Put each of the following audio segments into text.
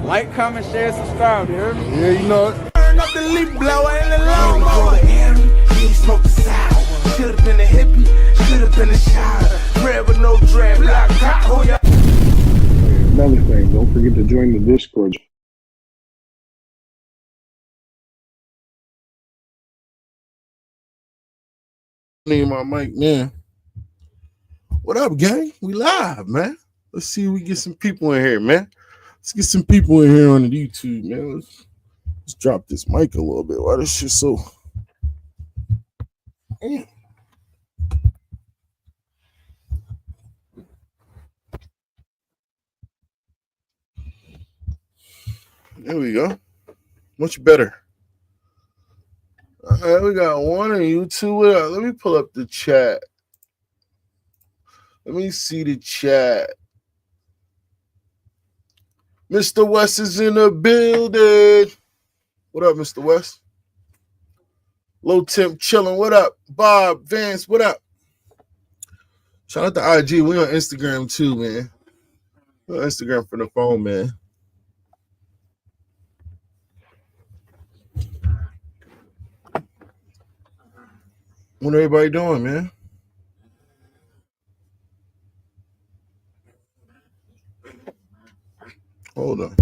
Like, comment, share, subscribe, dude. Yeah, you know it. Turn up the leaf blower and the lawnmower. He smoked the sour. Should've been a hippie. Should've been a shower. Red with no dread. Black cop. Another thing, don't forget to join the Discord. Need my mic, man. What up, gang? We live, man. Let's see if we get some people in here, man. Let's get some people in here on the YouTube, man. Let's drop this mic a little bit. Why this shit so... Damn. There we go. Much better. All right, we got one on YouTube. Let me pull up the chat. Let me see the chat. Mr. West is in the building. What up, Mr. West? Low Temp chilling. What up? Bob Vance, what up? Shout out to IG. We on Instagram too, man. We're on Instagram for the phone, man. What everybody doing, man? Hold on.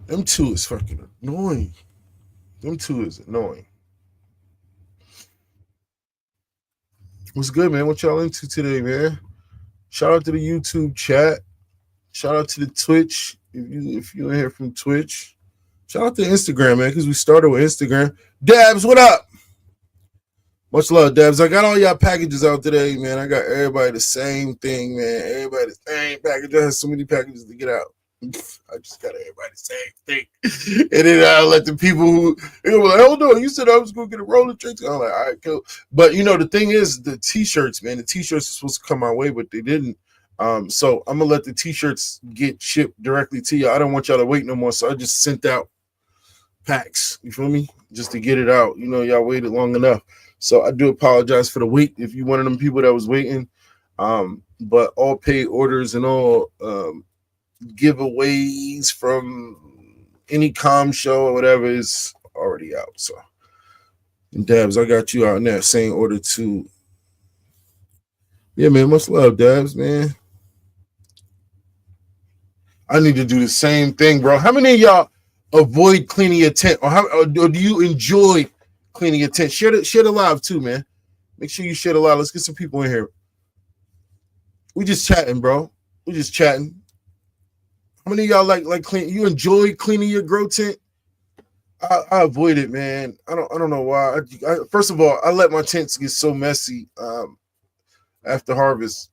Them two is fucking annoying. Them two is annoying. What's good, man? What y'all into today, man? Shout out to the YouTube chat. Shout out to the Twitch. If you're in here from Twitch. Shout out to Instagram, man, because we started with Instagram. Dabs, what up? Much love, Dabs. I got all y'all packages out today, man. I got everybody the same thing, man. Everybody the same package. I have so many packages to get out. I just got everybody the same thing. And then I let the people who were like, hold on, you said I was going to get a roller tricks. I'm like, all right, cool. But, you know, the thing is, the T-shirts, man, the T-shirts are supposed to come my way, but they didn't. So I'm going to let the T-shirts get shipped directly to you. I don't want y'all to wait no more, so I just sent out packs, you feel me? Just to get it out. You know, y'all waited long enough. So I do apologize for the wait if you one of them people that was waiting. But all paid orders and all giveaways from any comm show or whatever is already out. So, and Dabs, I got you out in that same order too. Yeah, man, much love, Dabs, man. I need to do the same thing, bro. How many of y'all avoid cleaning your tent, or do you enjoy cleaning your tent? Share the live too, man. Make sure you share the live. Let's get some people in here. We just chatting, bro. We just chatting. How many of y'all like clean? You enjoy cleaning your grow tent? I avoid it, man. I don't know why. First of all, I let my tents get so messy after harvest.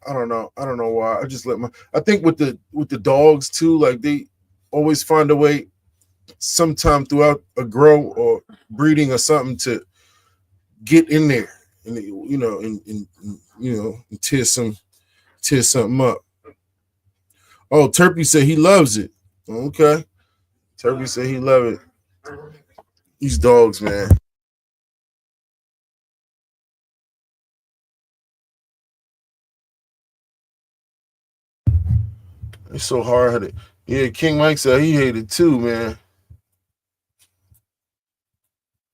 I don't know why. I just let I think with the dogs too, like they always find a way sometime throughout a grow or breeding or something to get in there and and tear something up. Oh, Turpy said he loves it. Okay. Turpy said he love it. These dogs, man. It's so hard-headed. Yeah, King Mike said he hated too, man.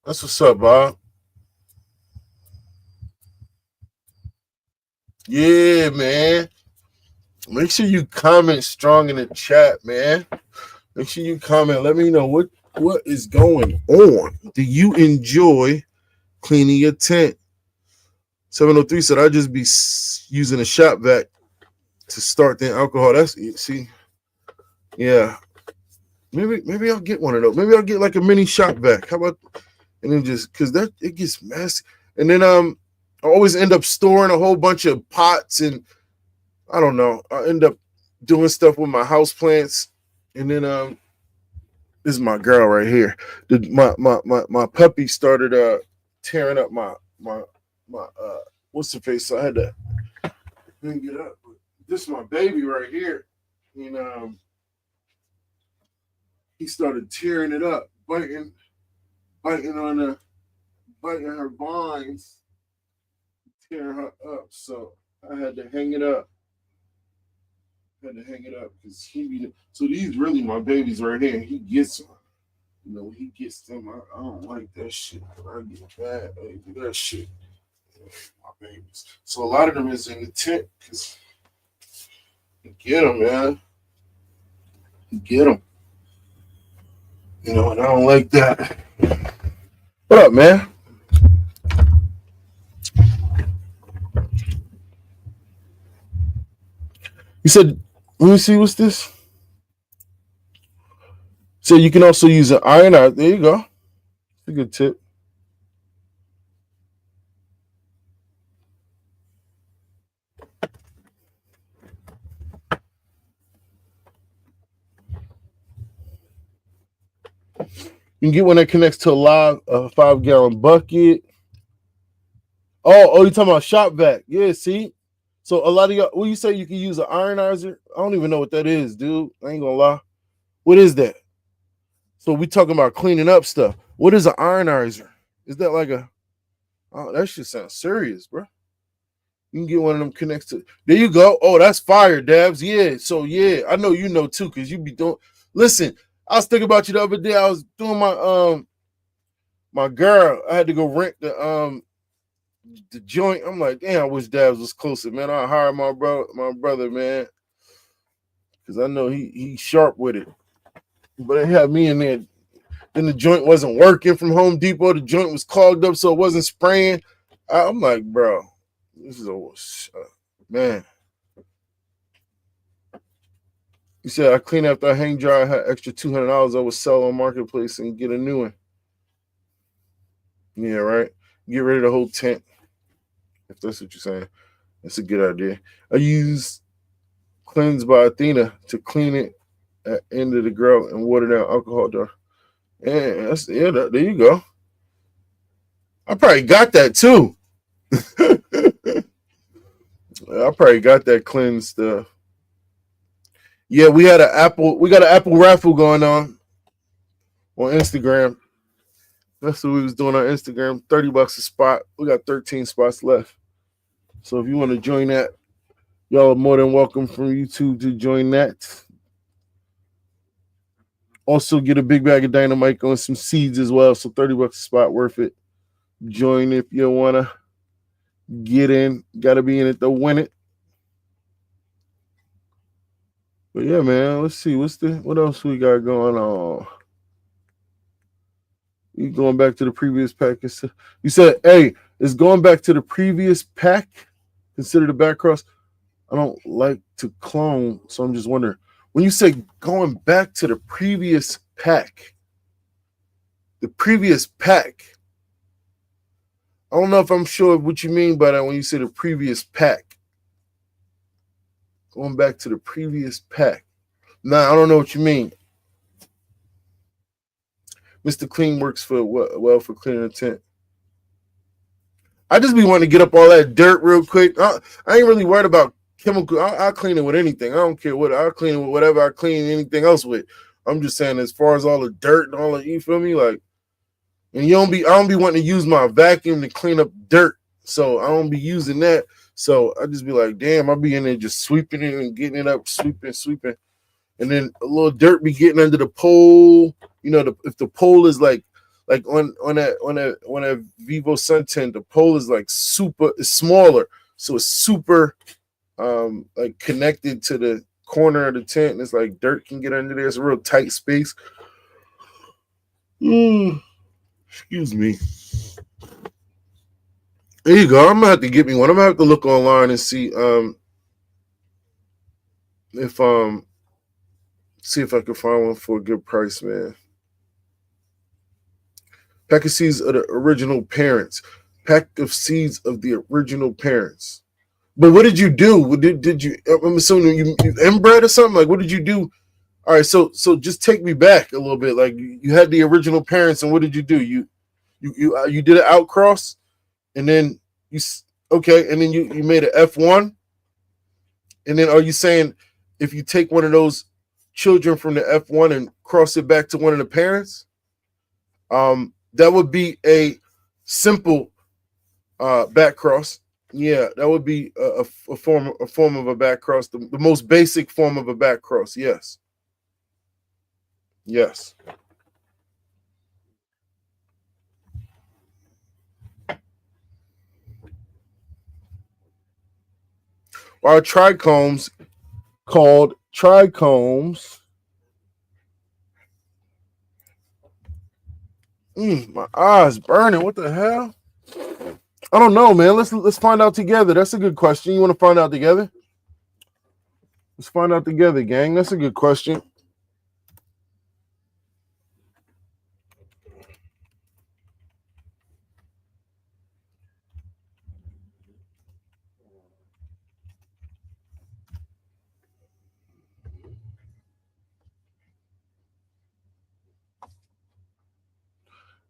That's what's up, Bob. Yeah, man. Make sure you comment strong in the chat, man. Make sure you comment. Let me know what is going on. Do you enjoy cleaning your tent? 703 said I just be using a shop vac to start the alcohol. That's see. Yeah. Maybe I'll get one of those. Maybe I'll get like a mini shop vac. How about, and then just because that it gets messy. And then I always end up storing a whole bunch of pots, and I don't know. I end up doing stuff with my house plants. And then this is my girl right here. My puppy started tearing up my what's the face? So I had to hang it up. This is my baby right here. And he started tearing it up, biting her vines, tearing her up. So I had to hang it up. Because he be. So these really my babies right here. He gets them. You know, when he gets them, I don't like that shit. I get bad. I do that shit. My babies. So a lot of them is in the tent because you get them, man. You get them. You know, and I don't like that. What up, man? You said, let me see, what's this? So you can also use an ionizer. There you go. That's a good tip. You can get one that connects to a 5-gallon bucket. Oh, you talking about shop vac? Yeah, see. So a lot of y'all, when you say you can use an ionizer, I don't even know what that is, dude. I ain't gonna lie. What is that? So we talking about cleaning up stuff. What is an ionizer? Is that like a? Oh, that shit sounds serious, bro. You can get one of them connects to. There you go. Oh, that's fire, Dabs. Yeah. So yeah, I know you know too, cause you be doing. Listen, I was thinking about you the other day. I was doing my girl. I had to go rent the joint. I'm like, damn, I wish Dabs was closer, man. I hired my brother, man, because I know he's sharp with it. But it had me in there. Then the joint wasn't working from Home Depot. The joint was clogged up, so it wasn't spraying. I'm like, bro, this is man. You said I clean after I hang dry. I had extra $200 I would sell on Marketplace and get a new one. Yeah, right. Get rid of the whole tent. If that's what you're saying, that's a good idea. I use Cleanse by Athena to clean it at the end of the grill and water down alcohol jar. Yeah, there you go. I probably got that too. I probably got that cleanse stuff. Yeah, we got an Apple raffle going on Instagram. That's what we was doing on Instagram. $30 a spot. We got 13 spots left. So if you want to join that, y'all are more than welcome from YouTube to join that. Also get a big bag of dynamite and some seeds as well. So $30 a spot, worth it. Join if you wanna get in. Gotta be in it to win it. But yeah, man, let's see. What else we got going on? You going back to the previous pack? You said, hey, is going back to the previous pack considered a back cross? I don't like to clone, so I'm just wondering. When you say going back to the previous pack, I don't know if I'm sure what you mean by that when you say the previous pack. Going back to the previous pack. Nah, I don't know what you mean. Mr. Clean works for cleaning the tent. I just be wanting to get up all that dirt real quick. I ain't really worried about chemical. I'll clean it with anything. I don't care what. I'll clean it with whatever I clean anything else with. I'm just saying, as far as all the dirt and all that, you feel me? Like, and I don't be wanting to use my vacuum to clean up dirt. So I don't be using that. So I just be like, damn, I'll be in there just sweeping it and getting it up, sweeping. And then a little dirt be getting under the pole. You know, if the pole is like on that Vivo Sun tent, the pole is like it's smaller. So it's super like connected to the corner of the tent. And it's like dirt can get under there. It's a real tight space. Excuse me. There you go. I'm gonna have to get me one. I'm gonna have to look online and see if I can find one for a good price, man. Pack of seeds of the original parents. Pack of seeds of the original parents. But what did you do? Did you? I'm assuming you inbred or something. Like, what did you do? All right, so just take me back a little bit. Like, you had the original parents, and what did you do? You did an outcross, and then and then you made an F1, and then are you saying if you take one of those children from the F1 and cross it back to one of the parents, that would be a simple back cross. Yeah, that would be a form of a back cross, the most basic form of a back cross. Yes. Yes. Our trichomes called trichomes. My eyes burning. What the hell? I don't know, man. Let's find out together. That's a good question. You want to find out together? Let's find out together, gang. That's a good question.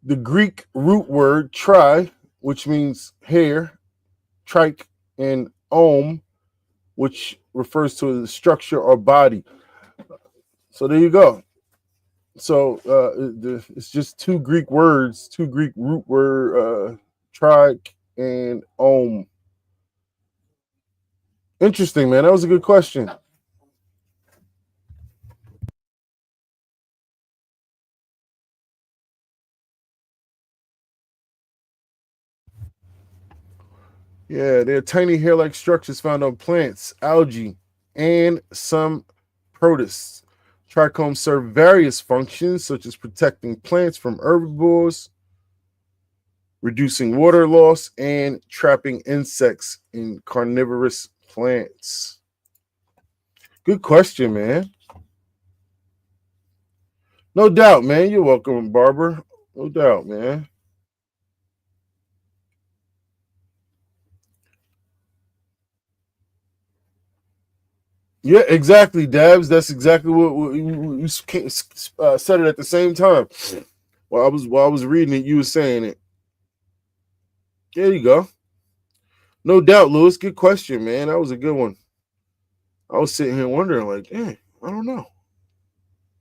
The Greek root word tri, which means hair, trike, and ohm, which refers to the structure or body. So there you go. So it's just two Greek words, two Greek root word, trike and ohm. Interesting, man. That was a good question. Yeah, they're tiny hair-like structures found on plants, algae, and some protists. Trichomes serve various functions, such as protecting plants from herbivores, reducing water loss, and trapping insects in carnivorous plants. Good question, man. No doubt, man. You're welcome, Barbara. No doubt, man. Yeah, exactly, Dabs. That's exactly what you said it at the same time. While I was reading it, you were saying it. There you go. No doubt, Lewis. Good question, man. That was a good one. I was sitting here wondering, like, I don't know.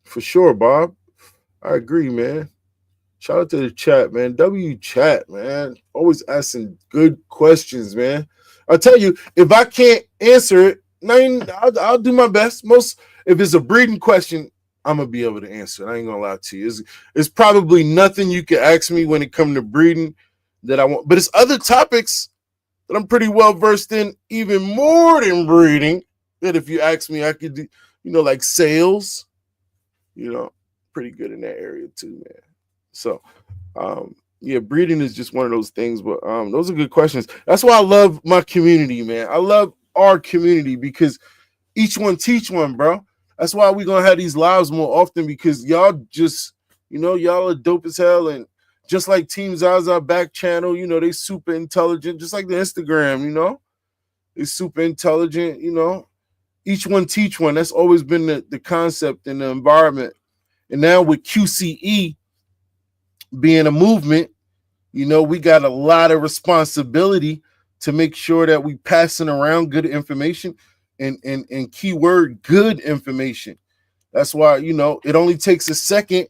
For sure, Bob. I agree, man. Shout out to the chat, man. W chat, man. Always asking good questions, man. I'll tell you, if I can't answer it, I'll do my best. If it's a breeding question, I'm gonna be able to answer it. I ain't gonna lie to you. It's probably nothing you can ask me when it comes to breeding that I want, but it's other topics that I'm pretty well versed in, even more than breeding. That if you ask me, I could do, like sales. Pretty good in that area too, man. So, yeah, breeding is just one of those things. But those are good questions. That's why I love my community, man. I love our community because each one teach one, bro. That's why we're gonna have these lives more often because y'all just, y'all are dope as hell. And just like Team Zaza back channel, they super intelligent, just like the Instagram, they super intelligent, Each one teach one. That's always been the concept in the environment. And now with QCE being a movement, we got a lot of responsibility to make sure that we passing around good information and keyword good information. That's why, it only takes a second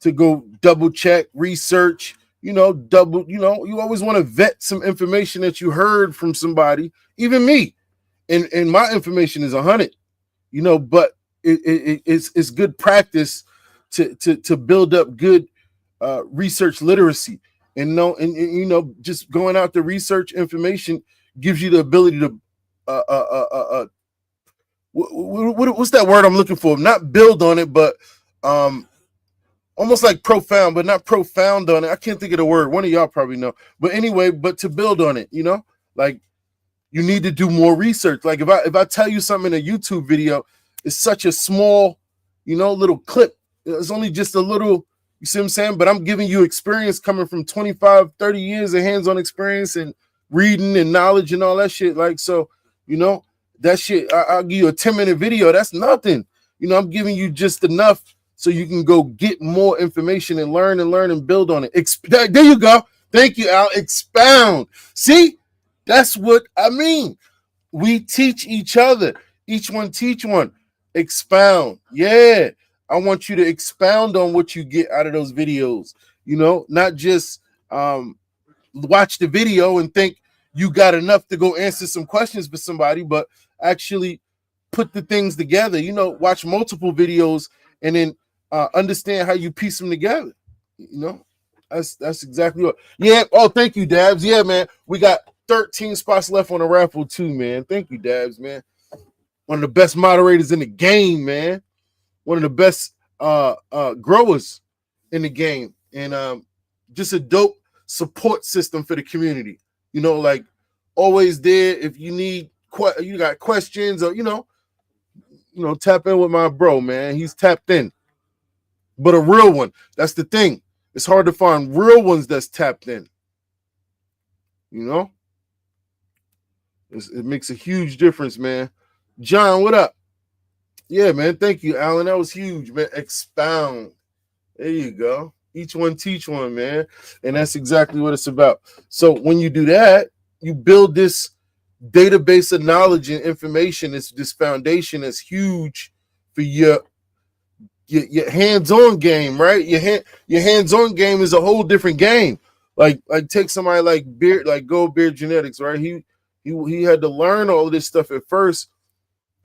to go double check, research, you always want to vet some information that you heard from somebody, even me. And my information is 100, but it's good practice to build up good research literacy and just going out to research information gives you the ability to what's that word I'm looking for? Not build on it, but almost like profound, but not profound on it. I can't think of the word. One of y'all probably know. But anyway, but to build on it, like you need to do more research. Like if I tell you something in a YouTube video, it's such a small, little clip. It's only just a little, you see what I'm saying? But I'm giving you experience coming from 25, 30 years of hands-on experience and reading and knowledge and all that shit. Like, so, that shit, I'll give you a 10-minute video. That's nothing. I'm giving you just enough so you can go get more information and learn and build on it. There you go. Thank you, Al. Expound. See? That's what I mean. We teach each other. Each one teach one. Expound. Yeah. I want you to expound on what you get out of those videos. Not just watch the video and think you got enough to go answer some questions for somebody, but actually put the things together. You know, watch multiple videos and then understand how you piece them together. You know, that's exactly what. Yeah. Oh, thank you, Dabs. Yeah, man. We got 13 spots left on the raffle too, man. Thank you, Dabs, man. One of the best moderators in the game, man. One of the best growers in the game, and just a dope support system for the community. You know, like always there if you need you got questions or you know, tap in with my bro, man. He's tapped in, but a real one. That's the thing. It's hard to find real ones that's tapped in. You know, it makes a huge difference, man. John, what up? Yeah, man. Thank you, Alan. That was huge, man. Expound. There you go. Each one teach one, man. And that's exactly what it's about. So when you do that, you build this database of knowledge and information. It's this foundation that's huge for your hands-on game, right? Your hands-on game is a whole different game. Like take somebody like Gold Beard Genetics, right? He had to learn all of this stuff at first.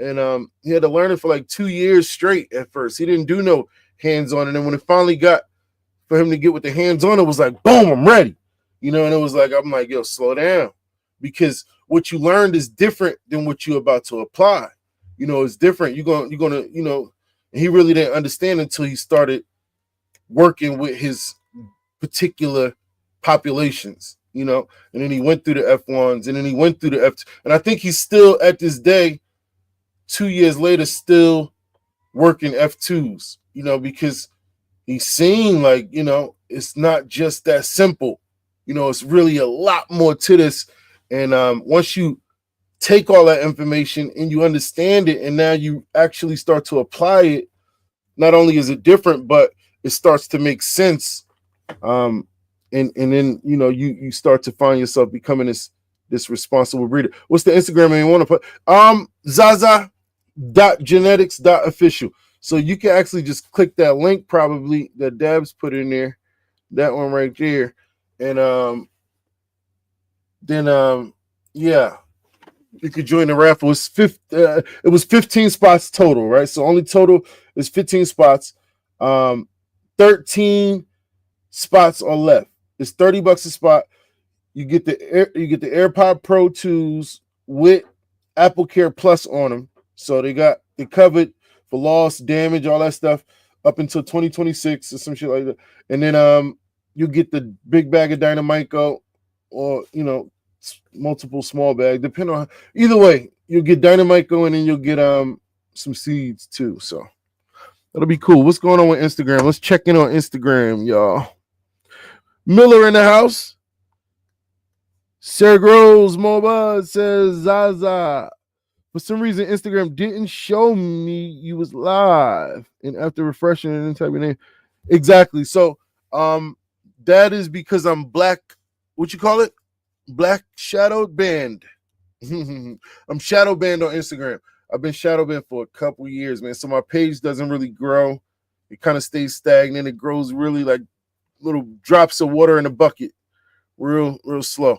And he had to learn it for like 2 years straight at first. He didn't do no hands-on. And then when it finally got for him to get with the hands-on, it was like, boom, I'm ready. You know, and it was like, I'm like, yo, slow down. Because what you learned is different than what you're about to apply. You know, it's different. You're gonna, you know, and he really didn't understand until he started working with his particular populations, you know, and then he went through the F1s and then he went through the F2. And I think he's still at this day, 2 years later, still working F2s, you know, because he's seen like, you know, it's not just that simple. You know, it's really a lot more to this. And once you take all that information and you understand it, and now you actually start to apply it, not only is it different, but it starts to make sense. And then, you know, you start to find yourself becoming this responsible breeder. What's the Instagram you want to put? Zaza.genetics.official. So you can actually just click that link probably that Dabs put in there, that one right there. And then yeah, you could join the raffle. It was 15 spots total, right? So only total is 15 spots. 13 spots are left. It's $30 a spot. You get the AirPod Pro 2s with Apple Care Plus on them. So they covered for loss, damage, all that stuff up until 2026 or some shit like that. And then you get the big bag of Dynamico, or you know, multiple small bags, depending on either way. You'll get Dynamico and then you'll get some seeds too. So that'll be cool. What's going on with Instagram? Let's check in on Instagram, y'all. Miller in the house. Sarah Groves Moba says Zaza. For some reason, Instagram didn't show me you was live. And after refreshing and then type your name. Exactly. So that is because I'm black. What you call it? Black shadow banned. I'm shadow banned on Instagram. I've been shadow banned for a couple years, man. So my page doesn't really grow. It kind of stays stagnant. It grows really like little drops of water in a bucket, real slow.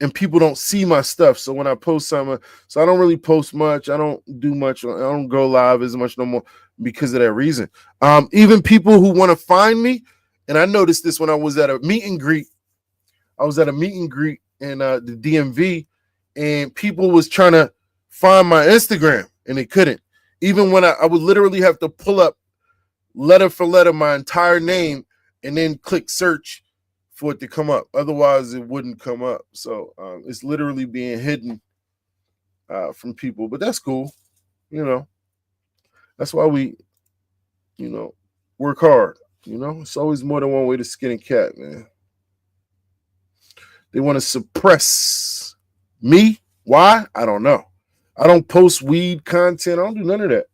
And people don't see my stuff. So when I post something, so I don't really post much. I don't do much. I don't go live as much no more because of that reason. Even people who want to find me, and I noticed this when I was at a meet and greet. I was at a meet and greet in the DMV, and people was trying to find my Instagram, and they couldn't. Even when I would literally have to pull up letter for letter my entire name and then click search for it to come up. Otherwise, it wouldn't come up. So it's literally being hidden from people. But that's cool. You know, that's why we, you know, work hard. You know, it's always more than one way to skin a cat, man. They want to suppress me. Why? I don't know. I don't post weed content. I don't do none of that.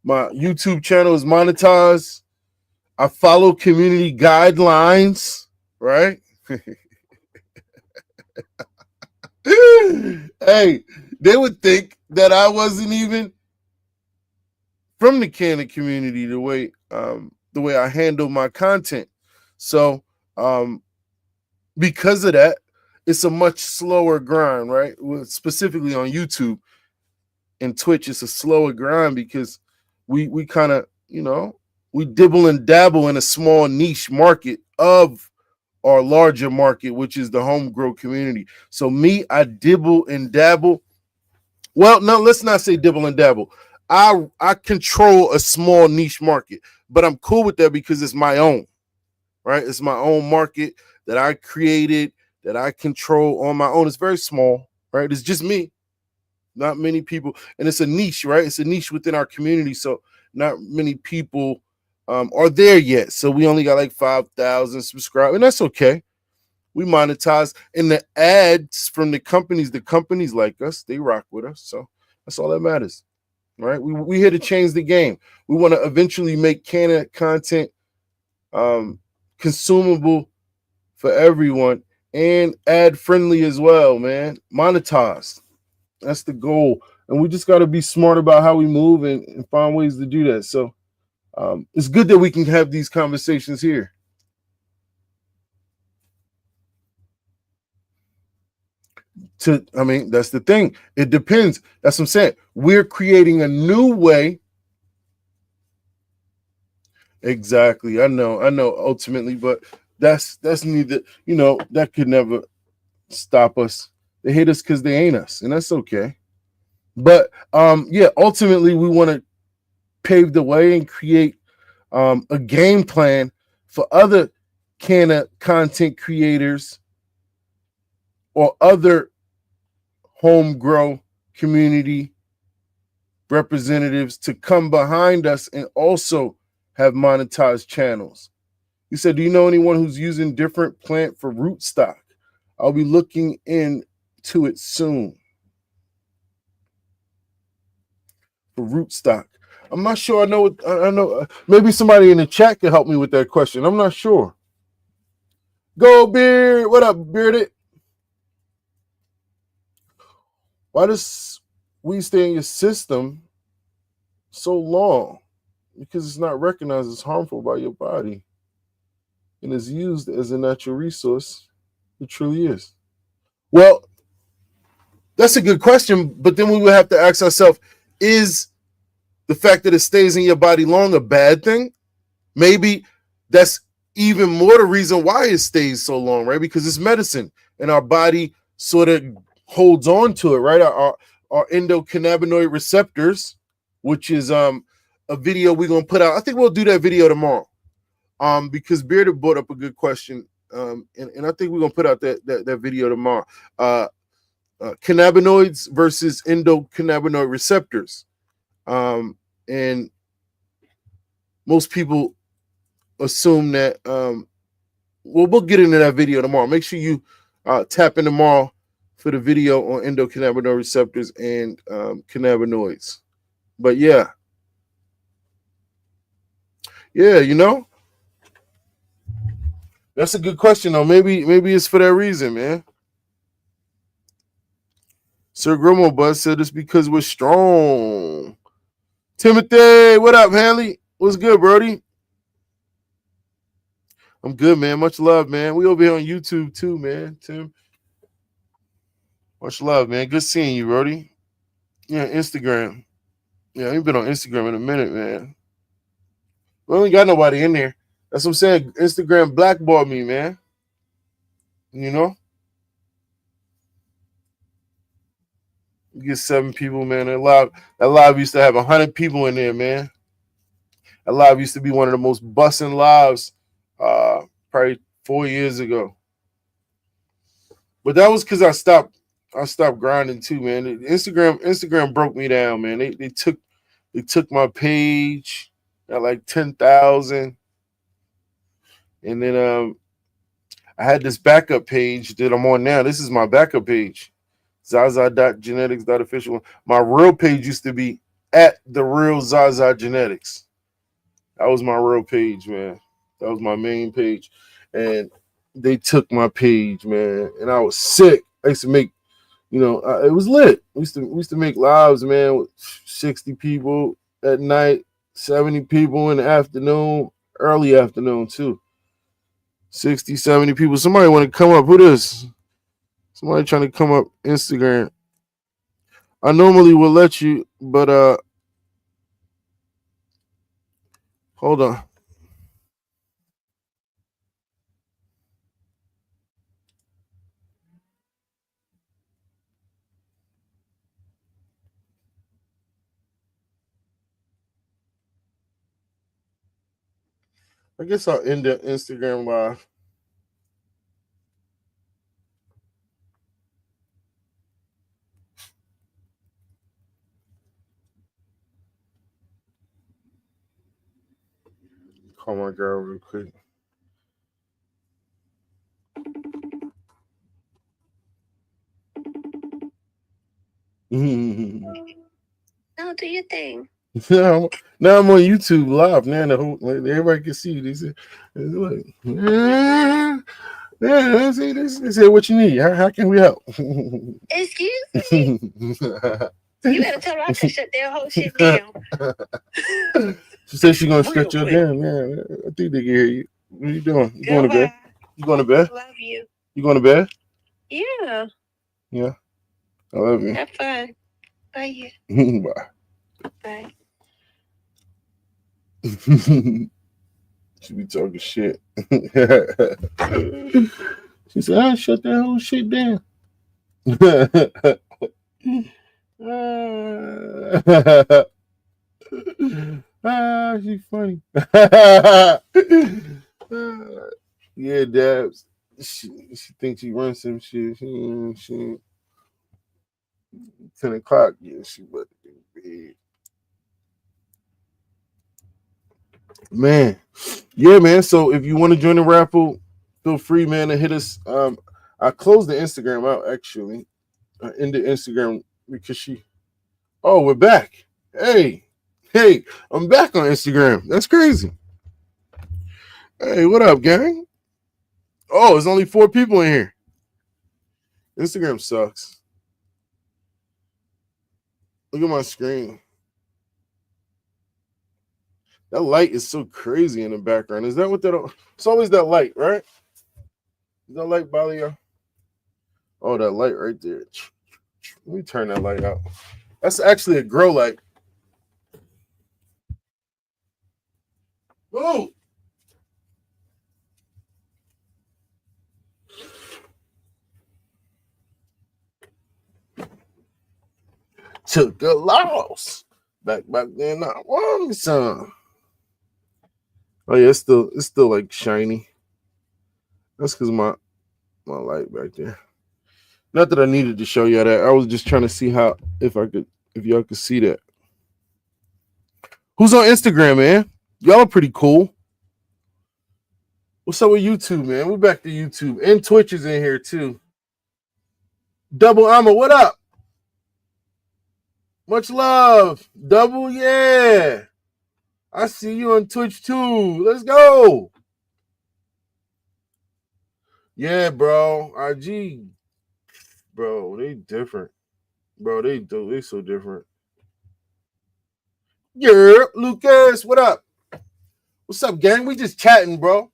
My YouTube channel is monetized. I follow community guidelines, right? Hey, they would think that I wasn't even from the Canada community the way I handle my content. So because of that, it's a much slower grind, right? Specifically on YouTube and Twitch, it's a slower grind because we kind of, we dibble and dabble in a small niche market of our larger market, which is the home grow community. So me, I dibble and dabble. Well, no, let's not say dibble and dabble. I control a small niche market, but I'm cool with that because it's my own, right? It's my own market that I created, that I control on my own. It's very small, right? It's just me, not many people, and it's a niche, right? It's a niche within our community, so not many people are there yet. So we only got like 5,000 subscribers, and that's okay. We monetize, and the ads from the companies like us, they rock with us. So that's all that matters, right? We here to change the game. We want to eventually make Canada content consumable for everyone and ad friendly as well, man. Monetized. That's the goal. And we just got to be smart about how we move and find ways to do that. So it's good that we can have these conversations here. That's the thing. It depends. That's what I'm saying. We're creating a new way. Exactly. I know ultimately, but that's neither, that could never stop us. They hate us because they ain't us, and that's okay. But ultimately we want to pave the way and create a game plan for other content creators or other home grow community representatives to come behind us and also have monetized channels. You said, do you know anyone who's using different plant for root stock? I'll be looking into it soon. For root stock. I'm not sure. I know. Maybe somebody in the chat can help me with that question. I'm not sure. Go Beard. What up, Bearded? Why does weed stay in your system so long? Because it's not recognized as harmful by your body and is used as a natural resource. It truly is. Well, that's a good question, but then we would have to ask ourselves, is the fact that it stays in your body long a bad thing? Maybe that's even more the reason why it stays so long, right? Because it's medicine and our body sort of holds on to it, right? Our endocannabinoid receptors, which is a video we're going to put out. I think we'll do that video tomorrow because Bearded brought up a good question. And I think we're going to put out that video tomorrow. Cannabinoids versus endocannabinoid receptors. And most people assume that we'll get into that video tomorrow. Make sure you tap in tomorrow for the video on endocannabinoid receptors and cannabinoids. But yeah, that's a good question though. Maybe it's for that reason, man. Sir Grimo Buzz said it's because we're strong. Timothy, what up, Hanley? What's good, Brody? I'm good, man. Much love, man. We over here on YouTube too, man. Tim. Much love, man. Good seeing you, Brody. Yeah, Instagram. Yeah, you've been on Instagram in a minute, man. We ain't got nobody in there. That's what I'm saying. Instagram blackballed me, man. You get 7 people, man. That live used to have 100 people in there, man. That live used to be one of the most busting lives probably 4 years ago. But that was because I stopped grinding too, man. Instagram broke me down, man. They took my page at like 10,000. And then I had this backup page that I'm on now. This is my backup page. Zaza.genetics.official. My real page used to be at the real Zaza Genetics. That was my real page, man. That was my main page. And they took my page, man. And I was sick. I used to make, it was lit. We used to make lives, man, with 60 people at night, 70 people in the afternoon, early afternoon too. 60, 70 people. Somebody want to come up. Who this? Somebody trying to come up Instagram. I normally would let you, but hold on. I guess I'll end the Instagram live. Call my girl real quick. No, do your thing. now I'm on YouTube live. Now the whole, everybody can see this. It's like, they say what you need. How can we help? Excuse me. You better tell her I can shut their whole shit down. She said she's gonna shut you down. Yeah, I think they can hear you. What are you doing? You going to bed? You going to bed? Love you. You going to bed? Yeah. Yeah. I love you. Have fun. Bye. Bye. Bye. She be talking shit. She said, I shut that whole shit down. She's funny. Yeah, Dabs. She thinks she runs some shit. She 10 o'clock. Yeah, she about to be bed. Man. Yeah, man. So if you want to join the raffle, feel free, man, to hit us. I closed the Instagram out actually. I ended Instagram because oh, we're back. Hey, I'm back on Instagram. That's crazy. Hey, what up, gang? Oh, there's only 4 people in here. Instagram sucks. Look at my screen. That light is so crazy in the background. Is that what that? It's always that light, right? Does that light bother you? Oh, that light right there. Let me turn that light out. That's actually a grow light. Oh! Took a loss. Back then, I won some. Oh yeah, it's still like shiny. That's because my light back there. Not that I needed to show y'all that. I was just trying to see if y'all could see that. Who's on Instagram, man? Y'all are pretty cool. What's up with YouTube, man? We're back to YouTube. And Twitch is in here too. Double Armor, what up? Much love. Double, yeah. I see you on Twitch too. Let's go. Yeah, bro. IG. Bro, they different. Bro, they so different. Yeah, Lucas, what up? What's up, gang? We just chatting, bro.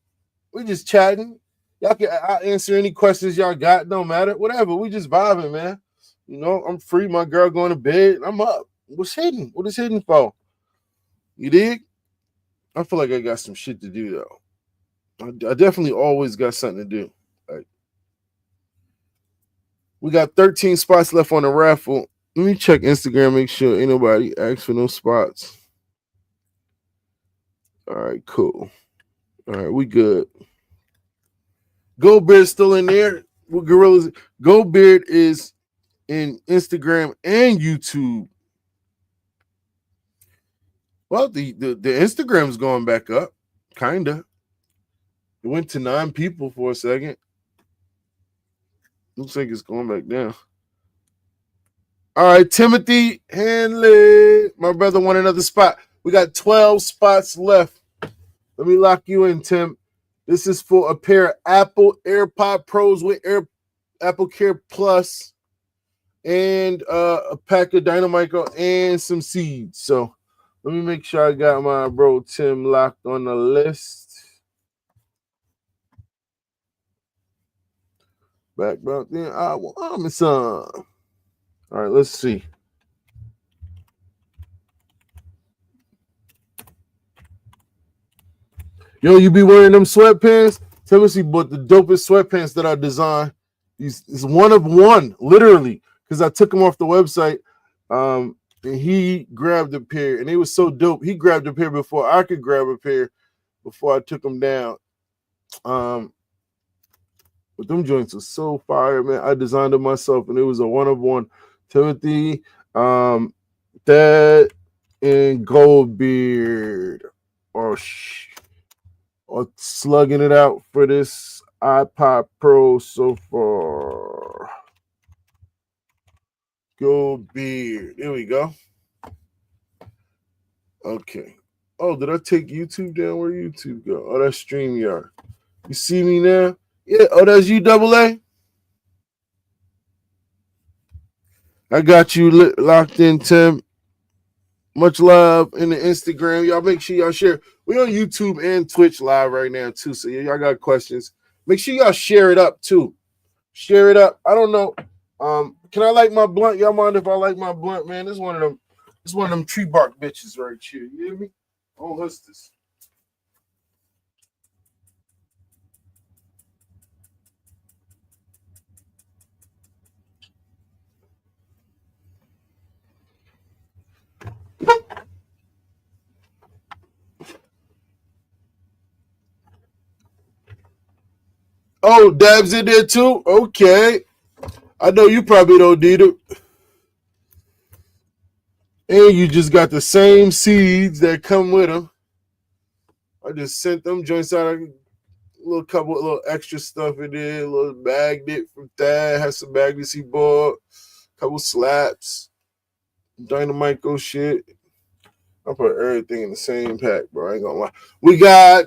We just chatting. Y'all can answer any questions y'all got. Don't matter. Whatever. We just vibing, man. You know, I'm free. My girl going to bed. I'm up. What's hidden? What is hidden for? You dig? I feel like I got some shit to do, though. I definitely always got something to do. Like, we got 13 spots left on the raffle. Let me check Instagram, make sure ain't nobody asked for no spots. All right, cool. All right, we good. Goldbeard's still in there. With Gorillas. Goldbeard is in Instagram and YouTube. Well, the Instagram's going back up, kinda. It went to 9 people for a second. Looks like it's going back down. All right, Timothy Hanley. My brother won another spot. We got 12 spots left. Let me lock you in, Tim. This is for a pair of Apple AirPod Pros with Apple Care Plus and a pack of Dynamico and some seeds. So let me make sure I got my bro Tim locked on the list. Back about then, I want me some. All right, let's see. Yo, you be wearing them sweatpants? Timothy bought the dopest sweatpants that I designed. It's one of one, literally, because I took them off the website. And he grabbed a pair, and they was so dope. He grabbed a pair before I could grab a pair before I took them down. But them joints are so fire, man. I designed them myself, and it was a one of one. Timothy, Dad, and Goldbeard are slugging it out for this iPod Pro so far. Goldbeard. There we go. Okay. Oh, did I take YouTube down? Where YouTube go? Oh, that's StreamYard. You see me now? Yeah. Oh, that's UAA. I got you locked in, Tim. Much love in the Instagram. Y'all make sure y'all share. We're on YouTube and Twitch live right now, too. So y'all got questions. Make sure y'all share it up, too. Share it up. I don't know. Can I light my blunt? Y'all mind if I light my blunt, man? This is one of them tree bark bitches right here. You hear me? Oh, what's this? Oh, Dab's in there too? Okay. I know you probably don't need it. And you just got the same seeds that come with them. I just sent them joints out. A little extra stuff in there. A little magnet from Thad. Has some magnets he bought. Couple slaps. Dynamite shit. I put everything in the same pack, bro. I ain't gonna lie. We got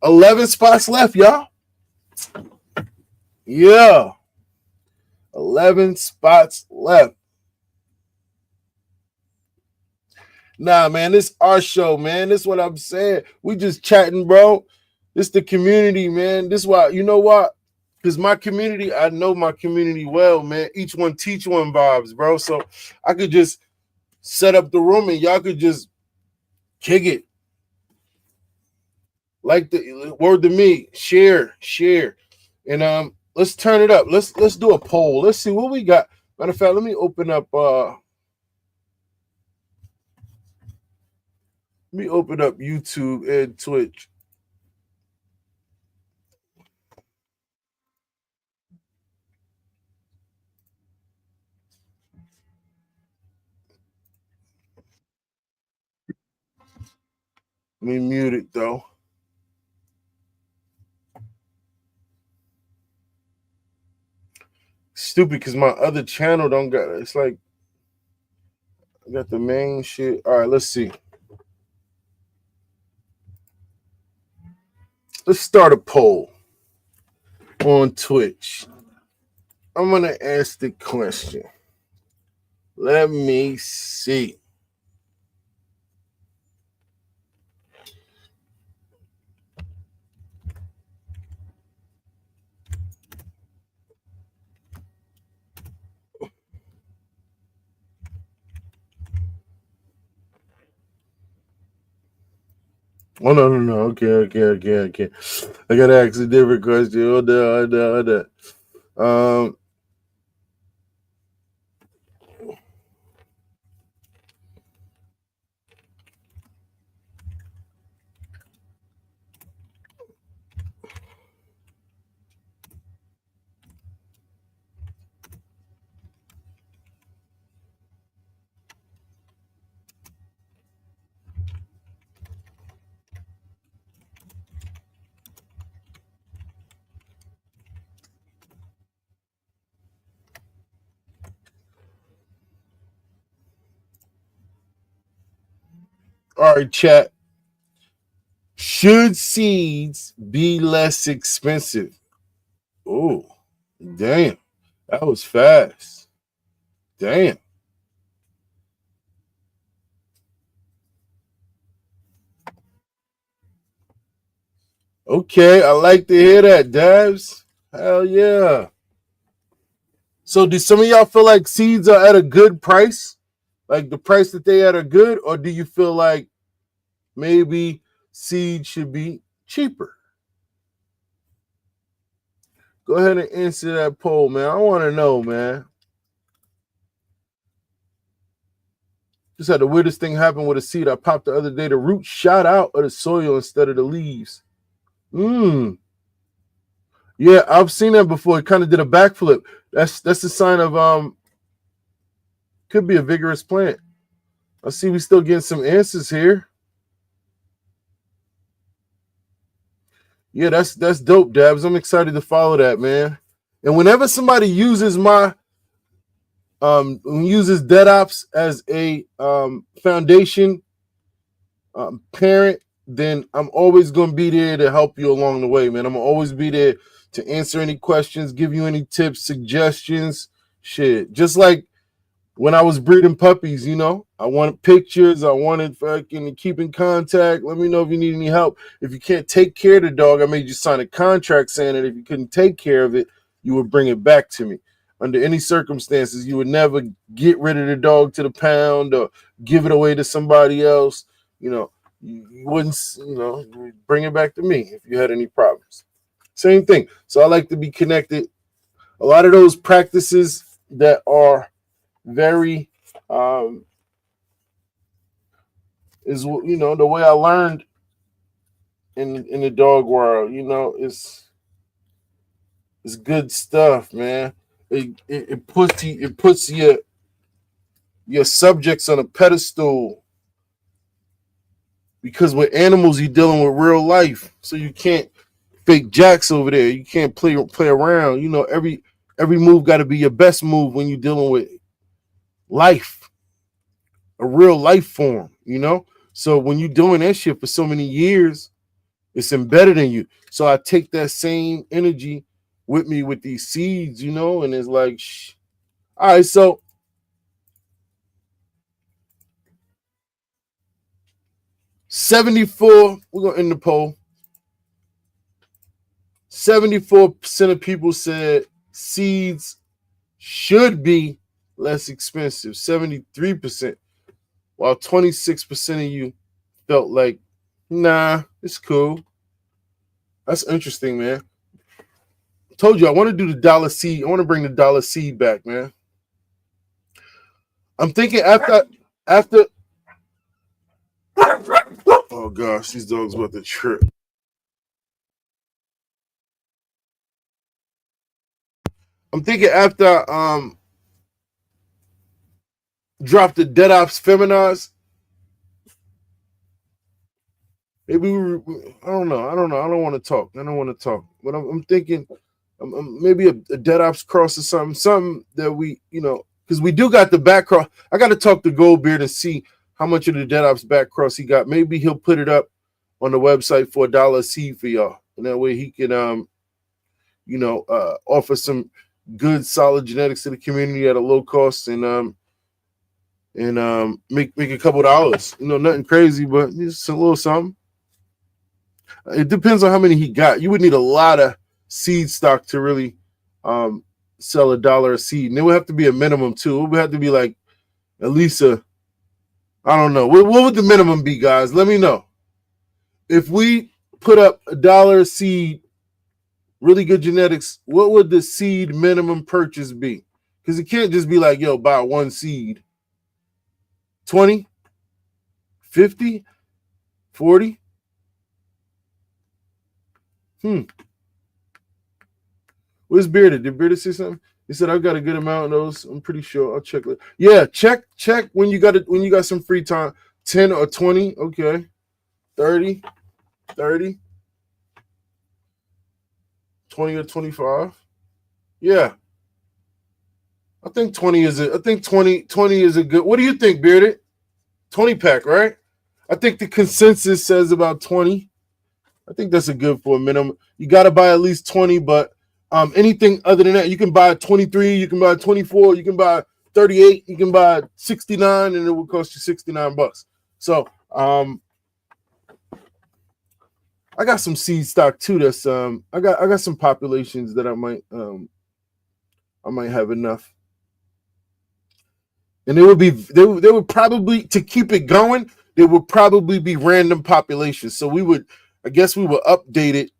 11 spots left, y'all. Yeah. 11 spots left. Nah, man, this our show, man. This is what I'm saying. We just chatting, bro. This the community, man. This why, you know what? Because my community, I know my community well, man. Each one teach one vibes, bro. So I could just set up the room and y'all could just kick it. Like the word to me, share. And let's turn it up. Let's do a poll. Let's see what we got. Matter of fact, let me open up YouTube and Twitch. Let me mute it though. Stupid because my other channel don't got it. It's like I got the main shit. All right, let's see. Let's start a poll on Twitch. I'm gonna ask the question. Let me see. Oh no. Okay. I gotta ask a different question. Hold on. All right, chat. Should seeds be less expensive? Oh, damn. That was fast. Damn. Okay, I like to hear that, Dabs. Hell yeah. So do some of y'all feel like seeds are at a good price? Like the price that they at are good? Or do you feel like maybe seeds should be cheaper? Go ahead and answer that poll, man. I want to know, man. Just had the weirdest thing happen with a seed I popped the other day. The root shot out of the soil instead of the leaves. Yeah, I've seen that before. It kind of did a backflip. That's a sign of could be a vigorous plant. I see we still getting some answers here. Yeah, that's dope, Dabs. I'm excited to follow that, man. And whenever somebody uses my uses DeadOps as a foundation parent, then I'm always going to be there to help you along the way, man. I'm going to always be there to answer any questions, give you any tips, suggestions, shit. Just like when I was breeding puppies, you know, I wanted pictures. I wanted fucking to keep in contact. Let me know if you need any help. If you can't take care of the dog, I made you sign a contract saying that if you couldn't take care of it, you would bring it back to me. Under any circumstances, you would never get rid of the dog to the pound or give it away to somebody else. You know, you wouldn't, you know, you would bring it back to me if you had any problems. Same thing. So I like to be connected. A lot of those practices that are very is, you know, the way I learned in the dog world, you know, it's good stuff, man. It puts your subjects on a pedestal, because with animals you're dealing with real life, so you can't fake jacks over there. You can't play around. You know, every move got to be your best move when you're dealing with life, a real life form, you know? So when you're doing that shit for so many years, it's embedded in you. So I take that same energy with me with these seeds, you know, and it's like, all right, so $74, we're going to end the poll. 74% of people said seeds should be less expensive, 73%, while 26% of you felt like, nah, it's cool. That's interesting, man. I told you I want to do the dollar seed. I want to bring the dollar seed back, man. I'm thinking after oh gosh, these dogs about to trip. I'm thinking after drop the DeadOps Feminaz. Maybe I don't know. I don't want to talk. But I'm thinking maybe a DeadOps cross or something that we, you know, because we do got the back cross. I got to talk to Goldbeard and see how much of the DeadOps back cross he got. Maybe he'll put it up on the website for $1 a seed for y'all, and that way he can you know, offer some good solid genetics to the community at a low cost, and make a couple dollars. You know, nothing crazy, but just a little something. It depends on how many he got. You would need a lot of seed stock to really sell $1 a seed, and it would have to be a minimum too. It would have to be like at least I don't know. What would the minimum be, guys? Let me know. If we put up $1 a seed, really good genetics, what would the seed minimum purchase be? Because it can't just be like, yo, buy one seed. 20, 50, 40. Where's Bearded? Did Bearded say something? He said, I've got a good amount of those. I'm pretty sure. I'll check it. Yeah, check when you got some free time. 10 or 20. Okay. 30. 20 or 25. Yeah. I think 20 is a good. What do you think, Bearded? 20 pack, right? I think the consensus says about 20. I think that's a good for a minimum. You got to buy at least 20, but anything other than that, you can buy 23, you can buy 24, you can buy 38, you can buy 69, and it will cost you $69. So I got some seed stock too. That's I got some populations that I might have enough. And they would probably, to keep it going, there would probably be random populations. So I guess we would update it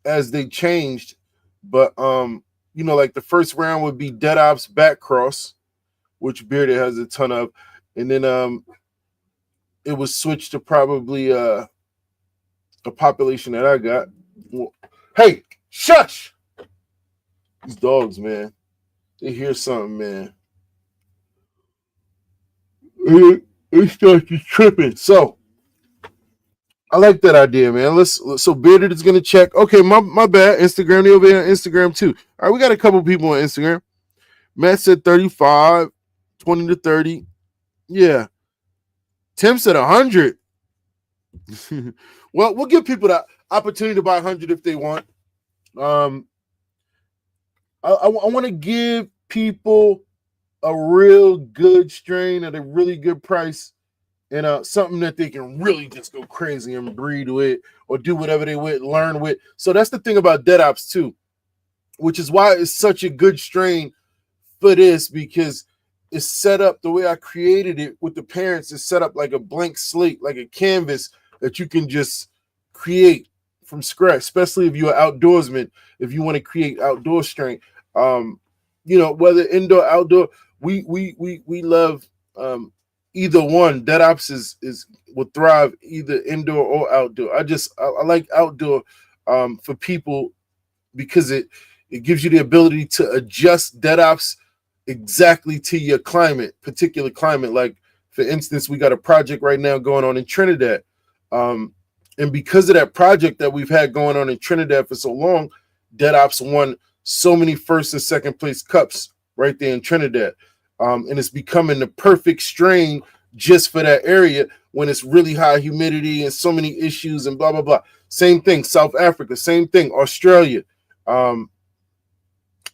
as they changed. But like the first round would be Dead Ops Back Cross, which Bearded has a ton of, and then it was switched to probably a population that I got. Well, hey, shush! These dogs, man, they hear something, man. It starts tripping. So I like that idea, man. So Bearded is gonna check. Okay, my bad. Instagram, they over here on Instagram too. All right, we got a couple people on Instagram. Matt said 35, 20 to 30. Yeah. Tim said 100. Well, we'll give people the opportunity to buy 100 if they want. I want to give people a real good strain at a really good price, and something that they can really just go crazy and breed with or do whatever they would learn with. So that's the thing about Dead Ops too, which is why it's such a good strain for this, because it's set up the way I created it with the parents. It's set up like a blank slate, like a canvas that you can just create from scratch, especially if you're an outdoorsman, if you want to create outdoor strain. Whether indoor, outdoor, we love either one. Dead Ops will thrive either indoor or outdoor. I like outdoor for people because it gives you the ability to adjust Dead Ops exactly to your particular climate. Like, for instance, we got a project right now going on in Trinidad. And because of that project that we've had going on in Trinidad for so long, Dead Ops won so many first and second place cups right there in Trinidad. And it's becoming the perfect strain just for that area when it's really high humidity and so many issues and blah, blah, blah. Same thing, South Africa, same thing, Australia.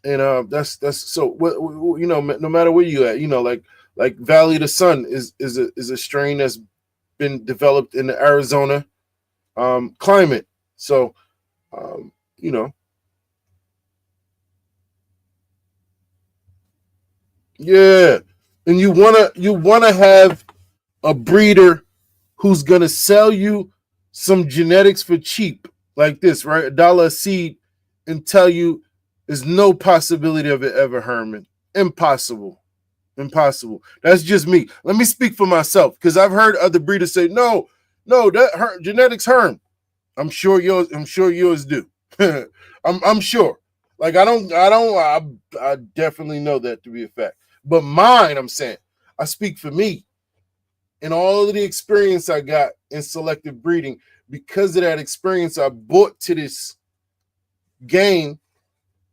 That's so, no matter where you at, like Valley of the Sun is a strain that's been developed in the Arizona climate. So, yeah. And you wanna have a breeder who's gonna sell you some genetics for cheap, like this, right? $1 a seed, and tell you there's no possibility of it ever herming. Impossible. That's just me. Let me speak for myself, because I've heard other breeders say, no, that genetics herm. I'm sure yours do. I'm sure. Like, I definitely know that to be a fact. But mine, I'm saying, I speak for me and all of the experience I got in selective breeding. Because of that experience I brought to this game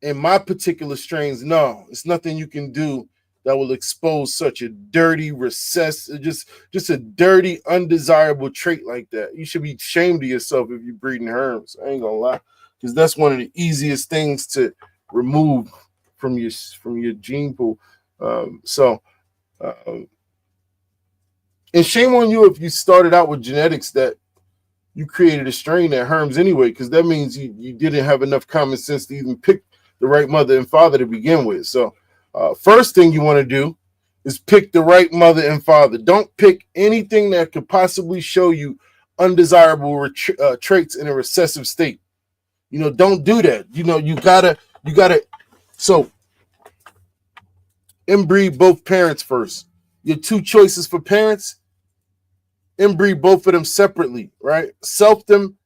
in my particular strains, no, it's nothing you can do that will expose such a dirty, just a dirty, undesirable trait like that. You should be ashamed of yourself if you're breeding herms. I ain't gonna lie, because that's one of the easiest things to remove from your gene pool. And shame on you if you started out with genetics that you created a strain that herms anyway, because that means you didn't have enough common sense to even pick the right mother and father to begin with. So first thing you want to do is pick the right mother and father. Don't pick anything that could possibly show you undesirable traits in a recessive state. Don't do that. You gotta. So inbreed both parents first. Your two choices for parents: inbreed both of them separately, right? Self them,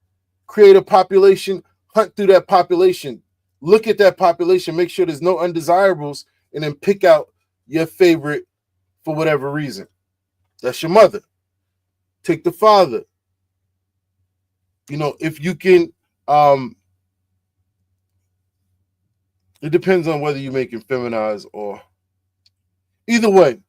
create a population, hunt through that population, look at that population, make sure there's no undesirables, and then pick out your favorite for whatever reason. That's your mother. Take the father. If you can, it depends on whether you make him feminized or either way.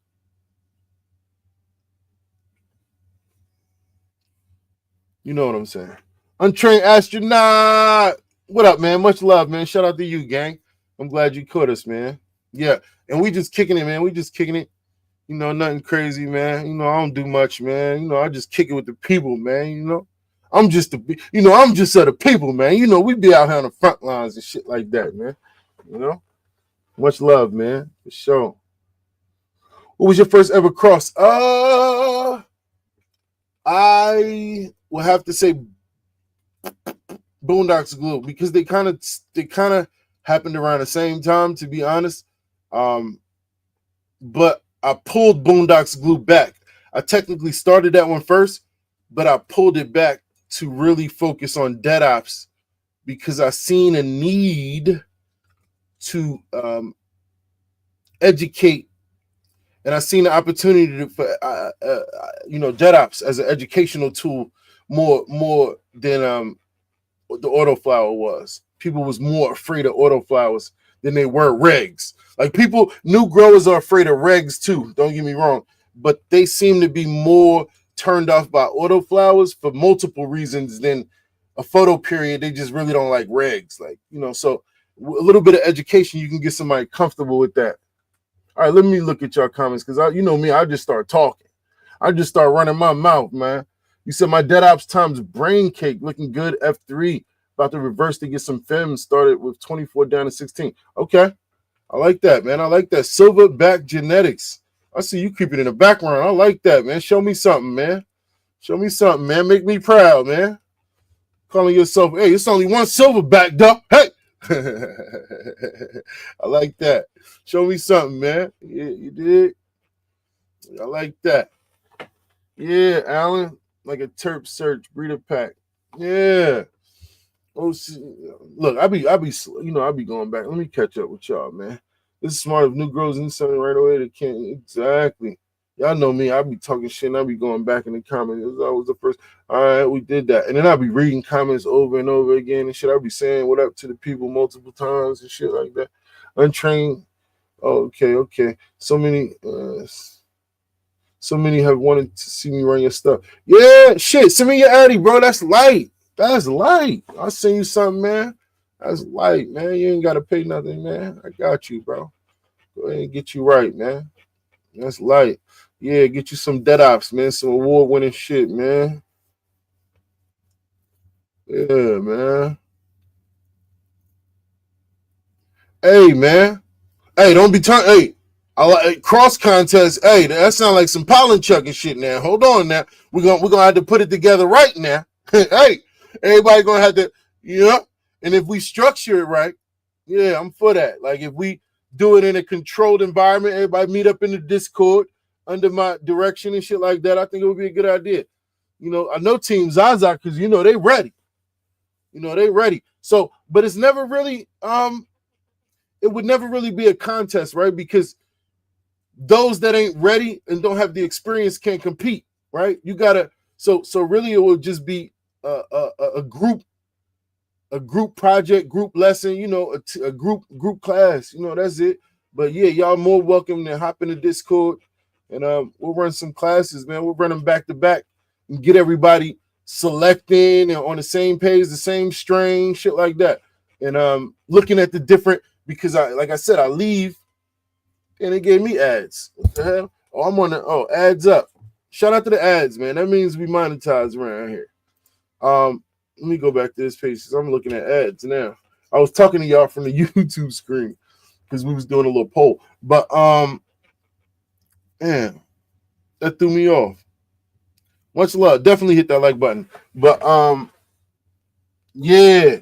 You know what I'm saying? Untrained astronaut. What up, man? Much love, man. Shout out to you, gang. I'm glad you caught us, man. Yeah. And we just kicking it, man. We just kicking it. Nothing crazy, man. I don't do much, man. I just kick it with the people, man. I'm just I'm just of the people, man. We be out here on the front lines and shit like that, man. Much love, man, for sure. What was your first ever cross? I will have to say Boondocks Glue, because they kind of happened around the same time, to be honest. But I pulled Boondocks Glue back. I technically started that one first, but I pulled it back to really focus on Dead Ops because I seen a need to educate, and I seen the opportunity for Dead Ops as an educational tool more than the autoflower was. People was more afraid of autoflowers than they were regs. Like new growers are afraid of regs too, don't get me wrong, but they seem to be more turned off by autoflowers for multiple reasons than a photo period. They just really don't like regs. So a little bit of education, you can get somebody comfortable with that. All right, let me look at y'all comments, because me, I just start talking. I just start running my mouth, man. You said my Dead Ops times brain cake looking good. F3 about to reverse to get some film started with 24 down to 16. Okay, I like that, man. I like that. Silverback genetics. I see you keeping it in the background. I like that, man. Show me something, man. Show me something, man. Make me proud, man. Calling yourself, hey, it's only one silverback, though. Hey. I like that. Show me something, man. Yeah, you did. I like that. Yeah, Alan, like a terp search breeder pack. Yeah. Oh, look, I be going back. Let me catch up with y'all, man. This is smart. If new girls in something right away, they can't. Exactly. Y'all know me. I be talking shit and I be going back in the comments. It was always the first. All right, we did that. And then I'll be reading comments over and over again and shit. I'll be saying what up to the people multiple times and shit like that. Untrained. Oh, okay. So many have wanted to see me run your stuff. Yeah, shit. Send me your Addy, bro. That's light. That's light. I'll send you something, man. That's light, man. You ain't got to pay nothing, man. I got you, bro. Go ahead and get you right, man. That's light. Yeah, get you some Dead Ops, man. Some award-winning shit, man. Yeah, man. Hey, man. Hey, don't be turning. Hey, I like cross contest. Hey, that sounds like some pollen chucking shit now. Hold on now. We're gonna have to put it together right now. Hey, everybody gonna have to, and if we structure it right, yeah, I'm for that. Like if we do it in a controlled environment, everybody meet up in the Discord under my direction and shit like that, I think it would be a good idea. I know Team Zaza, because they ready. They ready. So, but it's never really it would never really be a contest, right? Because those that ain't ready and don't have the experience can't compete, right? You gotta. So really, it will just be a group project, group lesson, a group class. That's it. But yeah, y'all more welcome to hop in the Discord, and we'll run some classes, man. We'll run them back to back and get everybody selecting and on the same page, the same strain, shit like that. And looking at the different. Because like I said, I leave and it gave me ads. What the hell? Oh, I'm on ads up. Shout out to the ads, man. That means we monetize around here. Let me go back to this page because I'm looking at ads now. I was talking to y'all from the YouTube screen because we was doing a little poll. But man, that threw me off. Much love. Definitely hit that like button. But yeah.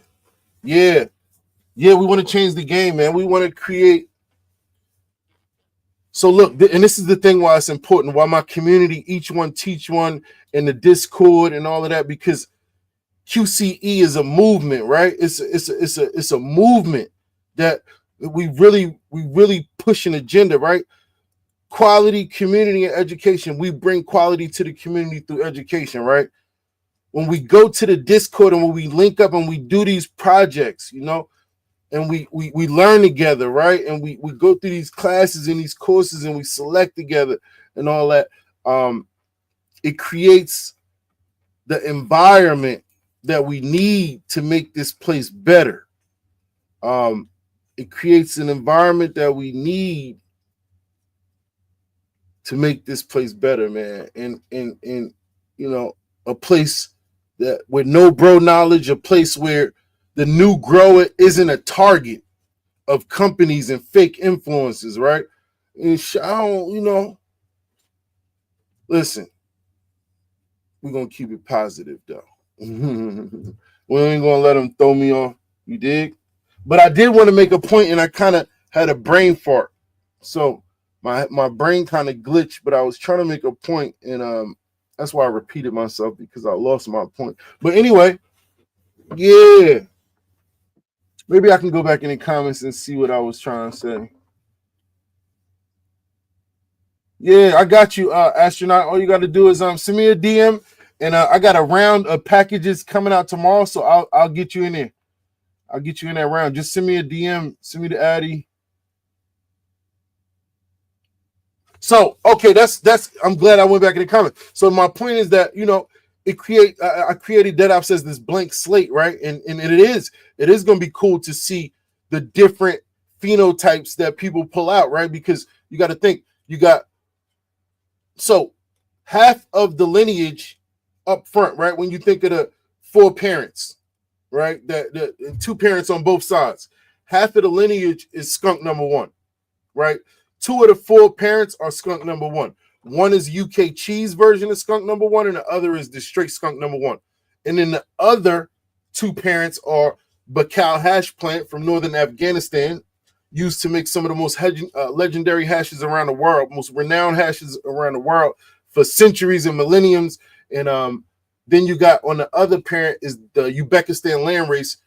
Yeah, we want to change the game, man. We want to create. So look, and this is the thing why it's important, why my community, each one teach one, in the Discord and all of that, because QCE is a movement, right? It's a movement that we really push an agenda, right? Quality, community, and education. We bring quality to the community through education, right? When we go to the Discord and when we link up and we do these projects, and we learn together, right? And we go through these classes and these courses and we select together and all that. It creates the environment that we need to make this place better. It creates an environment that we need to make this place better, man. And a place that with no bro knowledge, a place where the new grower isn't a target of companies and fake influences, right? And I don't, listen, we're going to keep it positive, though. We ain't going to let them throw me off, you dig? But I did want to make a point, and I kind of had a brain fart. So my brain kind of glitched, but I was trying to make a point, and that's why I repeated myself, because I lost my point. But anyway, yeah. Maybe I can go back in the comments and see what I was trying to say. Yeah, I got you, astronaut. All you got to do is send me a DM, and I got a round of packages coming out tomorrow, so I'll get you in there. I'll get you in that round. Just send me a DM, send me the Addy. So okay, that's. I'm glad I went back in the comments. So my point is that I created Dead Ops as this blank slate, right? And it is going to be cool to see the different phenotypes that people pull out, right? Because you got to think, so half of the lineage up front, right? When you think of the 4 parents, right? The 2 parents on both sides, half of the lineage is skunk number 1, right? 2 of the 4 parents are skunk number 1. One is UK cheese version of skunk number 1, and the other is the straight skunk number 1. And then the other 2 parents are Bacal hash plant from northern Afghanistan, used to make some of the most legendary hashes around the world, most renowned hashes around the world for centuries and millenniums. And then you got on the other parent is the Uzbekistan landrace,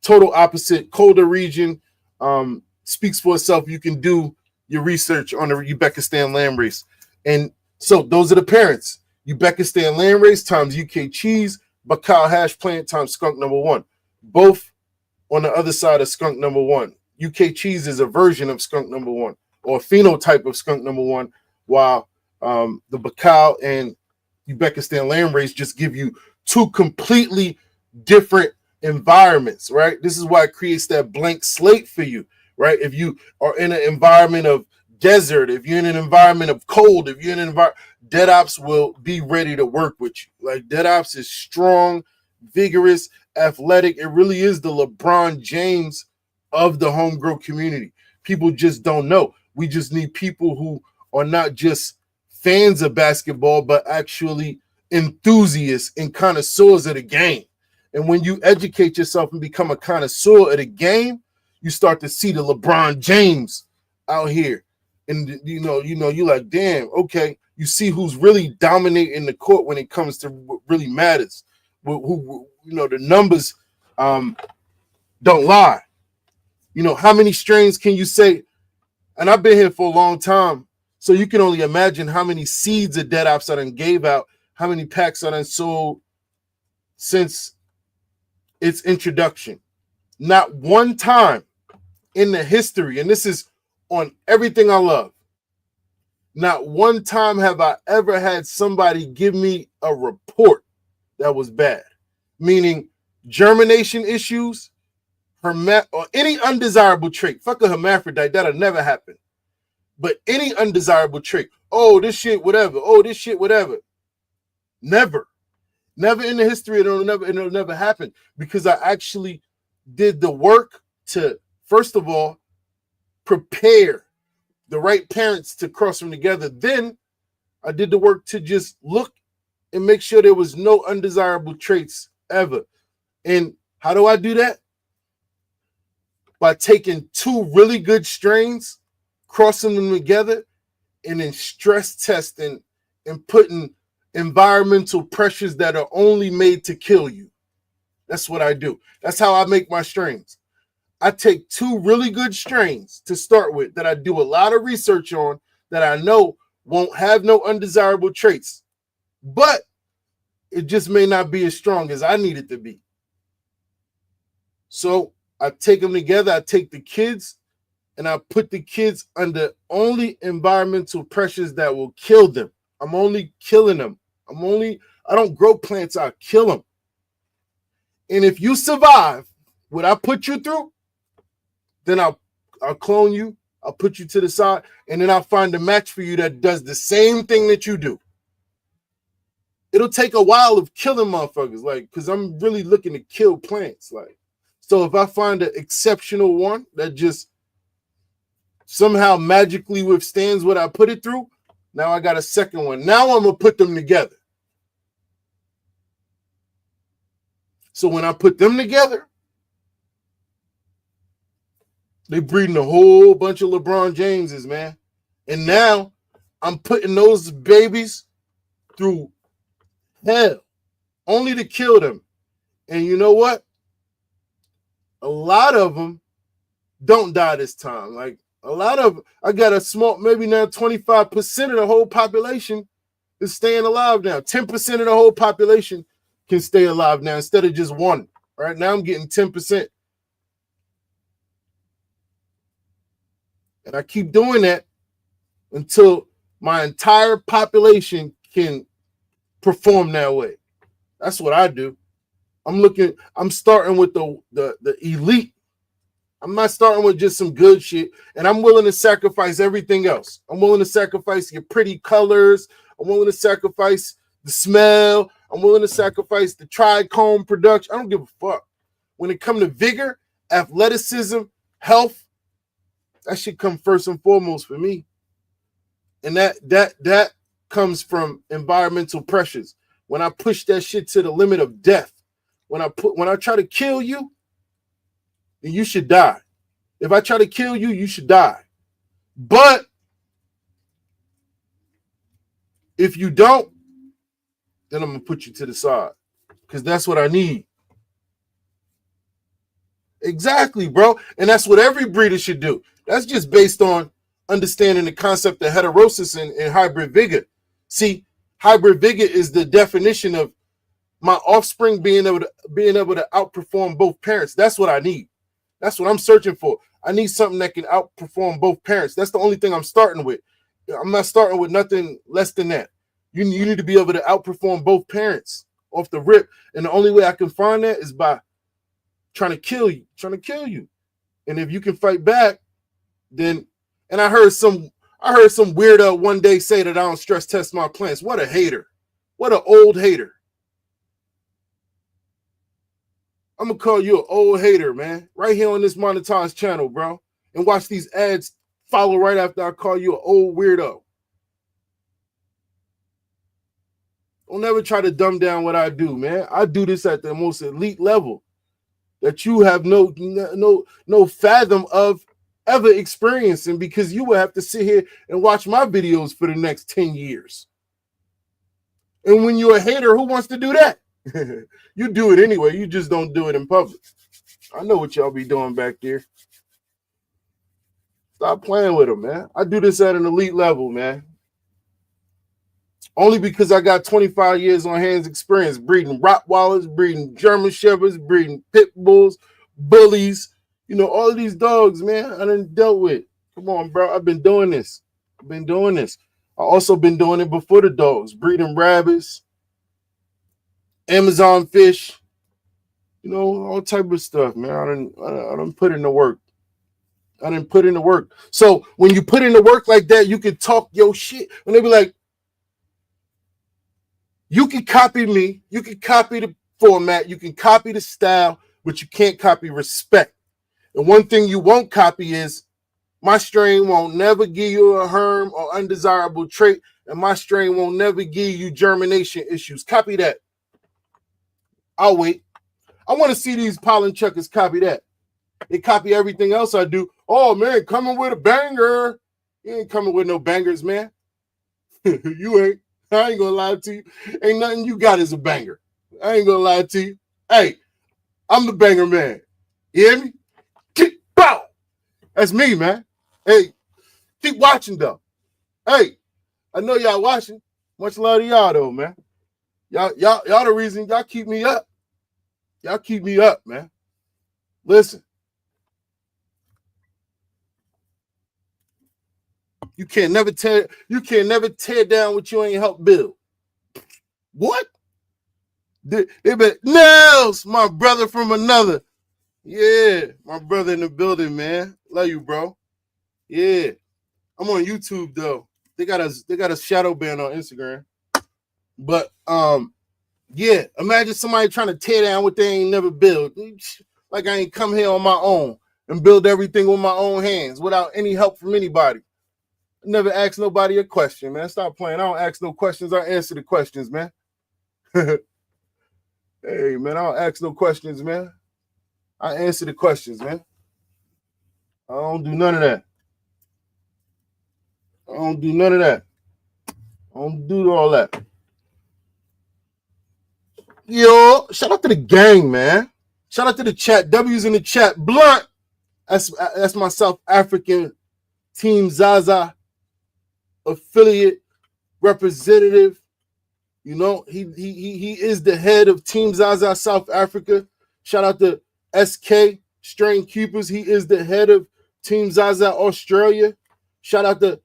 total opposite, colder region, speaks for itself. You can do your research on the Uzbekistan landrace. And so those are the parents. Uzbekistan landrace times UK cheese, Bacal hash plant times skunk number 1. Both on the other side of skunk number 1. UK cheese is a version of skunk number 1, or a phenotype of skunk number 1, while the Bacal and Uzbekistan landrace just give you 2 completely different environments, right? This is why it creates that blank slate for you, right? If you are in an environment of desert, if you're in an environment of cold, if you're in an environment, Dead Ops will be ready to work with you. Like, Dead Ops is strong, vigorous, athletic. It really is the LeBron James of the homegrown community. People just don't know. We just need people who are not just fans of basketball, but actually enthusiasts and connoisseurs of the game. And when you educate yourself and become a connoisseur of the game, you start to see the LeBron James out here. And you're like, damn, okay. You see who's really dominating the court when it comes to what really matters. Who the numbers don't lie. How many strains can you say? And I've been here for a long time, so you can only imagine how many seeds of Dead Ops I done gave out, how many packs I done sold since its introduction. Not one time in the history, and this is on everything I love, not one time have I ever had somebody give me a report that was bad, meaning germination issues, or any undesirable trait. Fuck a hermaphrodite, that'll never happen. But any undesirable trait, oh, this shit, whatever. Oh, this shit, whatever. Never in the history, it'll never happen, because I actually did the work to, first of all, prepare the right parents to cross them together. Then I did the work to just look and make sure there was no undesirable traits ever. And how do I do that? By taking 2 really good strains, crossing them together, and then stress testing and putting environmental pressures that are only made to kill you. That's what I do. That's how I make my strains. I take 2 really good strains to start with that I do a lot of research on, that I know won't have no undesirable traits, but it just may not be as strong as I need it to be. So I take them together. I take the kids and I put the kids under only environmental pressures that will kill them. I'm only killing them. I don't grow plants, I kill them. And if you survive what I put you through, then I'll clone you, I'll put you to the side, and then I'll find a match for you that does the same thing that you do. it'll take a while of killing motherfuckers, like, because I'm really looking to kill plants. Like, so if I find an exceptional one that just somehow magically withstands what I put it through, now I got a second one. Now I'm gonna put them together. So when I put them together, they breeding a whole bunch of LeBron Jameses, man. And now I'm putting those babies through hell only to kill them. And you know what? A lot of them don't die this time. Like, a lot of, I got a small, maybe now 25% of the whole population is staying alive now. 10% of the whole population can stay alive now instead of just one. Right now I'm getting 10%. And I keep doing that until my entire population can perform that way. That's what I do. I'm starting with the elite. I'm not starting with just some good shit, and I'm willing to sacrifice everything else. I'm willing to sacrifice your pretty colors. I'm willing to sacrifice the smell. I'm willing to sacrifice the trichome production. I don't give a fuck. When it comes to vigor, athleticism, health, that should come first and foremost for me. And that comes from environmental pressures. When I push that shit to the limit of death, when I try to kill you, then you should die. If I try to kill you, you should die. But if you don't, then I'm gonna put you to the side, because that's what I need. Exactly, bro. And that's what every breeder should do. That's just based on understanding the concept of heterosis and hybrid vigor. See, hybrid vigor is the definition of my offspring being able to outperform both parents. That's what I need. That's what I'm searching for. I need something that can outperform both parents. That's the only thing I'm starting with. I'm not starting with nothing less than that. You need to be able to outperform both parents off the rip. And the only way I can find that is by trying to kill you. And if you can fight back, then, and I heard some weirdo one day say that I don't stress test my plants. What a hater. What an old hater. I'm gonna call you an old hater, man. Right here on this monetized channel, bro. And watch these ads follow right after I call you an old weirdo. Don't ever try to dumb down what I do, man. I do this at the most elite level that you have no fathom of ever experiencing, because you will have to sit here and watch my videos for the next 10 years. And when you're a hater, who wants to do that? You do it anyway. You just don't do it in public. I know what y'all be doing back there. Stop playing with them, man. I do this at an elite level, man. Only because I got 25 years on hands experience breeding Rottweilers, breeding German Shepherds, breeding Pit Bulls, Bullies. You know, all of these dogs, man, I done dealt with. Come on, bro. I've been doing this. I also been doing it before the dogs, breeding rabbits, Amazon fish, you know, all type of stuff, man. I done put in the work. So when you put in the work like that, you can talk your shit. When they be like, you can copy me, you can copy the format, you can copy the style, but you can't copy respect. And one thing you won't copy is my strain won't never give you a herm or undesirable trait, and my strain won't never give you germination issues. Copy that. I'll wait. I want to see these pollen checkers copy that. They copy everything else I do. Oh, man, coming with a banger. You ain't coming with no bangers, man. You ain't. I ain't going to lie to you. Ain't nothing you got is a banger. I ain't going to lie to you. Hey, I'm the banger man. You hear me? Bow. That's me, man. Hey, keep watching, though. Hey, I know y'all watching. Much love to y'all, though, man. Y'all the reason y'all keep me up. Y'all keep me up, man. Listen. You can't never tear down what you ain't helped build. What? They be Nels, my brother from another. Yeah, my brother in the building, man. Love you, bro. Yeah. I'm on YouTube though. They got a shadow ban on Instagram. But yeah, imagine somebody trying to tear down what they ain't never built. Like I ain't come here on my own and build everything with my own hands without any help from anybody. Never ask nobody a question, man. Stop playing. I don't ask no questions. I answer the questions, man. Hey, man, I don't ask no questions, man. I answer the questions, man. I don't do none of that. I don't do none of that. I don't do all that. Yo, shout out to the gang, man. Shout out to the chat. W's in the chat. Blunt. That's my South African Team Zaza affiliate representative. You know, he is the head of Team Zaza South Africa. Shout out to SK Strain Keepers. He is the head of Team Zaza Australia. Shout out to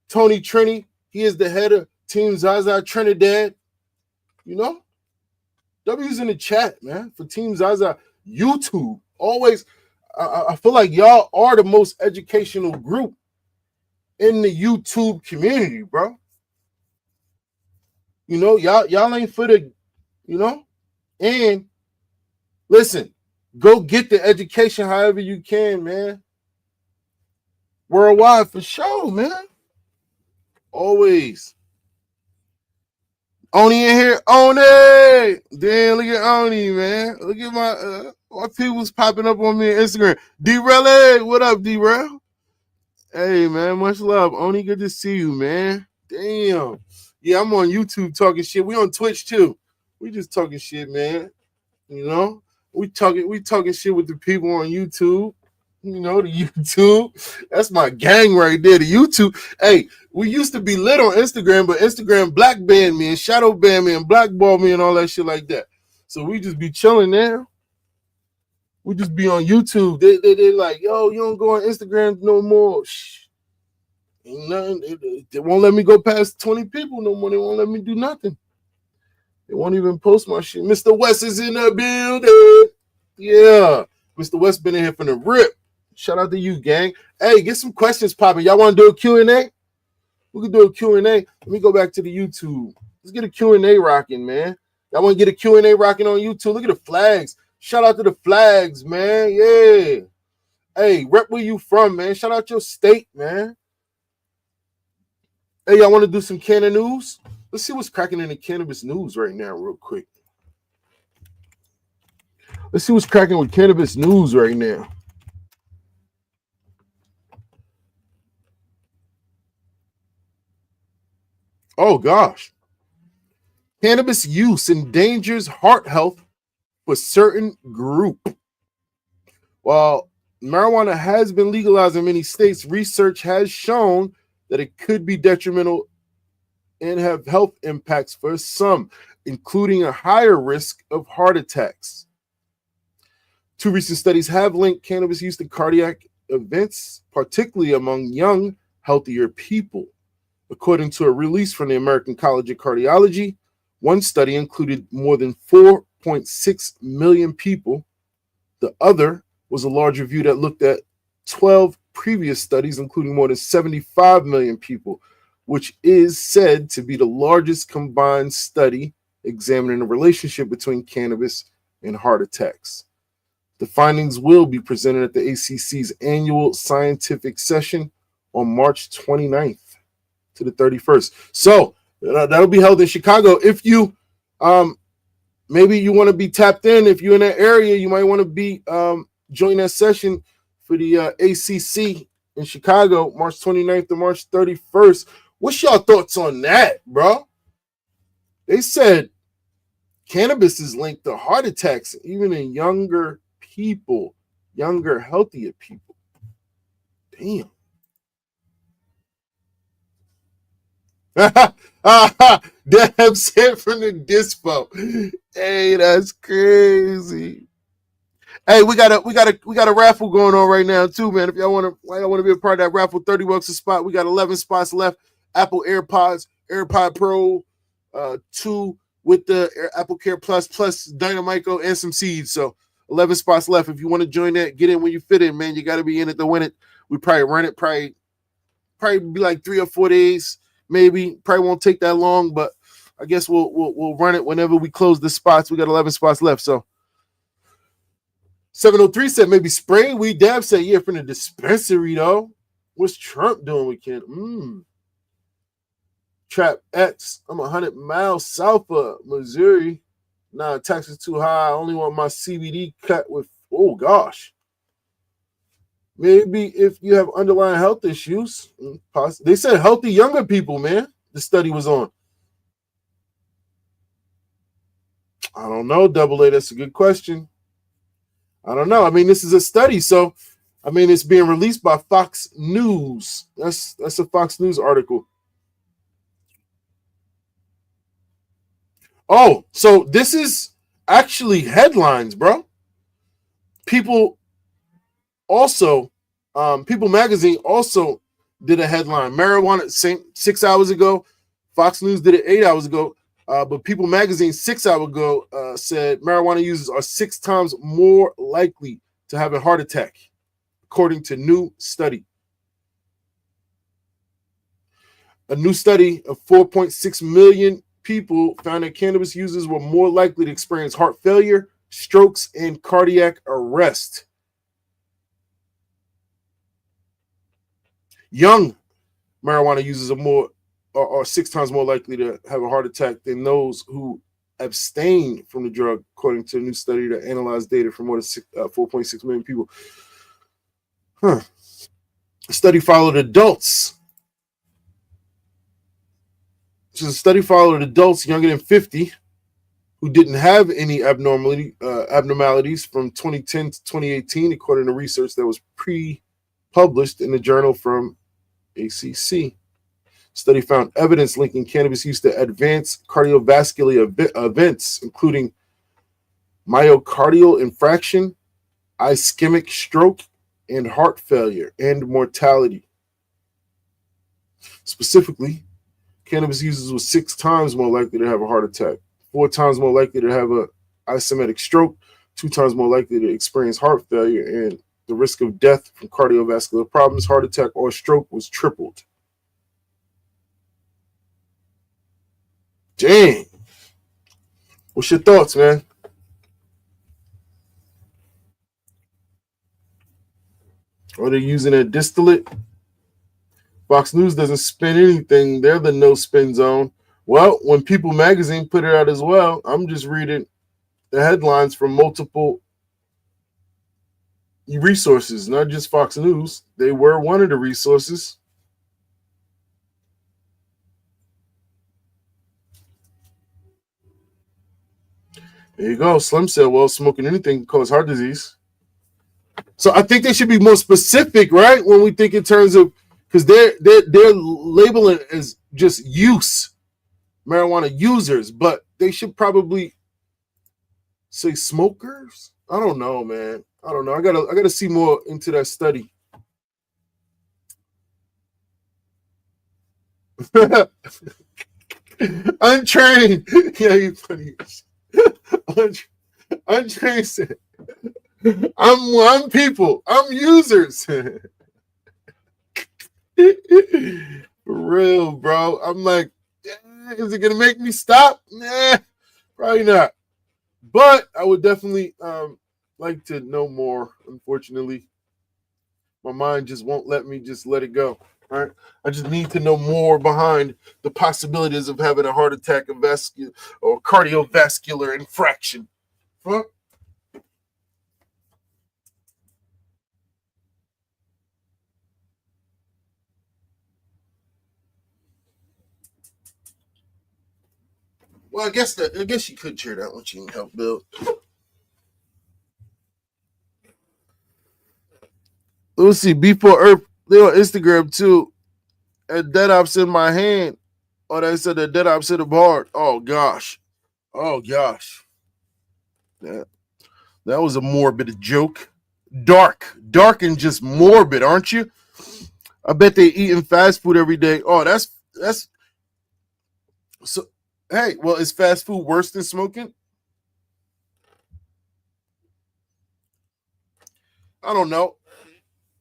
Tony Trini. He is the head of Team Zaza Trinidad. You know, W's in the chat, man, for Team Zaza YouTube. Always, I feel like y'all are the most educational group in the YouTube community, bro. You know, y'all ain't for the, you know, and listen, go get the education however you can, man. Worldwide for sure, man. Always. Oni in here, Oni. Damn, look at Oni, man. Look at my people's popping up on me on Instagram. D-Rel, what up, D-Rel? Hey, man, much love. Oni, good to see you, man. Damn. Yeah, I'm on YouTube talking shit. We on Twitch too. We just talking shit, man. You know, we talking shit with the people on YouTube. You know, the YouTube. That's my gang right there. The YouTube. Hey, we used to be lit on Instagram, but Instagram black banned me and shadow banned me and blackballed me and all that shit like that. So we just be chilling there. We just be on YouTube. They like, yo, you don't go on Instagram no more. Shh. Ain't nothing. They won't let me go past 20 people no more. They won't let me do nothing. They won't even post my shit. Mr. West is in the building. Yeah. Mr. West been in here from the rip. Shout out to you, gang. Hey, get some questions popping. Y'all want to do a Q&A? We can do a Q&A. Let me go back to the YouTube. Let's get a Q&A rocking, man. Y'all want to get a Q&A rocking on YouTube? Look at the flags. Shout out to the flags, man. Yeah. Hey, rep where you from, man. Shout out your state, man. Hey, y'all want to do some Canna news? Let's see what's cracking in the cannabis news right now real quick. Let's see what's cracking with cannabis news right now. Oh, gosh. Cannabis use endangers heart health for certain group. While marijuana has been legalized in many states, research has shown that it could be detrimental and have health impacts for some, including a higher risk of heart attacks. 2 recent studies have linked cannabis use to cardiac events, particularly among young, healthier people. According to a release from the American College of Cardiology, one study included more than 4.6 million people. The other was a large review that looked at 12 previous studies, including more than 75 million people, which is said to be the largest combined study examining the relationship between cannabis and heart attacks. The findings will be presented at the ACC's annual scientific session on March 29th to the 31st. So that'll be held in Chicago. If you maybe you want to be tapped in, if you're in that area, you might want to be join that session for the ACC in Chicago, March 29th to March 31st. What's y'all thoughts on that, bro? They said cannabis is linked to heart attacks, even in younger people, younger, healthier people. Damn. Damn, sent from the dispo. Hey, that's crazy. Hey, we got a raffle going on right now too, man. If y'all want to be a part of that raffle, $30 a spot. We got 11 spots left. Apple AirPods, AirPod Pro, 2 with the Apple Care Plus Dynamico and some seeds. So 11 spots left. If you want to join that, get in when you fit in, man. You got to be in it to win it. We probably run it probably be like 3 or 4 days, maybe. Probably won't take that long, but I guess we'll run it whenever we close the spots. We got 11 spots left. So 703 said maybe spraying weed. Dab said, yeah, from the dispensary, though. What's Trump doing with Canada? Trap X. I'm 100 miles south of Missouri. Nah, tax is too high. I only want my CBD cut with, oh gosh. Maybe if you have underlying health issues. They said healthy younger people, man. The study was on. I don't know, Double A. That's a good question. I don't know. I mean, this is a study, so I mean, it's being released by Fox News. That's a Fox News article. Oh, so this is actually headlines, bro. People Magazine also did a headline. Marijuana 6 hours ago. Fox News did it 8 hours ago. But People Magazine 6 hours ago said marijuana users are 6 times more likely to have a heart attack, according to new study. A new study of 4.6 million people found that cannabis users were more likely to experience heart failure, strokes, and cardiac arrest. Young marijuana users are 6 times more likely to have a heart attack than those who abstain from the drug, according to a new study that analyzed data from more than 4.6 million people. The study followed adults. So the study followed adults younger than 50 who didn't have any abnormalities from 2010 to 2018, according to research that was pre-published in the journal from ACC. Study found evidence linking cannabis use to advanced cardiovascular events, including myocardial infarction, ischemic stroke, and heart failure and mortality. Specifically, cannabis users were 6 times more likely to have a heart attack, 4 times more likely to have an ischemic stroke, 2 times more likely to experience heart failure, and the risk of death from cardiovascular problems, heart attack, or stroke was tripled. Dang. What's your thoughts, man? Are they using a distillate? Fox News doesn't spin anything. They're the no spin zone. Well, when People Magazine put it out as well, I'm just reading the headlines from multiple resources, not just Fox News. They were one of the resources. There you go. Slim said, well, smoking anything can cause heart disease. So I think they should be more specific, right? When we think in terms of, because they're labeling it as just use, marijuana users, but they should probably say smokers. I don't know, man. I don't know. I gotta see more into that study. Untrained. Yeah, you funny. Untrained said, I'm people. I'm users. For real, bro. I'm like, is it gonna make me stop? Nah, probably not. But I would definitely like to know more. Unfortunately, my mind just won't let me just let it go. All right, I just need to know more behind the possibilities of having a heart attack, or cardiovascular infraction. Huh? Well, I guess you could share that one. She can help build. Let's see. Before Earth, they on Instagram too. And dead ops in my hand. Oh, they said the dead ops in the bar. Oh gosh. That was a morbid joke. Dark and just morbid, aren't you? I bet they eating fast food every day. Oh, that's so. Hey, well, is fast food worse than smoking? I don't know.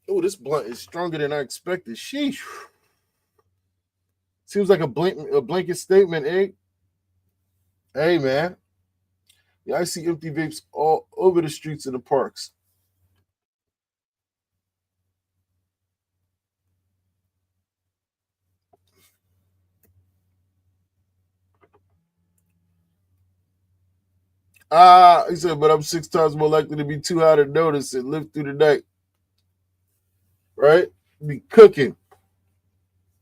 Oh, this blunt is stronger than I expected. Sheesh. Seems like a blanket statement, eh? Hey, man. Yeah, I see empty vapes all over the streets and the parks. He said, but I'm 6 times more likely to be too high to notice and live through the night. Right? Be cooking.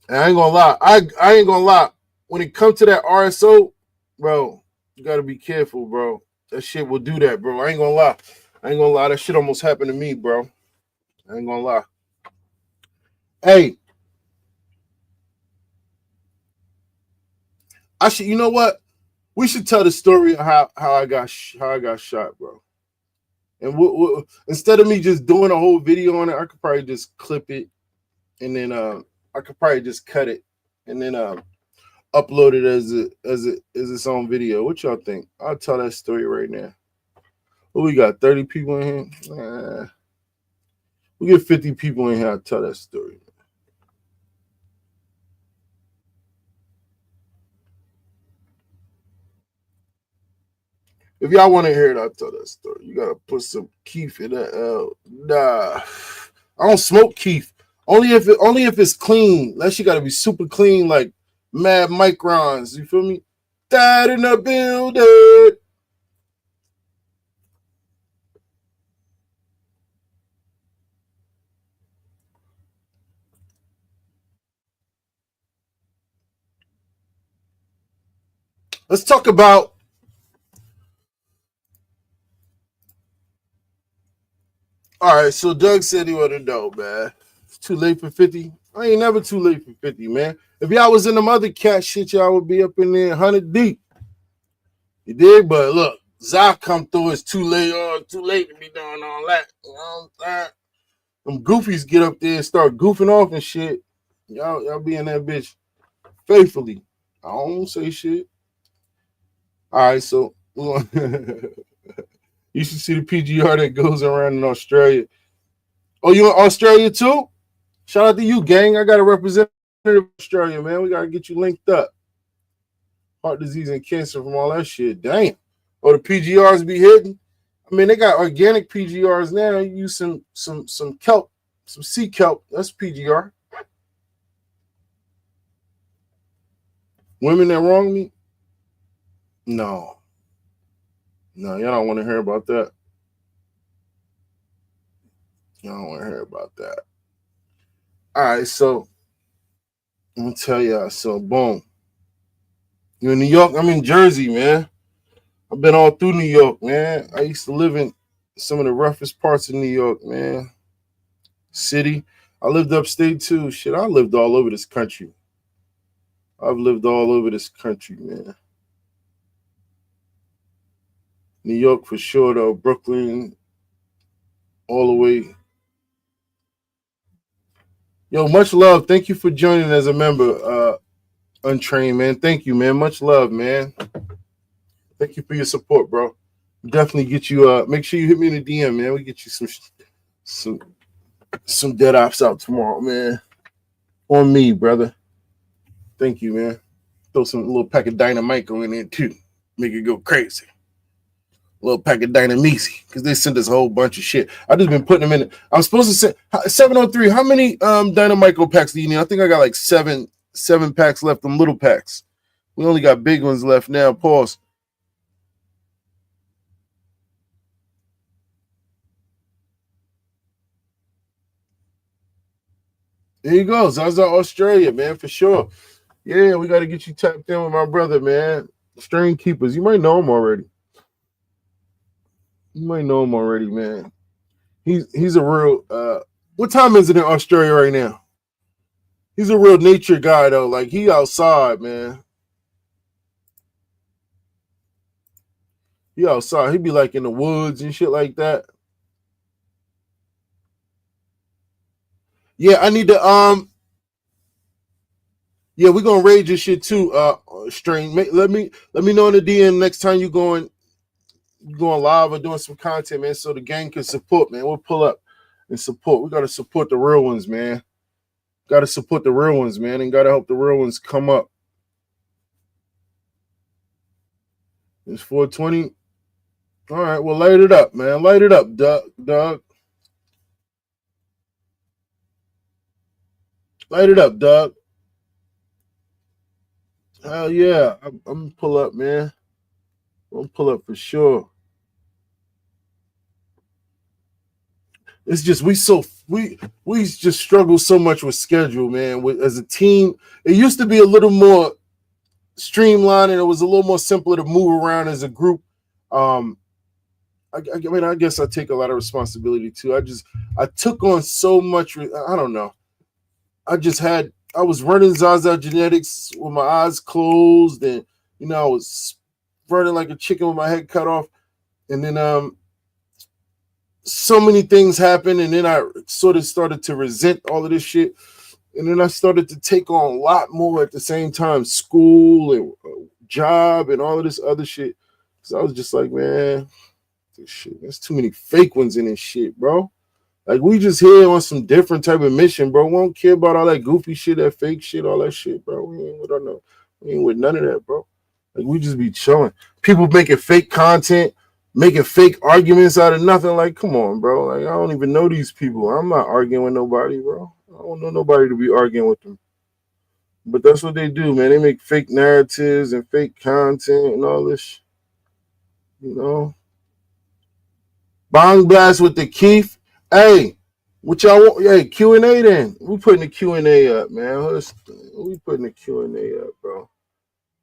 And I ain't gonna lie. I ain't gonna lie. When it comes to that RSO, bro, you gotta be careful, bro. That shit will do that, bro. I ain't gonna lie. That shit almost happened to me, bro. I ain't gonna lie. Hey, you know what? We should tell the story of how I got shot, bro. And instead of me just doing a whole video on it, I could probably just clip it, and then I could probably just cut it, and then upload it as its own video. What y'all think? I'll tell that story right now. Well, we got 30 people in here. We get 50 people in here. I'll tell that story. If y'all want to hear it, I'll tell that story. You gotta put some keef in that. Nah, I don't smoke keef. Only if it's clean. That shit gotta be super clean, like mad microns. You feel me? Died in the building. Let's talk about. All right, so Doug said he wanted to know, man. It's too late for 50. I ain't never too late for 50, man. If y'all was in them other cat shit, y'all would be up in there 100 deep. You did, but look, Zach come through. It's too late. Oh, too late to be doing all that. You know what I'm saying? Them goofies get up there and start goofing off and shit. Y'all be in that bitch faithfully. I don't say shit. All right, so you should see the PGR that goes around in Australia. Oh, you in Australia too? Shout out to you, gang. I got a representative of Australia, man. We got to get you linked up. Heart disease and cancer from all that shit. Damn. Oh, the PGRs be hitting? I mean, they got organic PGRs now. You use some kelp, some sea kelp. That's PGR. Women that wrong me? No, y'all don't want to hear about that. Y'all don't want to hear about that. All right, so I'm gonna tell y'all. So, boom. You in New York? I'm in Jersey, man. I've been all through New York, man. I used to live in some of the roughest parts of New York, man. City. I lived upstate too. Shit, I lived all over this country. I've lived all over this country, man. New York for sure, though. Brooklyn, all the way. Yo, much love. Thank you for joining as a member, Untrained, man. Thank you, man. Much love, man. Thank you for your support, bro. Definitely get you. Make sure you hit me in the DM, man. We get you some dead ops out tomorrow, man. On me, brother. Thank you, man. Throw some little pack of dynamite in there too. Make it go crazy. Little pack of Dynamisi, because they sent us a whole bunch of shit. I just been putting them in. I'm supposed to send 703. How many Dynamite packs do you need? I think I got like seven packs left. Them little packs. We only got big ones left now. Pause. There you go. Zaza, Australia, man, for sure. Yeah, we got to get you tapped in with my brother, man. Strain Keepers. You might know him already. Man. He's a real what time is it in Australia right now? He's a real nature guy though. Like he outside, man. He outside. He be like in the woods and shit like that. Yeah, I need to yeah, we're gonna raid your shit too, Strain. Let me know in the DM next time you going live or doing some content, man, so the gang can support, man. We'll pull up and support. We gotta support the real ones, man. Gotta support the real ones, man, and gotta help the real ones come up. It's 4:20. All right, well, light it up, man. Light it up, Doug. Light it up, Doug. Hell yeah. I'm gonna pull up, man. I'm gonna pull up for sure. It's just we just struggle so much with schedule, man. As a team, it used to be a little more streamlined and it was a little more simpler to move around as a group. I mean, I guess I take a lot of responsibility too. I took on so much. I don't know. I was running Zaza Genetics with my eyes closed, and I was running like a chicken with my head cut off, and then so many things happened, and then I sort of started to resent all of this shit, and then I started to take on a lot more at the same time, school and job and all of this other shit. So I was just like, man, this shit, there's too many fake ones in this shit, bro. Like, we just here on some different type of mission, bro. We don't care about all that goofy shit, that fake shit, all that shit, bro. We ain't with none of that, bro. Like, we just be chilling. People making fake content, making fake arguments out of nothing. Like, come on, bro. Like, I don't even know these people. I'm not arguing with nobody, bro. I don't know nobody to be arguing with them. But that's what they do, man. They make fake narratives and fake content and all this, Bong blast with the Keith. Hey, what y'all want? Hey, Q&A then. We putting the Q&A up, man. We putting the Q&A up, bro.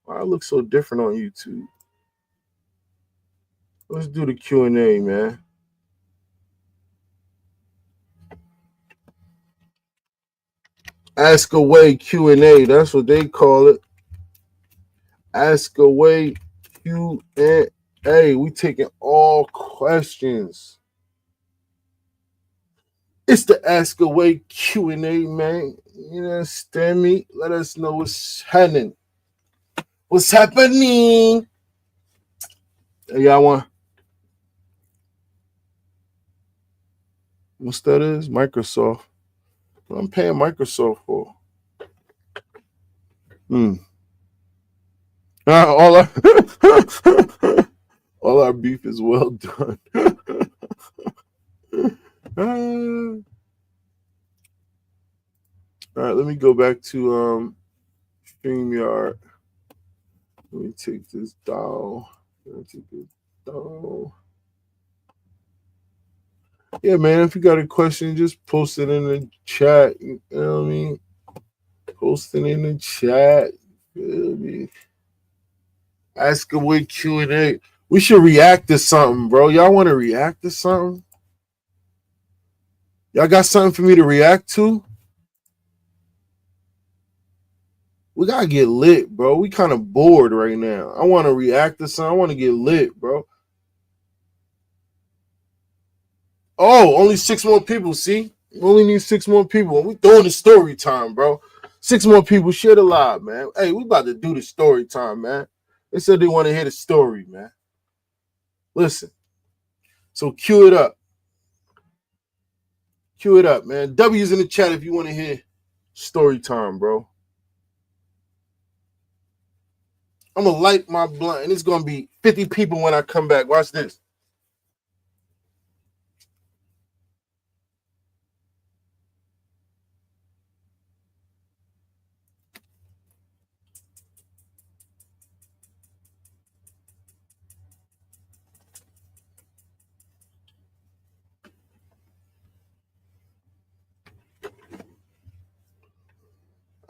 Why I look so different on YouTube? Let's do the Q&A, man. Ask away Q&A. That's what they call it. Ask away Q&A. We taking all questions. It's the Ask Away Q&A, man. You understand me? Let us know what's happening. What's happening? Hey, y'all want? What's that is? Microsoft. What I'm paying Microsoft for. All our beef is well done. All right, let me go back to StreamYard. Let me take this down. Yeah, man, if you got a question, just post it in the chat. You know what I mean? Post it in the chat. You feel me? Ask away Q&A. We should react to something, bro. Y'all want to react to something? Y'all got something for me to react to? We got to get lit, bro. We kind of bored right now. I want to react to something. I want to get lit, bro. Oh, only 6 more people, see? We only need 6 more people. We doing the story time, bro. 6 more people. Share the live, man. Hey, we about to do the story time, man. They said they want to hear the story, man. Listen. So cue it up. Cue it up, man. W's in the chat if you want to hear story time, bro. I'm going to light my blunt, and it's going to be 50 people when I come back. Watch this.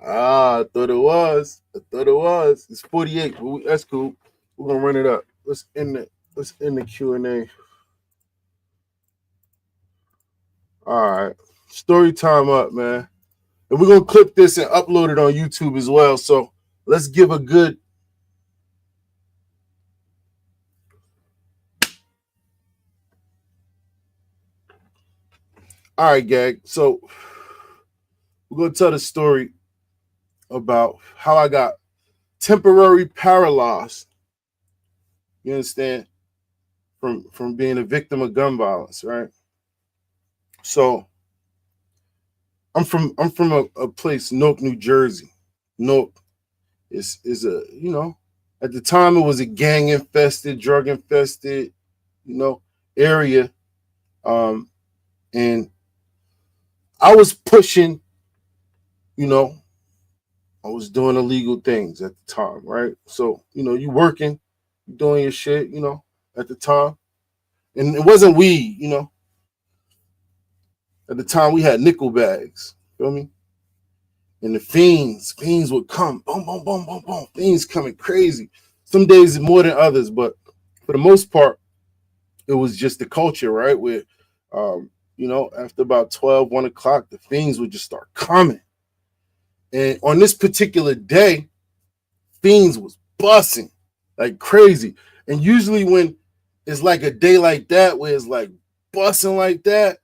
I thought it was. It's 48. But that's cool. We're gonna run it up. Let's end the Q&A. All right. Story time up, man. And we're gonna clip this and upload it on YouTube as well. So let's give a good. All right, Gag. So we're gonna tell the story about how I got temporary paralyzed. You understand? From being a victim of gun violence, right? So I'm from a place, Newark, New Jersey. Newark is a, At the time, it was a gang infested, drug infested, area. And I was pushing, I was doing illegal things at the time, right? So, you working, you doing your shit, at the time. And it wasn't weed, At the time, we had nickel bags, feel me? And the fiends would come, boom, boom, boom, boom, boom. Fiends coming crazy. Some days more than others, but for the most part, it was just the culture, right? Where, after about 12, 1 o'clock, the fiends would just start coming. And on this particular day, fiends was busting like crazy. And usually when it's like a day like that, where it's like busting like that,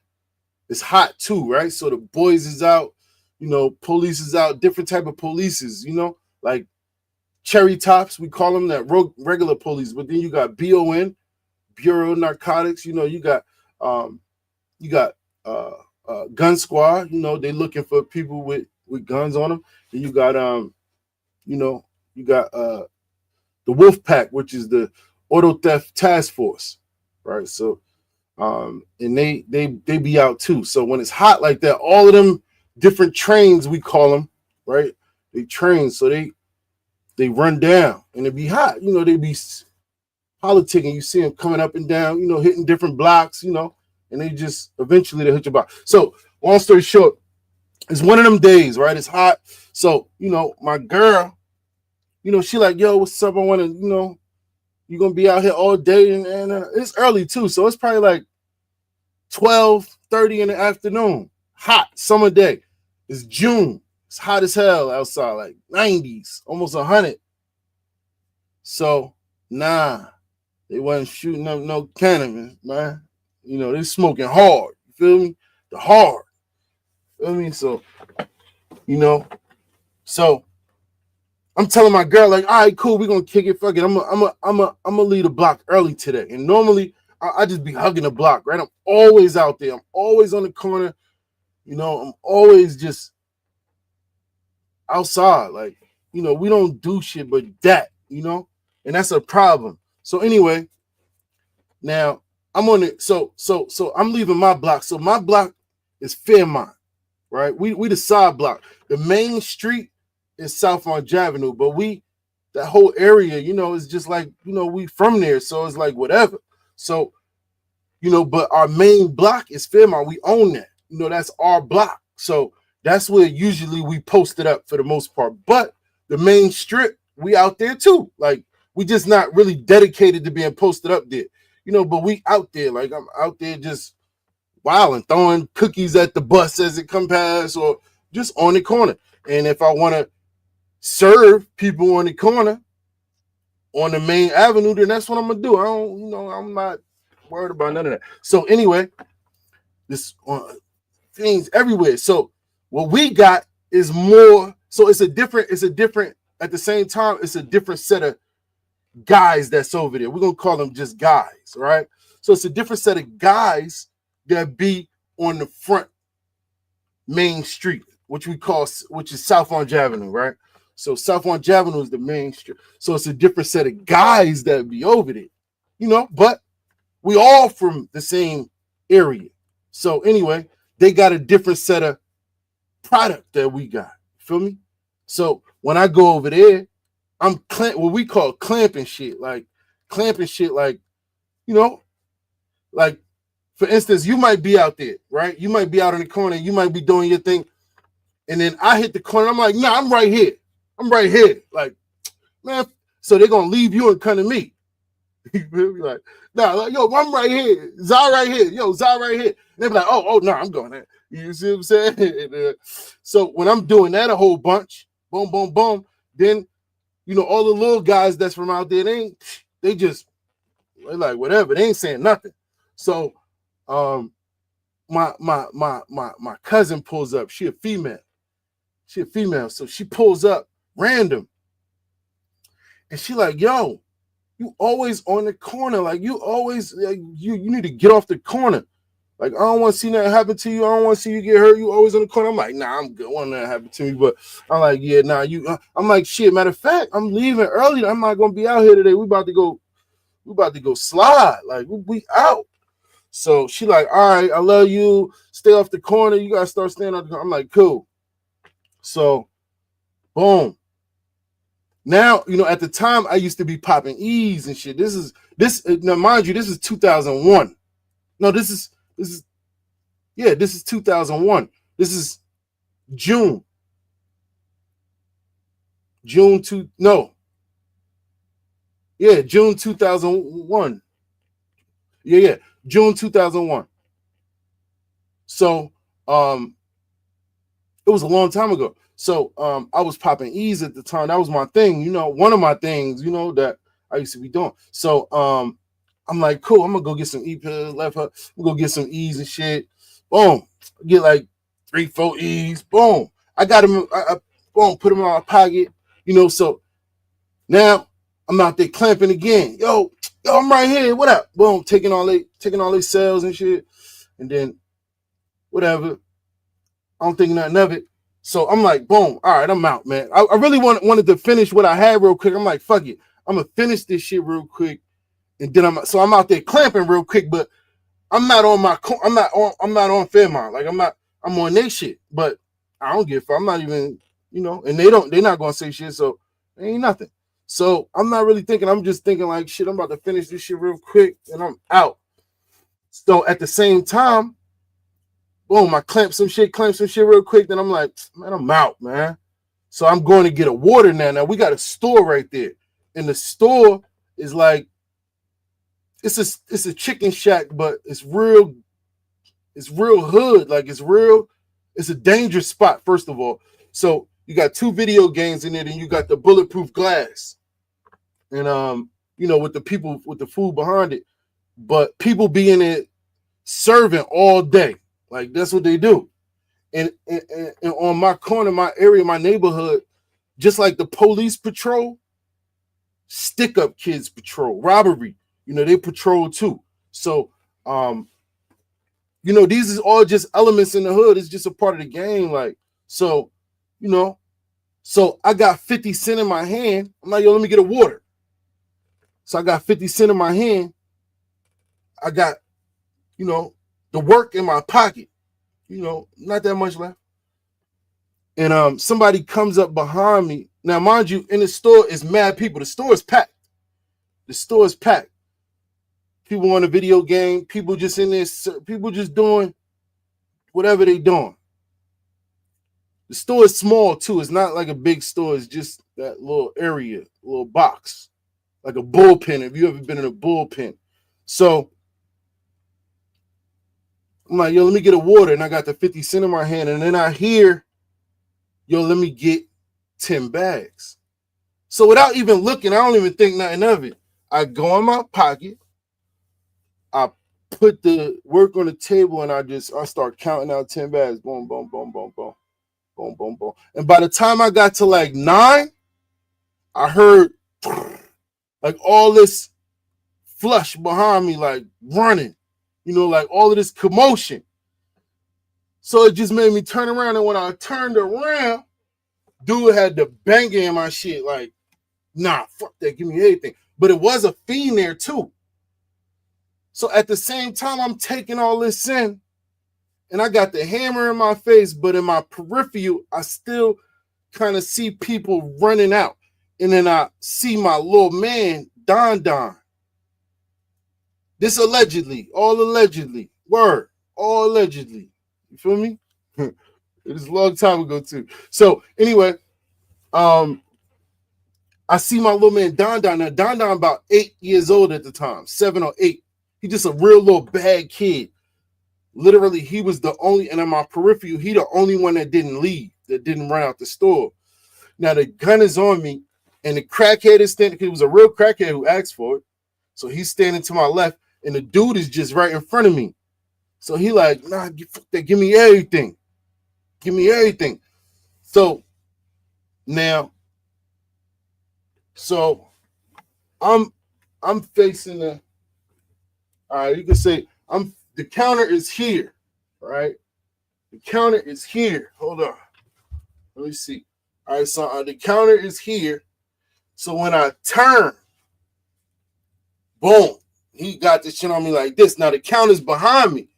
it's hot too, right? So the boys is out, police is out, different type of polices, like cherry tops, we call them that regular police. But then you got BON, Bureau of Narcotics, you got gun squad, they looking for people with guns on them. And you got the Wolf Pack, which is the auto theft task force, right? So and they be out too. So when it's hot like that, all of them different trains, we call them, right? They train, so they run down and it be hot, they be politicking. You see them coming up and down, hitting different blocks, and they just eventually they hit your block. So long story short, it's one of them days, right? It's hot. So, my girl, she like, yo, what's up? I want to, you're going to be out here all day. And it's early too. So it's probably like 12:30 in the afternoon. Hot summer day. It's June. It's hot as hell outside, like 90s, almost 100. So, nah, they wasn't shooting up no cannabis, man. They smoking hard. You feel me? The hard. Feel me? So, so I'm telling my girl, like, all right, cool, we're gonna kick it. Fuck it. I'm gonna leave the block early today. And normally I just be hugging the block, right? I'm always out there. I'm always on the corner. I'm always just outside. Like, we don't do shit but that, and that's a problem. So anyway, now I'm on it. So I'm leaving my block. So my block is Fairmont, right? We the side block. The main street is South Orange Avenue, but that whole area, is just like, we from there. So it's like whatever. So, but our main block is Fairmont. We own that. That's our block. So that's where usually we post it up for the most part. But the main strip, we out there too. Like, we just not really dedicated to being posted up there. But we out there. Like, I'm out there just wilding, throwing cookies at the bus as it come past, or just on the corner. And if I want to serve people on the corner on the main avenue, then that's what I'm gonna do. I'm not worried about none of that. So anyway, this things everywhere. So what we got is more. So it's a different. At the same time, it's a different set of guys that's over there. We're gonna call them just guys, right? So it's a different set of guys that be on the front main street, which is South Orange Avenue, right? So South Orange Avenue is the main street. So it's a different set of guys that be over there, but we all from the same area. So anyway, they got a different set of product that we got. Feel me? So when I go over there, I'm what we call clamping shit. Like, like, for instance, you might be out there, right? You might be out in the corner, you might be doing your thing, and then I hit the corner. I'm like, nah, I'm right here. Like, man, so they're gonna leave you and come to me. You feel me? Like, nah, like, yo, I'm right here. Zai right here. Yo, Zai right here. And they be like, oh, no, I'm going there. You see what I'm saying? And, so when I'm doing that a whole bunch, boom, boom, boom, then all the little guys that's from out there, they're like whatever. They ain't saying nothing. So my cousin pulls up. She a female. So she pulls up random. And she like, yo, you always on the corner. Like, you always, you need to get off the corner. Like, I don't want to see nothing happen to you. I don't want to see you get hurt. You always in the corner. I'm like, nah, I'm good. I want nothing happen to me. But I'm like, yeah, nah, you. I'm like, shit. Matter of fact, I'm leaving early. I'm not gonna be out here today. We about to go slide. Like, we out. So she like, all right, I love you. Stay off the corner. You gotta start staying off the corner. I'm like, cool. So, boom. Now, at the time I used to be popping E's and shit. Now, mind you, this is 2001. No, this is 2001. This is June. June 2001. Yeah, June 2001. So, it was a long time ago. So, I was popping E's at the time. That was my thing, one of my things, that I used to be doing. So, I'm like, cool, I'm gonna go get some E pills, left her, we'll go get some E's and shit. Boom, get like 3-4 E's. Boom, I got them. I boom, put them in my pocket. So now I'm out there clamping again. Yo, I'm right here. What up? Boom, taking all their cells and shit, and then whatever. I don't think nothing of it. So I'm like, boom, all right, I'm out, man. I really wanted to finish what I had real quick. I'm like, fuck it, I'm gonna finish this shit real quick, and then I'm out there clamping real quick, but I'm not on Fairmont. Like I'm on their shit, but I don't give a fuck. I'm not even, and they're not gonna say shit, so there ain't nothing. So I'm not really thinking. I'm just thinking like, shit, I'm about to finish this shit real quick, and I'm out. So at the same time, boom, I clamp some shit real quick. Then I'm like, man, I'm out, man. So I'm going to get a water now. Now we got a store right there, and the store is like, it's a chicken shack, but it's real hood. Like it's a dangerous spot, first of all. So you got 2 video games in it, and you got the bulletproof glass, and with the people with the food behind it, but people be in it serving all day. Like that's what they do. And on my corner, my area, my neighborhood, just like the police patrol, stick up kids patrol, robbery, they patrol too. So these is all just elements in the hood. It's just a part of the game. Like, so, so I got 50 cents in my hand. I'm like, yo, let me get a water. So I got 50 cents in my hand. I got, the work in my pocket, not that much left. And somebody comes up behind me. Now, mind you, in the store is mad people. The store is packed. People on a video game, people just in there, people just doing whatever they doing. The store is small too. It's not like a big store. It's just that little area, little box, like a bullpen. If you ever been in a bullpen. So I'm like, yo, let me get a water. And I got the 50 cents in my hand. And then I hear, yo, let me get 10 bags. So without even looking, I don't even think nothing of it. I go in my pocket. I put the work on the table, and I start counting out 10 bags. Boom, boom, boom, boom, boom. Boom, boom, boom. And by the time I got to like 9, I heard like all this flush behind me, like running, like all of this commotion. So it just made me turn around. And when I turned around, dude had the banger in my shit. Like, nah, fuck that. Give me anything. But it was a fiend there too. So at the same time, I'm taking all this in, and I got the hammer in my face, but in my peripheral, I still kind of see people running out. And then I see my little man, Don. This allegedly, all allegedly. Word, all allegedly. You feel me? It was a long time ago too. So anyway, I see my little man, Don. Now, Don about 8 years old at the time, 7 or 8. He just a real little bad kid. Literally, he was the only, and in my peripheral, he the only one that didn't leave, that didn't run out the store. Now the gun is on me, and the crackhead is standing. It was a real crackhead who asked for it, so he's standing to my left, and the dude is just right in front of me. So he like, nah, give me everything, So now, so I'm facing the. All right, you can say I'm the counter is here, right? The counter is here. Hold on. Let me see. All right, so the counter is here. So when I turn, boom, he got this shit on me like this. Now the counter's behind me.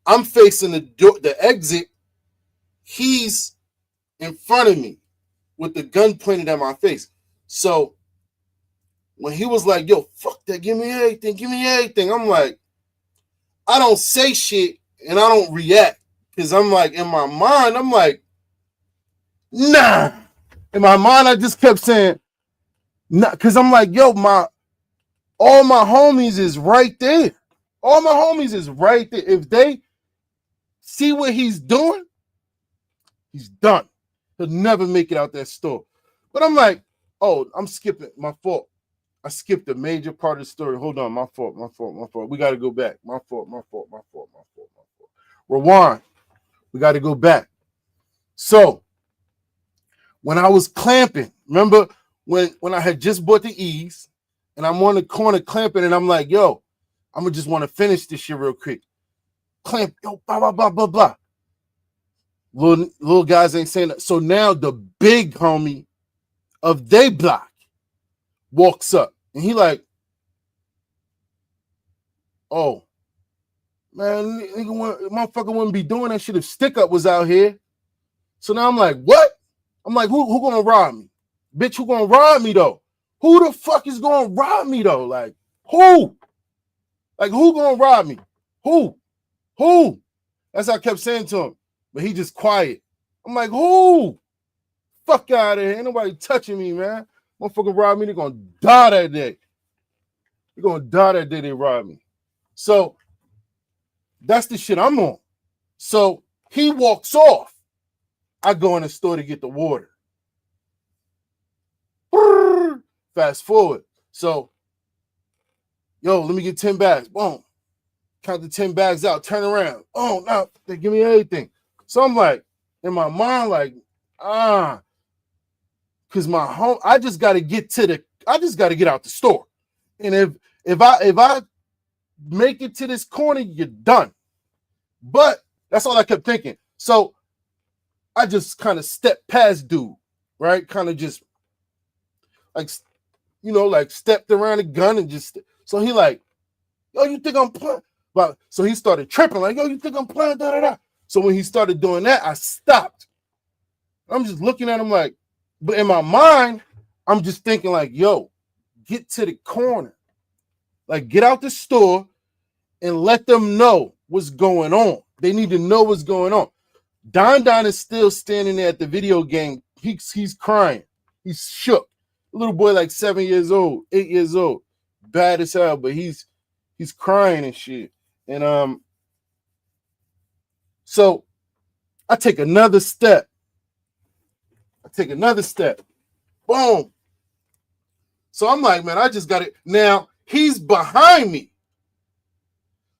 I'm facing the door, the exit. He's in front of me with the gun pointed at my face. So when he was like, yo, fuck that, give me everything, I'm like, I don't say shit and I don't react. Because I'm like, in my mind, I'm like, nah. In my mind, I just kept saying, nah, because I'm like, yo, all my homies is right there. All my homies is right there. If they see what he's doing, he's done. He'll never make it out that store. But I'm like, oh, I'm skipping. My fault. I skipped a major part of the story. Hold on. My fault. We got to go back. My fault. Rewind. We got to go back. So when I was clamping, remember when I had just bought the E's and I'm on the corner clamping and I'm like, yo, I'm going to just want to finish this shit real quick. Clamp, yo, blah, blah, blah, blah, blah. Little guys ain't saying that. So now the big homie of they block walks up and he like, oh, man, motherfucker wouldn't be doing that shit if Stick Up was out here. So now I'm like, what? I'm like, who gonna rob me? Bitch, who gonna rob me though? Who the fuck is gonna rob me though? Like, who? Like, who gonna rob me? Who? That's what I kept saying to him. But he just quiet. I'm like, who? Fuck out of here. Ain't nobody touching me, man. Motherfucker rob me, they're gonna die that day. They're gonna die that day they rob me. So that's the shit I'm on. So he walks off. I go in the store to get the water. Fast forward. So, yo, let me get 10 bags. Boom. Count the 10 bags out. Turn around. Oh, no, they give me everything. So I'm like, in my mind, like, because I just got to get out the store. And if I make it to this corner, you're done. But that's all I kept thinking. So I just kind of stepped past dude, right? Kind of just like, like stepped around the gun and just, so he like, yo, you think I'm playing? But so he started tripping like, yo, you think I'm playing? Da, da, da. So when he started doing that, I stopped. I'm just looking at him like, but in my mind, I'm just thinking like, yo, get to the corner. Like, get out the store and let them know what's going on. They need to know what's going on. Don is still standing there at the video game. He's crying. He's shook. A little boy like 7 years old, 8 years old. Bad as hell, but he's crying and shit. And so I take another step. Boom. So I'm like, man, I just got it. Now he's behind me.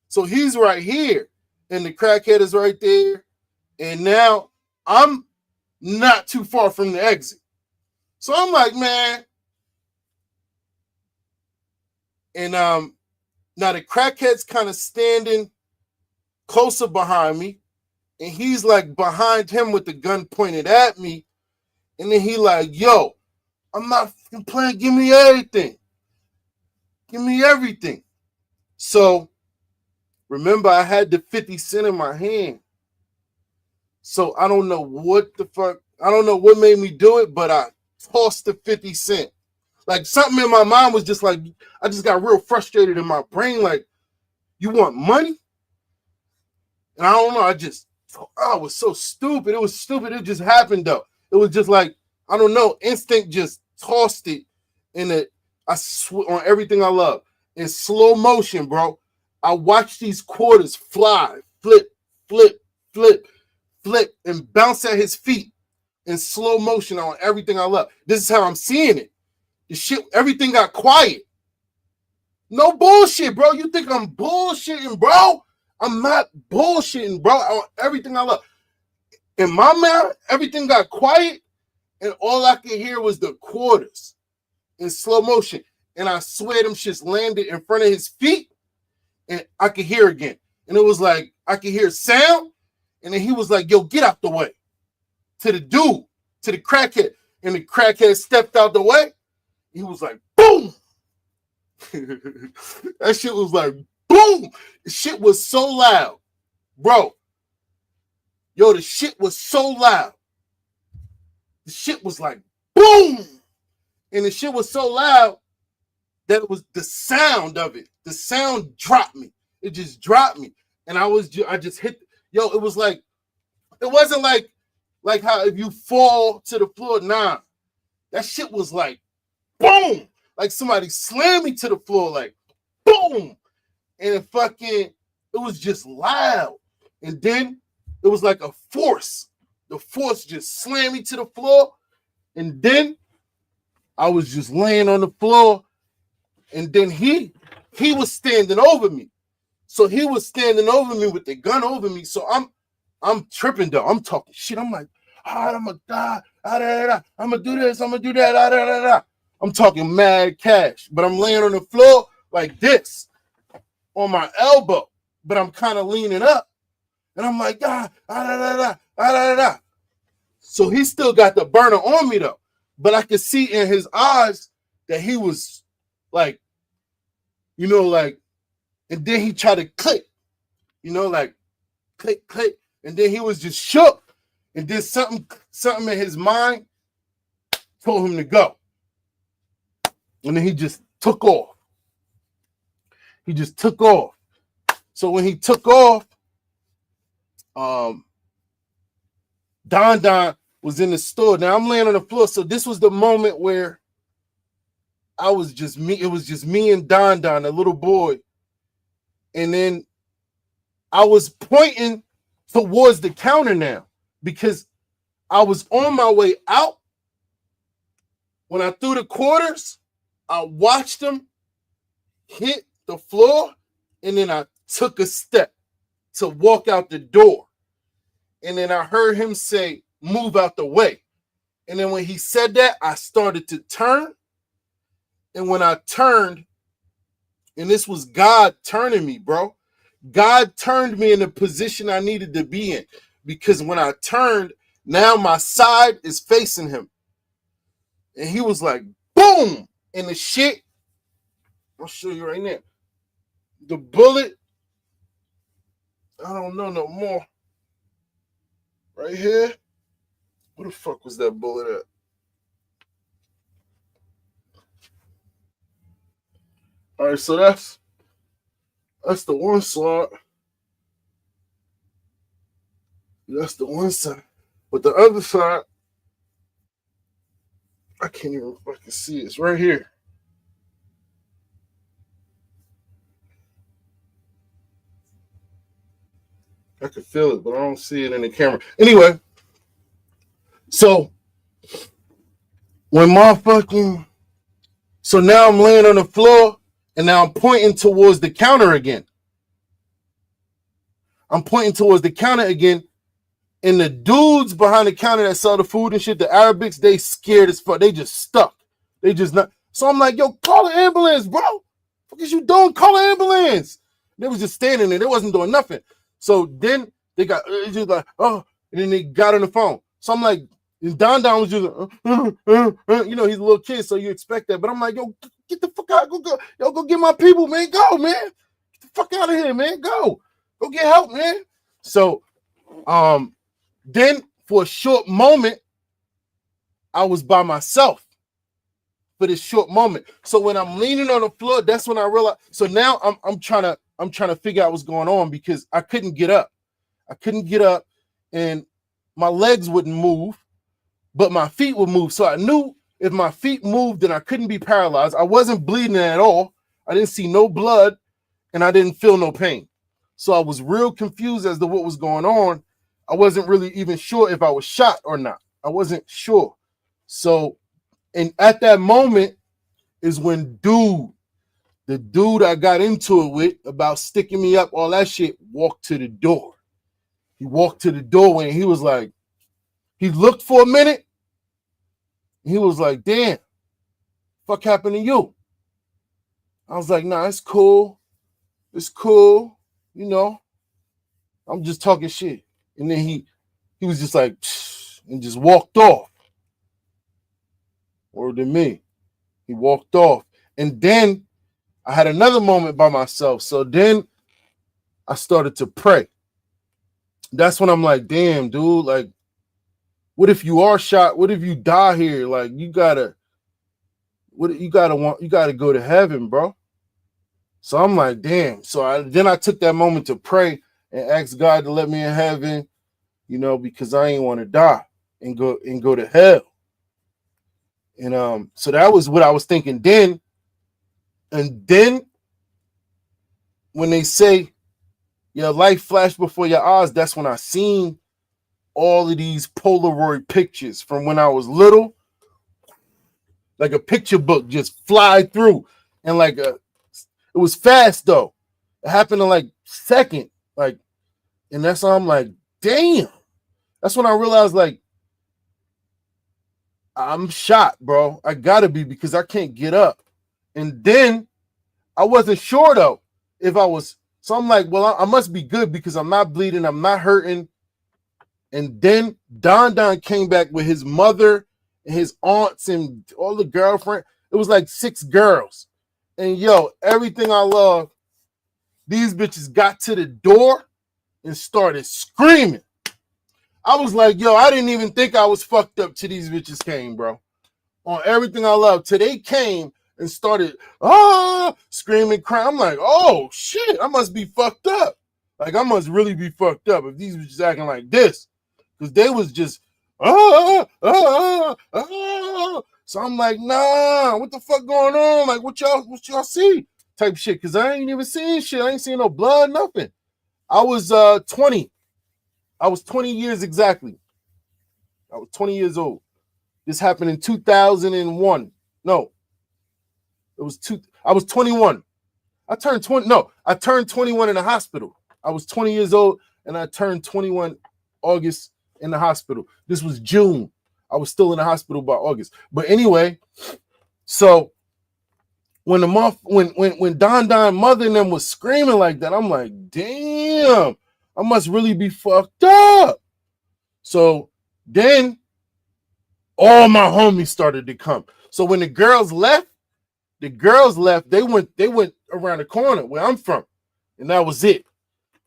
So he's right here. And the crackhead is right there. And now I'm not too far from the exit. So I'm like, man. And now the crackhead's kind of standing closer behind me. And he's like behind him with the gun pointed at me. And then he like, yo, I'm not playing. Give me everything. Give me everything. So remember, I had the 50 cents in my hand. So I don't know what the fuck. I don't know what made me do it, but I tossed the 50 cents. Like something in my mind was just like, I just got real frustrated in my brain. Like, you want money? And I don't know. I was so stupid. It was stupid. It just happened though. It was just like, I don't know. Instinct just tossed it on everything I love. In slow motion, bro. I watched these quarters fly, flip, and bounce at his feet in slow motion on everything I love. This is how I'm seeing it. The shit, everything got quiet. No bullshit, bro. You think I'm bullshitting, bro? I'm not bullshitting, bro. On everything I love. In my mouth, everything got quiet, and all I could hear was the quarters in slow motion. And I swear them shits landed in front of his feet, and I could hear again. And it was like, I could hear sound. And then he was like, yo, get out the way. To the dude, to the crackhead. And the crackhead stepped out the way. He was like, boom. That shit was like, boom. The shit was so loud. Bro. Yo, the shit was so loud. The shit was like, boom. And the shit was so loud that it was the sound of it. The sound dropped me. It just dropped me. And I just hit. Yo, it was like, it wasn't like how if you fall to the floor. Nah. That shit was like, boom. Like somebody slammed me to the floor, like, boom. And it was just loud. And then it was like a force. The force just slammed me to the floor. And then I was just laying on the floor. And then he was standing over me. So he was standing over me with the gun over me. So I'm tripping though. I'm talking shit. I'm like, I'm gonna die. I'm gonna do this. I'm gonna do that. I'm talking mad cash. But I'm laying on the floor like this on my elbow. But I'm kind of leaning up. And I'm like, So he still got the burner on me though. But I could see in his eyes that he was like, you know, like, and then he tried to click, you know, like click, click. And then he was just shook. And then something in his mind told him to go. And then he just took off. He just took off. So when he took off, Don was in the store. Now I'm laying on the floor. So this was the moment where I was just me. It was just me and Don, a little boy. And then I was pointing towards the counter now because I was on my way out. When I threw the quarters, I watched them hit the floor, and then I took a step to walk out the door. And then I heard him say, move out the way. And then when he said that, I started to turn. And when I turned, and this was God turning me, bro. God turned me in the position I needed to be in. Because when I turned, now my side is facing him. And he was like, boom! And the shit, I'll show you right now. The bullet, I don't know no more. Right here. Where the fuck was that bullet at? All right, so that's the one side. That's the one side. But the other side, I can't even fucking see it. It's right here. I can feel it, but I don't see it in the camera. Anyway, so so now I'm laying on the floor and now I'm pointing towards the counter again. And the dudes behind the counter that sell the food and shit, the Arabics, they scared as fuck. They just stuck. They just not. So I'm like, yo, call the ambulance, bro. What is you doing? Call the ambulance. They was just standing there. They wasn't doing nothing. So then they got just like, oh, and then they got on the phone. So I'm like, and Don was just, you know, he's a little kid, so you expect that. But I'm like, yo, get the fuck out. Go. Yo, go get my people, man. Go, man. Get the fuck out of here, man. Go get help, man. So, then for a short moment, I was by myself for this short moment. So when I'm leaning on the floor, that's when I realized. So now I'm trying to figure out what's going on because I couldn't get up. And my legs wouldn't move, but my feet would move. So I knew if my feet moved, then I couldn't be paralyzed. I wasn't bleeding at all. I didn't see no blood, and I didn't feel no pain. So I was real confused as to what was going on. I wasn't really even sure if I was shot or not. I wasn't sure. So, and at that moment is when the dude I got into it with about sticking me up, all that shit, walked to the door. He walked to the doorway and he was like, he looked for a minute. He was like, damn, fuck happened to you? I was like, nah, it's cool. It's cool, you know. I'm just talking shit. And then he was just like, and just walked off. Or to me, he walked off. And then I had another moment by myself. So then I started to pray. That's when I'm like, damn, dude, like, what if you are shot? What if you die here? Like, you gotta go to heaven, bro. So I'm like, damn. So then I took that moment to pray and ask God to let me in heaven, you know, because I ain't want to die and go to hell. And so that was what I was thinking then. And then when they say your life flashed before your eyes, that's when I seen all of these Polaroid pictures from when I was little, like a picture book just fly through. And like it was fast though. It happened in like second. Like, and that's how I'm like, damn. That's when I realized like I'm shot, bro. I gotta be because I can't get up. And then I wasn't sure though if I was. So I'm like, well, I must be good because I'm not bleeding. I'm not hurting. And then Don came back with his mother and his aunts and all the girlfriend. It was like 6 girls. And yo, everything I love, these bitches got to the door and started screaming. I was like, yo, I didn't even think I was fucked up till these bitches came, bro. On everything I love. Till they came and started screaming, crying. I'm like, oh shit, I must be fucked up. Like I must really be fucked up if these bitches acting like this. Because they was just So I'm like, nah, what the fuck going on? Like what y'all see? Type shit. Cause I ain't even seeing shit. I ain't seeing no blood, nothing. I was 20. I was 20 years exactly. I was 20 years old. This happened in 2001. No. I was 21. I turned 20. No, I turned 21 in the hospital. I was 20 years old and I turned 21 August in the hospital. This was June. I was still in the hospital by August. But anyway, so when Don mother and them was screaming like that, I'm like, damn, I must really be fucked up. So then all my homies started to come. So when the girls left, they went around the corner where I'm from. And that was it.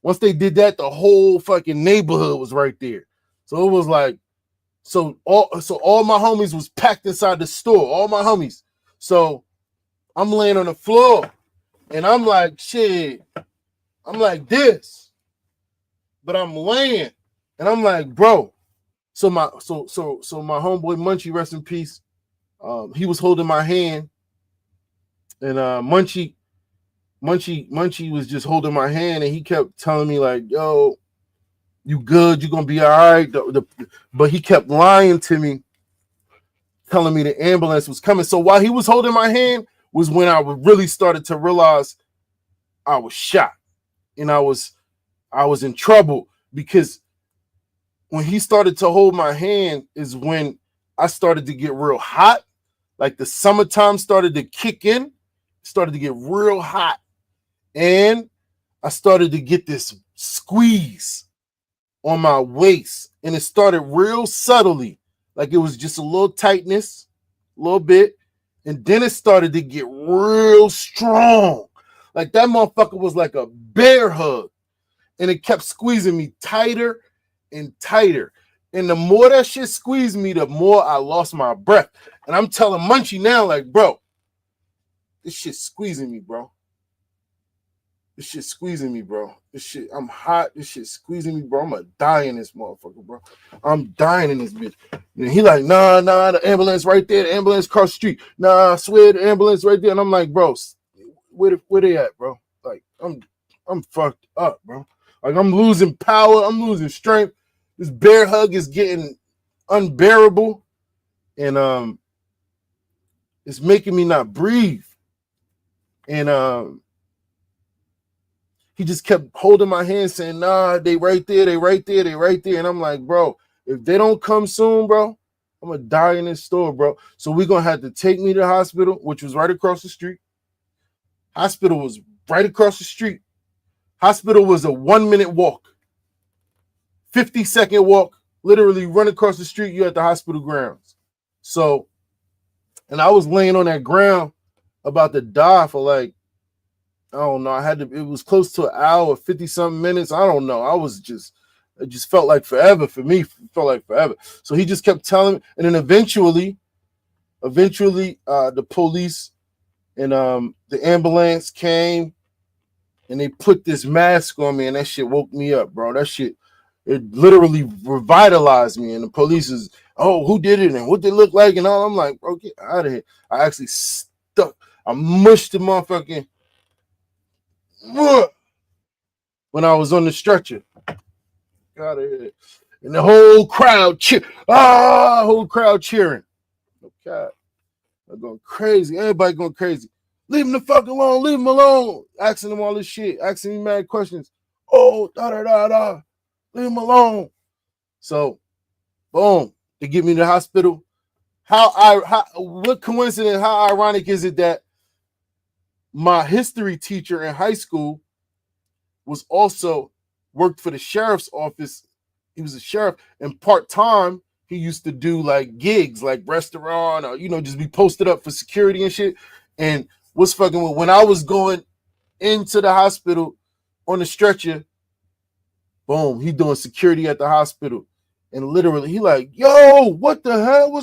Once they did that, the whole fucking neighborhood was right there. So it was like, so all my homies was packed inside the store, all my homies. So I'm laying on the floor and I'm like, shit, I'm like this, but I'm laying and I'm like, bro. So my homeboy Munchie, rest in peace. He was holding my hand, and Munchie was just holding my hand, and he kept telling me like, yo, you good, you gonna be all right. But he kept lying to me, telling me the ambulance was coming. So while he was holding my hand was when I really started to realize I was shot and I was in trouble, because when he started to hold my hand is when I started to get real hot. Like the summertime started to kick in, started to get real hot. And I started to get this squeeze on my waist. And it started real subtly. Like it was just a little tightness, a little bit. And then it started to get real strong. Like that motherfucker was like a bear hug. And it kept squeezing me tighter and tighter. And the more that shit squeezed me, the more I lost my breath. And I'm telling Munchie now, like, bro, this shit's squeezing me, bro. This shit's squeezing me, bro. This shit, I'm hot. This shit's squeezing me, bro. I'm gonna die in this motherfucker, bro. I'm dying in this bitch. And he like, nah, the ambulance right there. The ambulance across the street. Nah, I swear the ambulance right there. And I'm like, bro, where they at, bro? Like, I'm fucked up, bro. Like, I'm losing power. I'm losing strength. This bear hug is getting unbearable. And it's making me not breathe. And he just kept holding my hand saying, nah, they right there, they right there, they right there. And I'm like, bro, if they don't come soon, bro, I'm going to die in this store, bro. So we're going to have to take me to the hospital, which was right across the street. Hospital was right across the street. Hospital was a 1-minute walk. 50-second walk, literally run across the street, you're at the hospital grounds. So, and I was laying on that ground about to die for like, I don't know, it was close to an hour, 50-something minutes. I don't know. It just felt like forever for me. It felt like forever. So he just kept telling me, and then eventually, the police and the ambulance came, and they put this mask on me, and that shit woke me up, bro. That shit, it literally revitalized me. And the police is, oh, who did it and what did it look like and all. I'm like, bro, get out of here. I actually I mushed the motherfucking when I was on the stretcher. Get out of here. And the whole crowd cheering. Okay. I'm going crazy. Everybody going crazy. Leave him the fuck alone. Leave him alone. Asking him all this shit. Asking me mad questions. Oh, da-da-da-da. Leave him alone. So, boom. They get me to the hospital. What coincidence, how ironic is it that my history teacher in high school was also worked for the sheriff's office. He was a sheriff, and part-time he used to do like gigs, like restaurant, or just be posted up for security and shit. And what's fucking with when I was going into the hospital on the stretcher, boom, he doing security at the hospital. And literally, he like, yo, what the hell?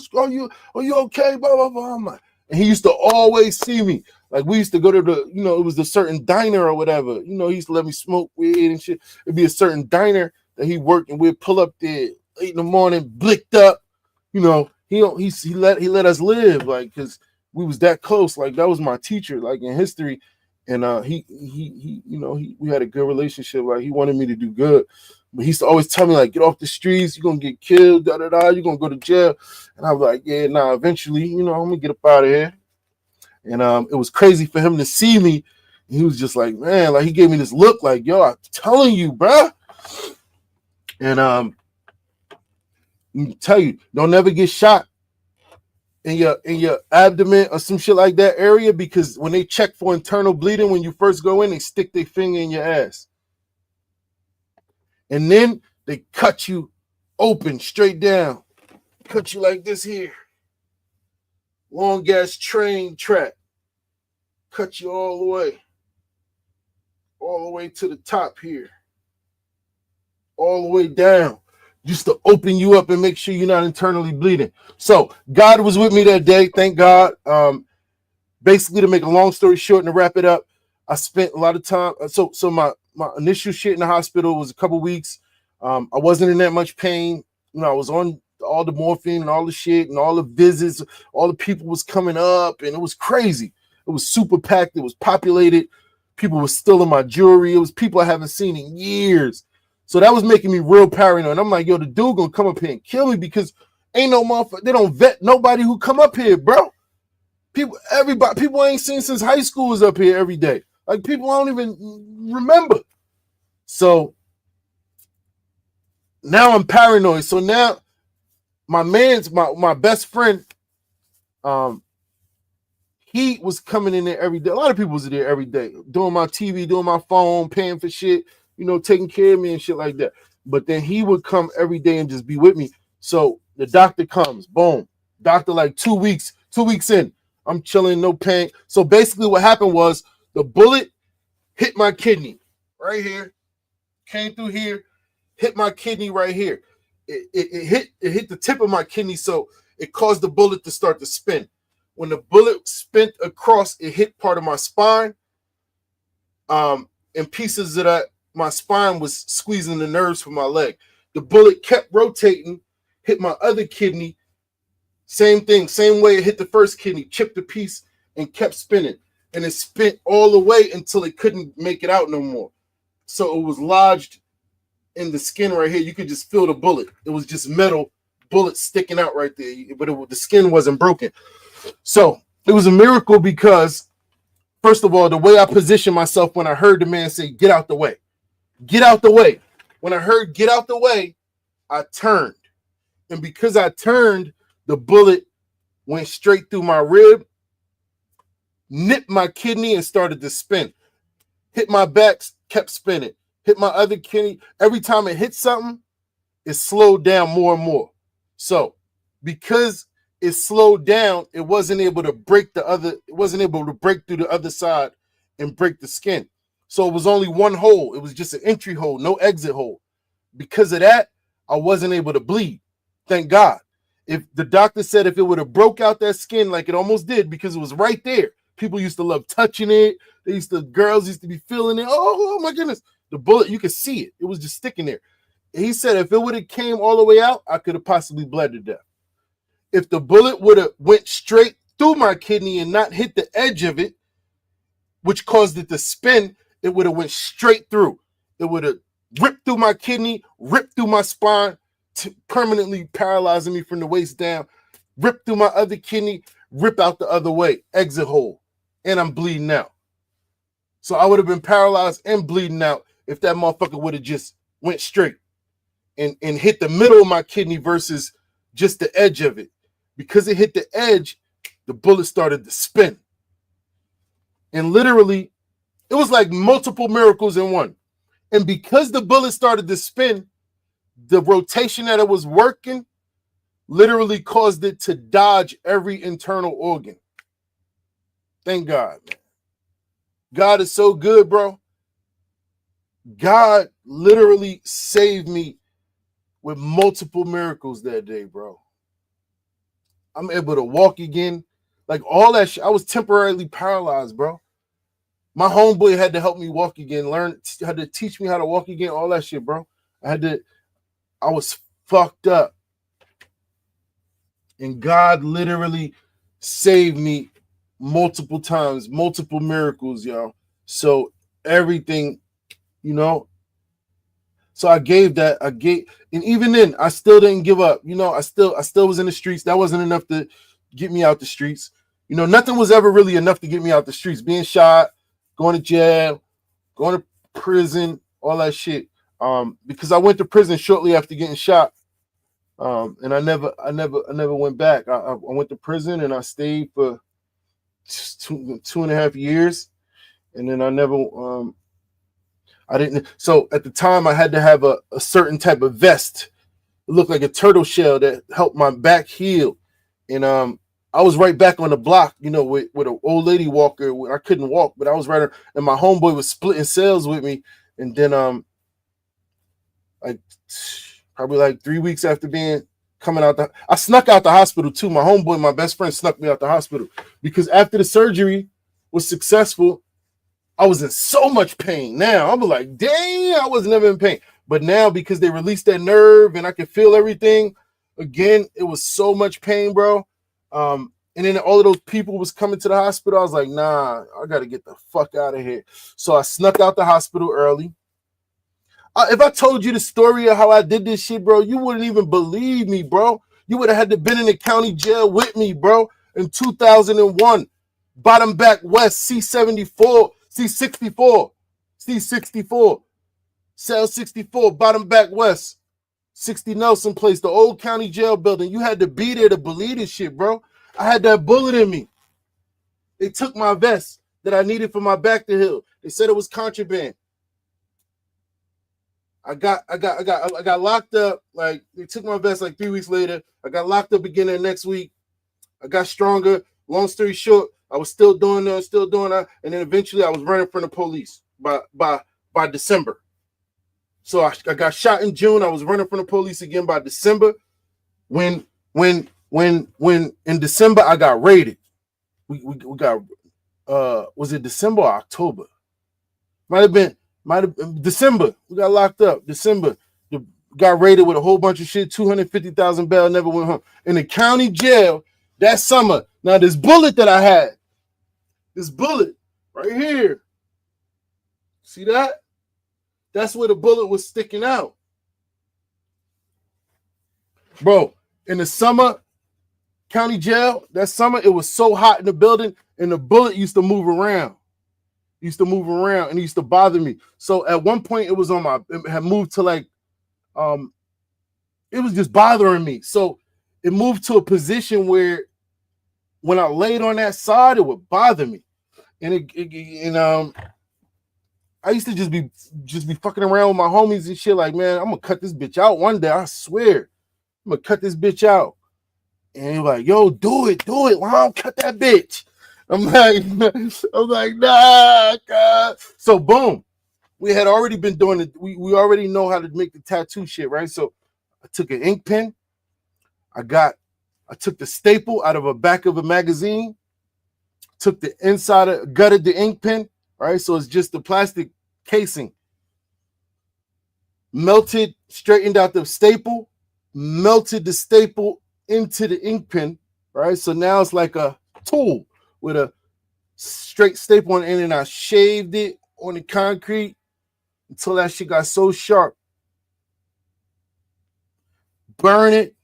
Are you okay? Blah, blah, blah. I'm like, and he used to always see me. Like, we used to go to the, it was a certain diner or whatever. He used to let me smoke weed and shit. It'd be a certain diner that he worked, and we'd pull up there 8 in the morning, blicked up. He let us live, like, because we was that close. Like, that was my teacher, like, in history. And we had a good relationship. Like, he wanted me to do good. But he used to always tell me, like, get off the streets, you're going to get killed, da-da-da, you're going to go to jail. And I was like, yeah, nah, eventually, I'm going to get up out of here. And it was crazy for him to see me. He was just like, man, like, he gave me this look like, yo, I'm telling you, bro. And let me tell you, don't never get shot in your abdomen or some shit like that area, because when they check for internal bleeding, when you first go in, they stick their finger in your ass. And then they cut you open straight down. Cut you like this here. Long ass train track. Cut you all the way to the top here. All the way down. Just to open you up and make sure you're not internally bleeding. So God was with me that day. Thank God. Basically, to make a long story short and to wrap it up, I spent a lot of time. So my initial shit in the hospital was a couple weeks. I wasn't in that much pain. I was on all the morphine and all the shit and all the visits. All the people was coming up, and it was crazy. It was super packed. It was populated. People were stealing my jewelry. It was people I haven't seen in years. So that was making me real paranoid. And I'm like, yo, the dude gonna come up here and kill me, because ain't no motherfucker. They don't vet nobody who come up here, bro. People I ain't seen since high school is up here every day. Like, people I don't even remember. So now I'm paranoid. So now my best friend, he was coming in there every day. A lot of people was there every day, doing my TV, doing my phone, paying for shit, taking care of me and shit like that. But then he would come every day and just be with me. So the doctor comes, boom. Doctor, like 2 weeks in, I'm chilling, no pain. So basically what happened was the bullet hit my kidney right here, came through here, hit my kidney right here. It hit the tip of my kidney, so it caused the bullet to start to spin. When the bullet spun across, it hit part of my spine. And pieces of that, my spine was squeezing the nerves from my leg. The bullet kept rotating, hit my other kidney. Same thing, same way it hit the first kidney, chipped a piece and kept spinning. And it spent all the way until it couldn't make it out no more. So it was lodged in the skin right here. You could just feel the bullet. It was just metal bullet sticking out right there, but the skin wasn't broken. So it was a miracle, because first of all, the way I positioned myself when I heard the man say, get out the way. Get out the way. When I heard get out the way, I turned. And because I turned, the bullet went straight through my rib, nipped my kidney and started to spin. Hit my back, kept spinning. Hit my other kidney. Every time it hit something, it slowed down more and more. So because it slowed down, it wasn't able to break through the other side and break the skin. So it was only one hole. It was just an entry hole, no exit hole. Because of that, I wasn't able to bleed. Thank God. If the doctor said if it would have broke out that skin like it almost did, because it was right there. People used to love touching it. Girls used to be feeling it. Oh my goodness. The bullet, you could see it. It was just sticking there. He said if it would have came all the way out, I could have possibly bled to death. If the bullet would have went straight through my kidney and not hit the edge of it, which caused it to spin, it would have went straight through. It would have ripped through my kidney, ripped through my spine, permanently paralyzing me from the waist down, ripped through my other kidney, rip out the other way, exit hole, and I'm bleeding out. So I would have been paralyzed and bleeding out if that motherfucker would have just went straight and hit the middle of my kidney versus just the edge of it. Because it hit the edge, the bullet started to spin. And literally, it was like multiple miracles in one. And because the bullet started to spin, the rotation that it was working literally caused it to dodge every internal organ. Thank God, man. God is so good, bro. God literally saved me with multiple miracles that day, bro. I'm able to walk again. Like all that shit. I was temporarily paralyzed, bro. My homeboy had to help me walk again, had to teach me how to walk again, all that shit, bro. I was fucked up. And God literally saved me multiple times, multiple miracles, yo. So everything, you know. So I gave, and even then, I still didn't give up. You know, I still was in the streets. That wasn't enough to get me out the streets. You know, nothing was ever really enough to get me out the streets. Being shot, going to jail, going to prison, all that shit. Because I went to prison shortly after getting shot. And I never went back. I went to prison and I stayed for 2.5 years. And then I didn't. So at the time I had to have a certain type of vest. It looked like a turtle shell that helped my back heal. And I was right back on the block, you know, with an old lady walker. I couldn't walk, but I was right, and my homeboy was splitting cells with me. And then probably like 3 weeks after coming out, I snuck out the hospital too. My homeboy, my best friend, snuck me out the hospital because after the surgery was successful, I was in so much pain. Now I'm like, dang, I was never in pain. But now because they released that nerve and I could feel everything again, it was so much pain, bro. And then all of those people was coming to the hospital. I was like, nah, I got to get the fuck out of here. So I snuck out the hospital early. If I told you the story of how I did this shit, bro, you wouldn't even believe me, bro. You would have had to been in the county jail with me, bro, in 2001. Bottom back west, C64, C64, C64, cell 64, bottom back west, 60 Nelson Place, the old county jail building. You had to be there to believe this shit, bro. I had that bullet in me. They took my vest that I needed for my back to heal. They said it was contraband. I got locked up. Like they took my vest like 3 weeks later. I got locked up again the next week. I got stronger. Long story short, I was still doing that, and then eventually I was running from the police by December. So I got shot in June. I was running from the police again by December. When in December I got raided. We got was it December or October? Might have been December. We got locked up. December. Got raided with a whole bunch of shit. 250,000 bail. Never went home. In the county jail that summer. Now this bullet that I had. This bullet right here. See that? That's where the bullet was sticking out. Bro, in the summer, county jail, that summer, it was so hot in the building, and the bullet used to move around. And it used to bother me. So at one point, it had moved to like, it was just bothering me. So it moved to a position where when I laid on that side, it would bother me. And I used to just be fucking around with my homies and shit. Like, man, I'm gonna cut this bitch out one day. I swear, I'm gonna cut this bitch out. And he's like, yo, do it. Why don't cut that bitch? I'm like, nah, God. So boom, we had already been doing it. We already know how to make the tattoo shit, right? So I took an ink pen. I took the staple out of the back of a magazine, took the inside, gutted the ink pen, right? So it's just the plastic casing. Melted, straightened out the staple, melted the staple into the ink pen, right? So now it's like a tool with a straight staple on the end, and I shaved it on the concrete until that shit got so sharp. Burn it.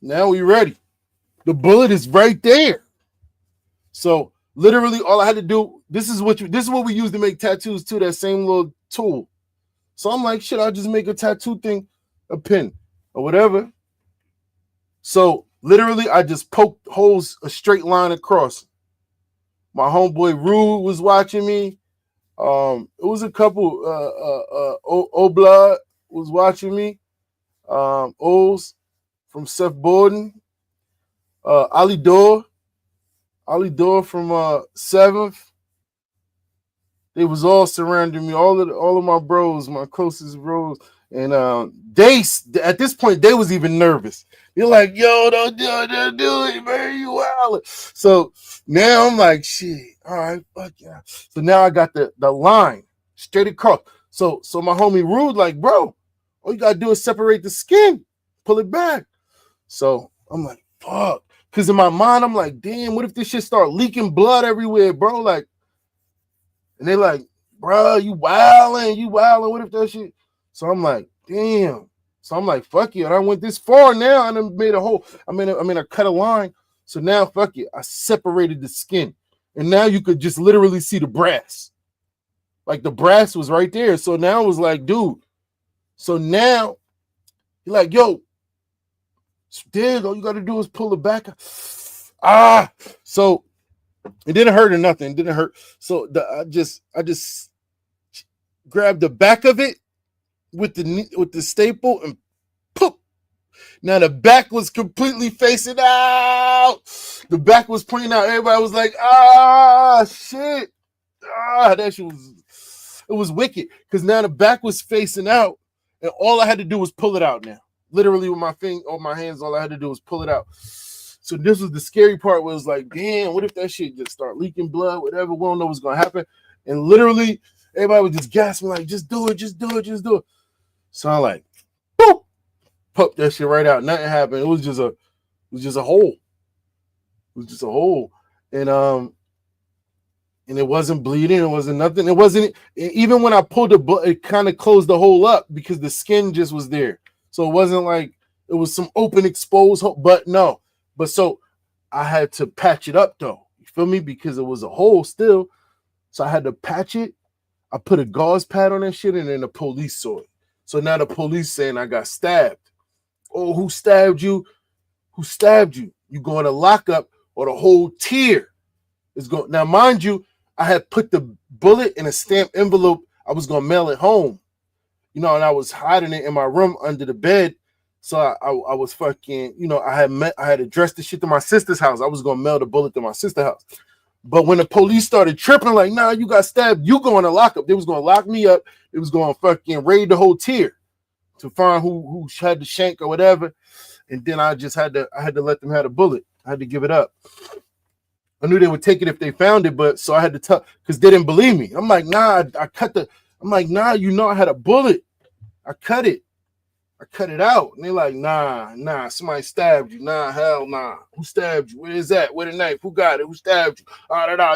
Now we ready. The bullet is right there. So literally all I had to do, this is what we use to make tattoos too, that same little tool. So I'm like, shit, I'll just make a tattoo thing, a pin or whatever. So literally I just poked holes a straight line across. My homeboy Rude was watching me. It was a couple Obla was watching me. O's from Seth Borden. Ali Dor from 7th. They was all surrounding me, all of my bros, my closest bros. And they, at this point, they was even nervous. They're like, yo, don't do it, man, you wild. So now I'm like, shit, all right, fuck yeah. So now I got the line straight across. So my homie Rude, like, bro, all you gotta do is separate the skin, pull it back. So I'm like, fuck. Because in my mind, I'm like, damn, what if this shit start leaking blood everywhere, bro? Like, and they like, bro, you wilding. What if that shit? So I'm like, damn. So I'm like, fuck it. I went this far now and I made a hole. I cut a line. So now, fuck it. I separated the skin. And now you could just literally see the brass. Like the brass was right there. So now it was like, dude. So now, you're like, yo, Dig, all you got to do is pull it back. So it didn't hurt or nothing. It didn't hurt. So I just grabbed the back of it with the staple and poof. Now the back was completely facing out. The back was pointing out. Everybody was like, shit. That shit was wicked. Because now the back was facing out. And all I had to do was pull it out now. Literally with my finger on my hands, all I had to do was pull it out. So this was the scary part where it was like, damn, what if that shit just start leaking blood, whatever, we don't know what's going to happen. And literally, everybody was just gasping like, just do it. So I'm like, boop, pop that shit right out. Nothing happened. It was just a hole. It was just a hole. And it wasn't bleeding. It wasn't nothing. It wasn't, even when I pulled the blood, it kind of closed the hole up because the skin just was there. So it wasn't like it was some open exposed hole, but no. But so I had to patch it up though. You feel me? Because it was a hole still. So I had to patch it. I put a gauze pad on that shit and then the police saw it. So now the police saying I got stabbed. Oh, who stabbed you? Who stabbed you? You going to lock up or the whole tier is going. Now, mind you, I had put the bullet in a stamped envelope. I was going to mail it home. And I was hiding it in my room under the bed. So I was fucking, I had addressed the shit to my sister's house. I was going to mail the bullet to my sister's house. But when the police started tripping, like, nah, you got stabbed, you going to lock up. They was going to lock me up. It was going to fucking raid the whole tier to find who had the shank or whatever. And then I had to let them have the bullet. I had to give it up. I knew they would take it if they found it, but so I had to tell, because they didn't believe me. I'm like, nah, I'm like, nah, I had a bullet. I cut it out. And they're like, nah, somebody stabbed you. Nah, hell nah. Who stabbed you? Where is that? Where the knife? Who got it? Who stabbed you?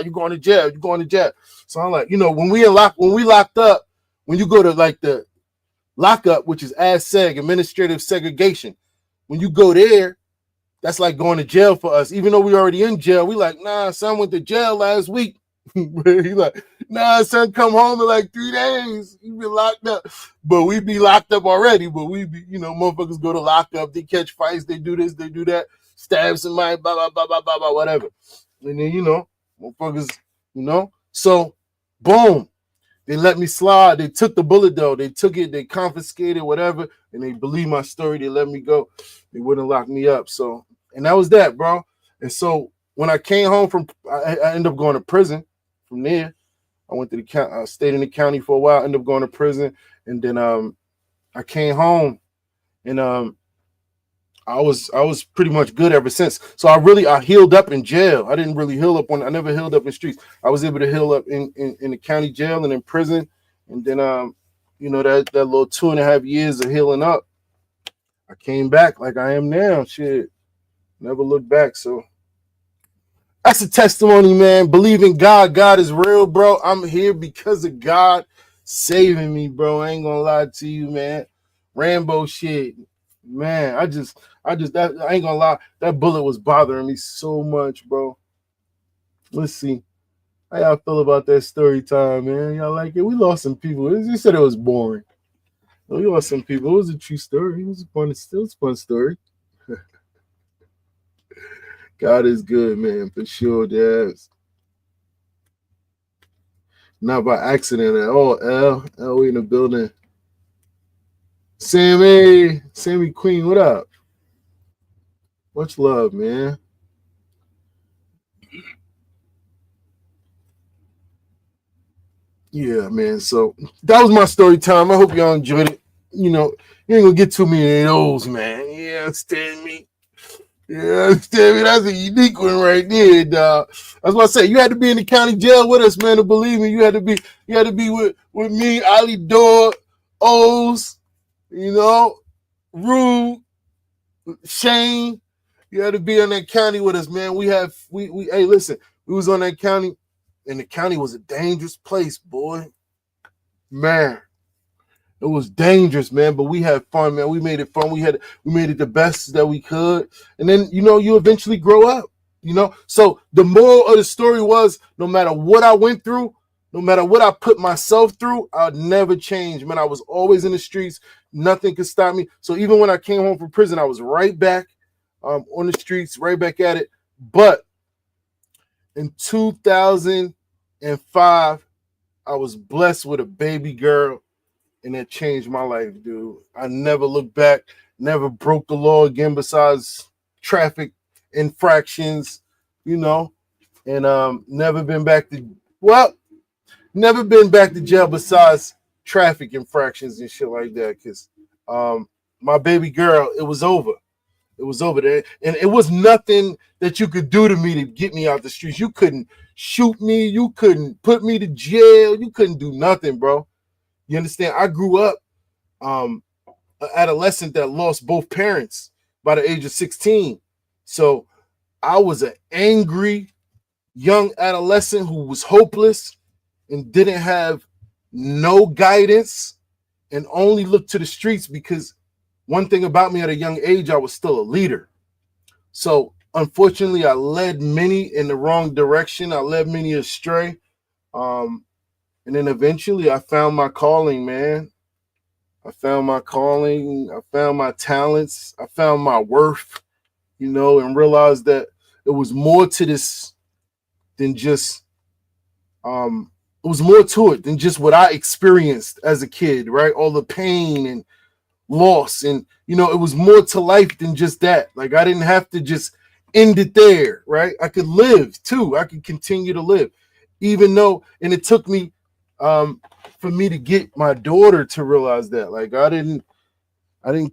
You going to jail. You going to jail. So I'm like, when we locked up, when you go to like the lockup, which is ASSEG, administrative segregation, when you go there, that's like going to jail for us. Even though we already in jail, we like, nah, son went to jail last week. He like, nah, son, come home in like 3 days. You been locked up. But we be locked up already. But we be, motherfuckers go to lockup. They catch fights. They do this. They do that. Stab somebody, blah, blah, blah, blah, blah, blah, whatever. And then, motherfuckers, So, boom. They let me slide. They took the bullet though. They took it. They confiscated whatever, and they believe my story. They let me go. They wouldn't lock me up. So, and that was that, bro. And so when I came home from, I ended up going to prison from there. I went to the county. I stayed in the county for a while. Ended up going to prison, and then I came home, and I was pretty much good ever since. So I healed up in jail. I didn't really heal up I never healed up in streets. I was able to heal up in the county jail and in prison. And then you know, that little 2.5 years of healing up, I came back like I am now. Shit. Never looked back. So that's a testimony, man. Believe in God. God is real, bro. I'm here because of God saving me, bro. I ain't gonna lie to you, man. Rambo shit. Man, I ain't gonna lie. That bullet was bothering me so much, bro. Let's see. How y'all feel about that story time, man? Y'all like it? We lost some people. You said it was boring. We lost some people. It was a true story. It was a fun story. God is good, man, for sure, Dabs. Not by accident at all, L, we in the building. Sammy Queen, what up? Much love, man. Yeah, man. So that was my story time. I hope y'all enjoyed it. You know, you ain't gonna get too many of those, man. Yeah, understand me. Yeah, understand me. That's a unique one right there, dog. I was about to say, you had to be in the county jail with us, man, to believe me. You had to be with me, Ali Dor, O's, you know, Rue, Shane. You had to be in that county with us, man. We hey, listen, we was on that county, and the county was a dangerous place, boy. Man. It was dangerous, man, but we had fun, man. We made it fun. We made it the best that we could. And then, you know, you eventually grow up, you know. So the moral of the story was, no matter what I went through, no matter what I put myself through, I'd never change, man. I was always in the streets. Nothing could stop me. So even when I came home from prison, I was right back on the streets, right back at it. But in 2005, I was blessed with a baby girl. And it changed my life, dude. I never looked back, never broke the law again besides traffic infractions, you know, and never been back to jail besides traffic infractions and shit like that. Because my baby girl, it was over. It was over there. And it was nothing that you could do to me to get me out the streets. You couldn't shoot me. You couldn't put me to jail. You couldn't do nothing, bro. You understand? I grew up an adolescent that lost both parents by the age of 16. So I was an angry young adolescent who was hopeless and didn't have no guidance and only looked to the streets because one thing about me at a young age, I was still a leader. So unfortunately, I led many in the wrong direction. I led many astray. And then eventually I found my calling, man. I found my calling. I found my talents. I found my worth, you know, and realized that it was more to this than just, it was more to it than just what I experienced as a kid, right? All the pain and loss. And, you know, it was more to life than just that. Like, I didn't have to just end it there, right? I could live too. I could continue to live, even though, and it took me, for me to get my daughter to realize that, like, I didn't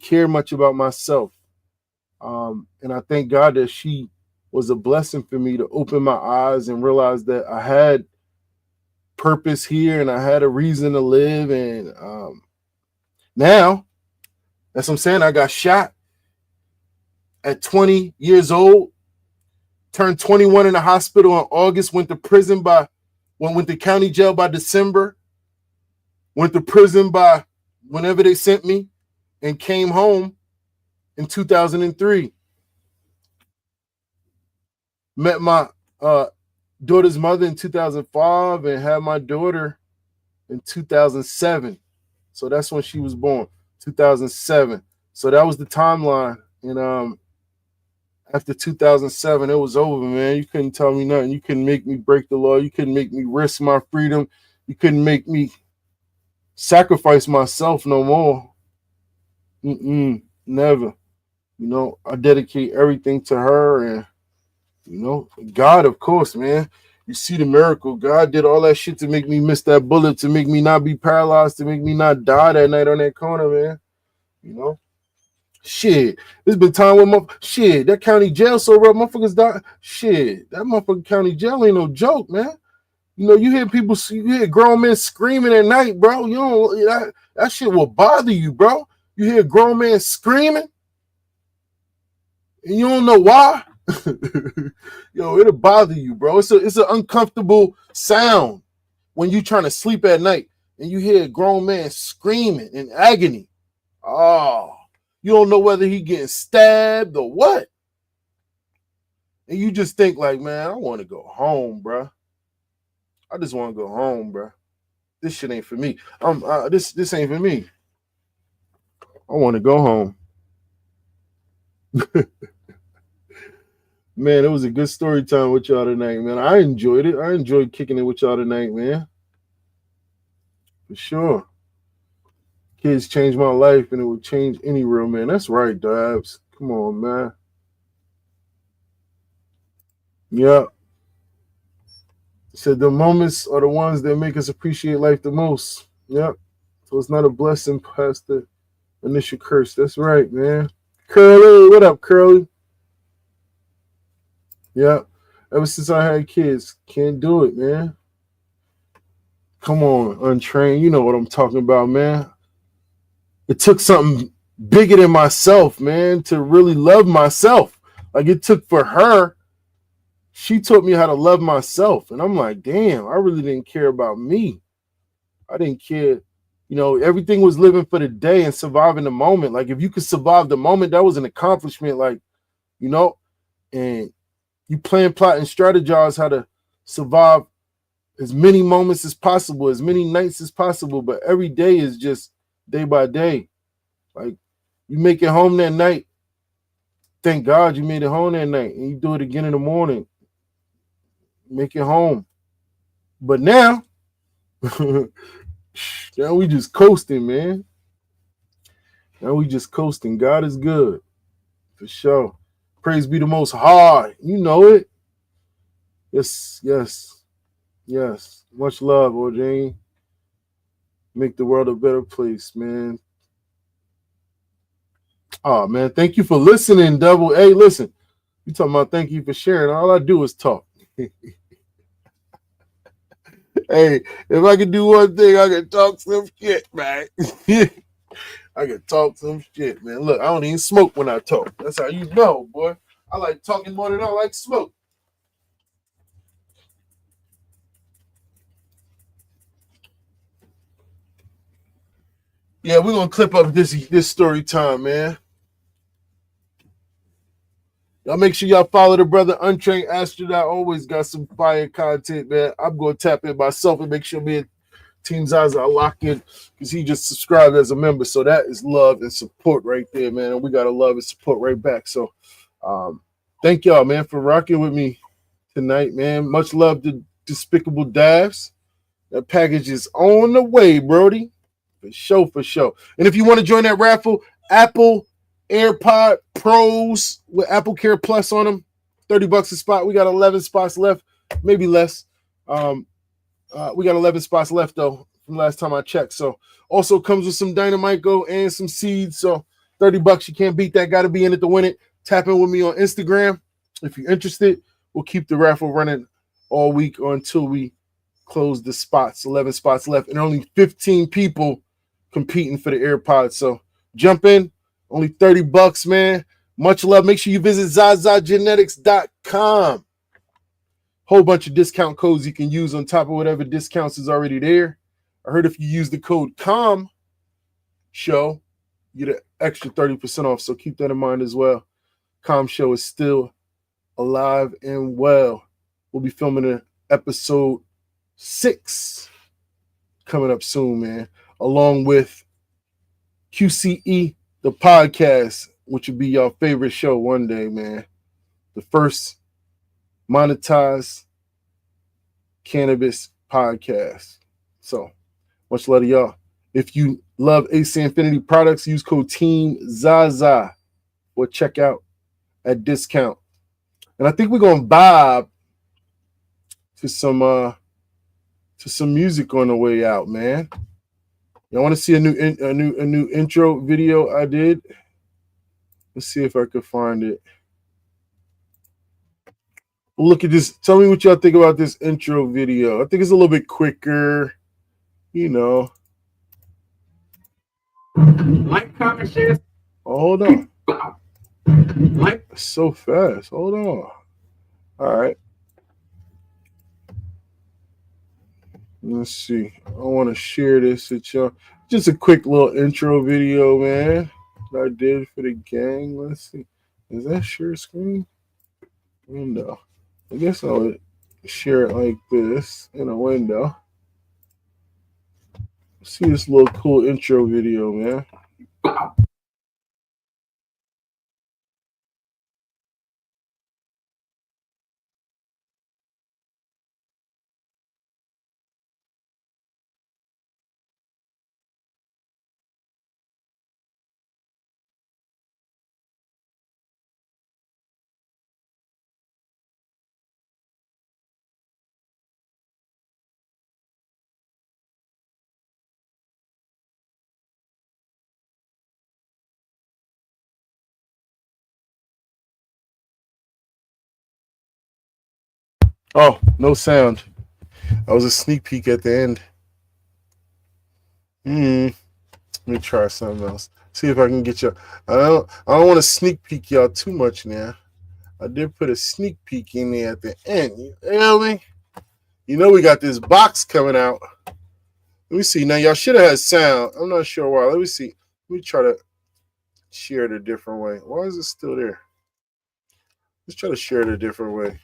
care much about myself. And I thank God that she was a blessing for me to open my eyes and realize that I had purpose here and I had a reason to live. And now, that's what I'm saying. I got shot at 20 years old, turned 21 in the hospital in August, went to county jail by December, went to prison by whenever they sent me, and came home in 2003. Met my daughter's mother in 2005 and had my daughter in 2007. So that's when she was born, 2007. So that was the timeline. And after 2007, it was over, man. You couldn't tell me nothing. You couldn't make me break the law. You couldn't make me risk my freedom. You couldn't make me sacrifice myself no more. Never. You know, I dedicate everything to her, and you know, God, of course, man. You see the miracle. God did all that shit to make me miss that bullet, to make me not be paralyzed, to make me not die that night on that corner, man. You know? Shit. There's been time when that county jail so rough, motherfuckers die. Shit, that motherfucking county jail ain't no joke, man. You know, you hear grown men screaming at night, bro. You know, that shit will bother you, bro. You hear grown men screaming, and you don't know why. Yo, it'll bother you, bro. It's an uncomfortable sound when you're trying to sleep at night and you hear a grown man screaming in agony. Oh, you don't know whether he getting stabbed or what. And you just think like, man, I want to go home, bro. I just want to go home, bro. This shit ain't for me. This ain't for me. I want to go home. Man, it was a good story time with y'all tonight, man. I enjoyed it. I enjoyed kicking it with y'all tonight, man. For sure. Kids changed my life, and it would change any real man. That's right, Dabs. Come on, man. Yeah. Said the moments are the ones that make us appreciate life the most. Yep. So it's not a blessing past the initial curse. That's right, man. Curly, what up, Curly? Yeah. Ever since I had kids, can't do it, man. Come on, untrained. You know what I'm talking about, man. It took something bigger than myself, man, to really love myself. Like it took for her. She taught me how to love myself. And I'm like, damn, I really didn't care about me. I didn't care. You know, everything was living for the day and surviving the moment. Like if you could survive the moment, that was an accomplishment. Like, you know, and you plan, plot, and strategize how to survive as many moments as possible, as many nights as possible. But every day is just day by day. Like you make it home that night. Thank God you made it home that night. And you do it again in the morning. Make it home. But now, now we just coasting, man. Now we just coasting. God is good. For sure. Praise be the Most High. You know it. Yes, yes, yes. Much love, OJ. Make the world a better place, man. Oh, man. Thank you for listening, Double. Hey, listen. You talking about thank you for sharing. All I do is talk. Hey, if I can do one thing, I can talk some shit, man. I can talk some shit, man. Look, I don't even smoke when I talk. That's how you know, boy. I like talking more than I like smoke. Yeah, we're gonna clip up this story time, man. Y'all make sure y'all follow the brother Untrained Astronaut. Always got some fire content, man. I'm gonna tap in myself and make sure me and Team Zaza are locked in because he just subscribed as a member. So that is love and support right there, man. And we gotta love and support right back. So thank y'all, man, for rocking with me tonight, man. Much love to Despicable Davs. That package is on the way, Brody. For sure, for sure. And if you want to join that raffle, Apple AirPod Pros with Apple Care Plus on them, $30 a spot. We got 11 spots left, maybe less. We got 11 spots left though from last time I checked. So also comes with some Dynamite Go and some seeds. So $30, you can't beat that. Got to be in it to win it. Tap in with me on Instagram if you're interested. We'll keep the raffle running all week until we close the spots. 11 spots left, and only 15 people competing for the AirPods. So jump in. Only $30, man. Much love. Make sure you visit zazagenetics.com. Whole bunch of discount codes you can use on top of whatever discounts is already there. I heard if you use the code COM show, you get an extra 30% off. So keep that in mind as well. COM show is still alive and well. We'll be filming an episode 6 coming up soon, man. Along with QCE, the podcast, which will be your favorite show one day, man. The first monetized cannabis podcast. So much love to y'all. If you love AC Infinity products, use code Team Zaza or check out at discount. And I think we're gonna vibe to some music on the way out, man. Y'all want to see a new intro video I did? Let's see if I can find it. Look at this. Tell me what y'all think about this intro video. I think it's a little bit quicker, you know. Like, comment, share. Oh, hold on. Like. So fast. Hold on. All right. Let's see. I want to share this with y'all. Just a quick little intro video, man, that I did for the gang. Let's see. Is that share screen? Window. I guess I would share it like this in a window. See this little cool intro video, man. Oh, no sound. That was a sneak peek at the end. Let me try something else. See if I can get you. I don't want to sneak peek y'all too much now. I did put a sneak peek in there at the end. You know me? You know we got this box coming out. Let me see. Now y'all should have had sound. I'm not sure why. Let me see. Let me try to share it a different way. Why is it still there? Let's try to share it a different way.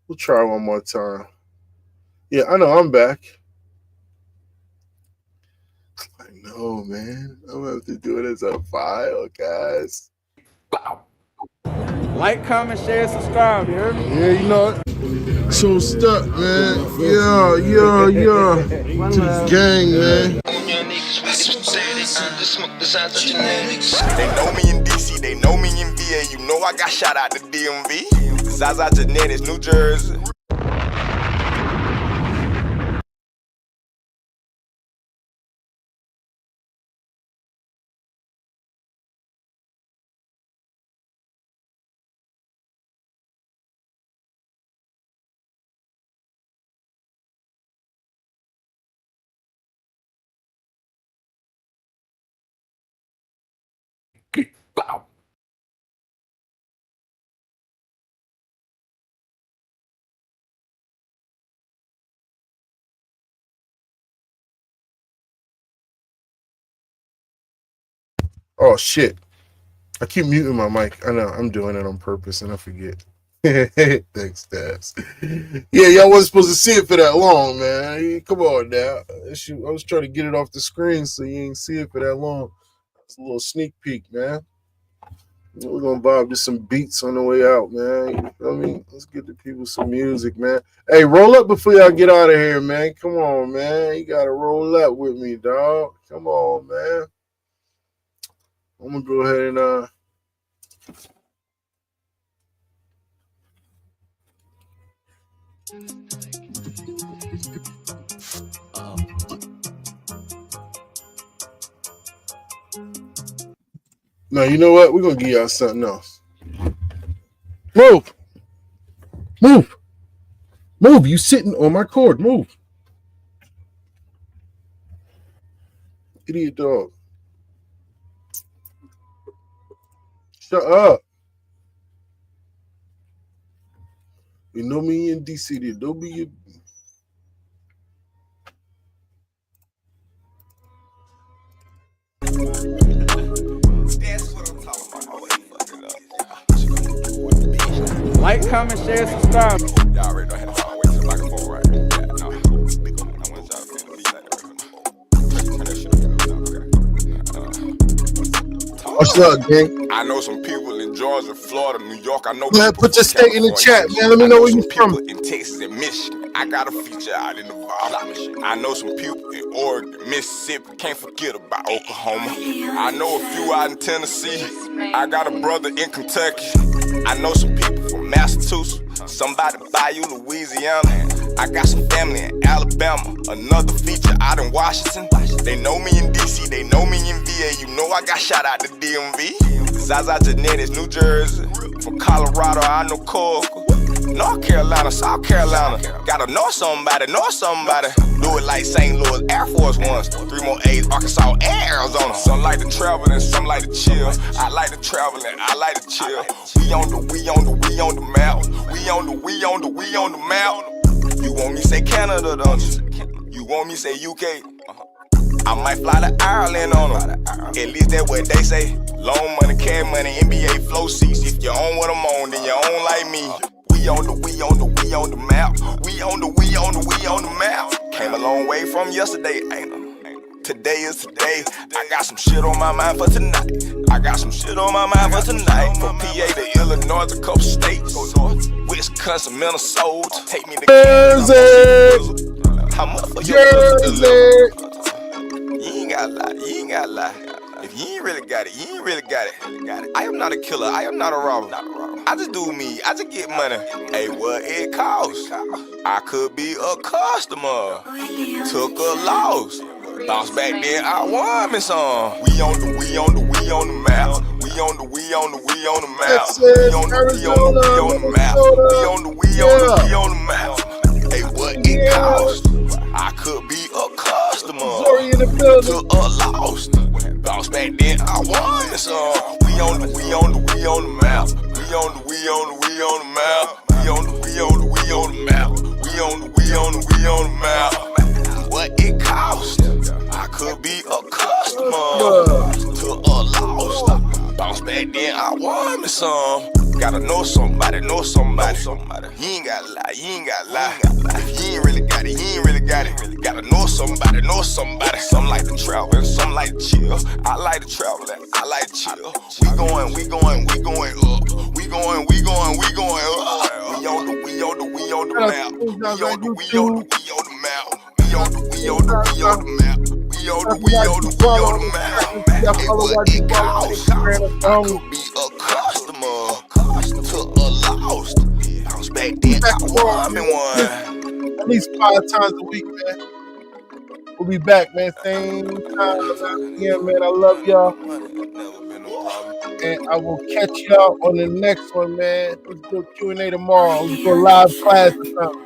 We'll try one more time. Yeah, I know I'm back. I know, man. I'm going to have to do it as a file, guys. Like, comment, share, subscribe, you heard me? Yeah, you know it. So stuck, man. Yeah. To the gang, man. They know me in DC, they know me in VA. You know I got shot out the DMV. Zaza Genetics, New Jersey. Oh, shit. I keep muting my mic. I know. I'm doing it on purpose, and I forget. Thanks, Stabs. Yeah, y'all wasn't supposed to see it for that long, man. Come on now. I was trying to get it off the screen so you ain't see it for that long. It's a little sneak peek, man. We're going to vibe to some beats on the way out, man. You feel me? Let's get the people some music, man. Hey, roll up before y'all get out of here, man. Come on, man. You got to roll up with me, dog. Come on, man. I'm going to go ahead and... No, you know what? We're going to give y'all something else. Move. You sitting on my cord. Move. Idiot dog. Shut up. You know me in DC. They don't be your... Like, comment, share, subscribe. Y'all already know how to find ways to the microphone, right? Yeah, no. I want y'all to feel the beat like that. What's up, gang? I know some people in Georgia, Florida, New York. I know. Go ahead, put your state in the chat, man. Let me know where you from. In Texas and Michigan. I got a feature out in Nevada. I know some people in Oregon, Mississippi. Can't forget about Oklahoma. I know a few out in Tennessee. I got a brother in Kentucky. I know some people from Massachusetts. Somebody Bayou, Louisiana. I got some family in Alabama. Another feature out in Washington. They know me in DC, they know me in VA. You know I got shout out to DMV. Zaza Genetics, New Jersey. From Colorado, I know Cork. North Carolina, South Carolina. Gotta know somebody, know somebody. Do it like St. Louis Air Force Ones. 3 more A's, Arkansas and Arizona. Some like to travel and some like to chill. I like to travel and I like to chill. We on the map. We on the map. You want me say Canada, don't you? You want me say UK? I might fly to Ireland on them. At least that's what they say. Loan money, cash money, NBA flow seats. If you own what I'm on, then you own like me. We on the map. We on the map. Came a long way from yesterday, ain't it? Today is today. I got some shit on my mind for tonight. From PA to Illinois, a couple states. Wisconsin, Minnesota. Take me to Jersey. How much for your Jersey. You ain't gotta lie. If you ain't really got it, you ain't really got it. I am not a killer, I am not a robber. I just do me, I just get money. Hey, what it costs? I could be a customer. Took a loss. Bounce back then, I won me some. We on the map. We on the map. We on the map. Hey, what it costs? I could be a customer. Took a loss. Bounce back then, I won me some. We on the map. We on the map. What it costs? I could be a customer. To a loss. Bounce back then, I won me some. Gotta know somebody. You ain't gotta lie. If you ain't really got it, Gotta know somebody. Some like to travel and some like to chill. I like to travel and I like to chill. We going up. We on the map. Hey, what it costs? I could be a customer. To a lost. Bounce back then, I won me one. At least 5 times a week, man. We'll be back, man. Same time. Yeah, man. I love y'all. And I will catch y'all on the next one, man. Let's do a Q&A tomorrow. Let's go live class or something.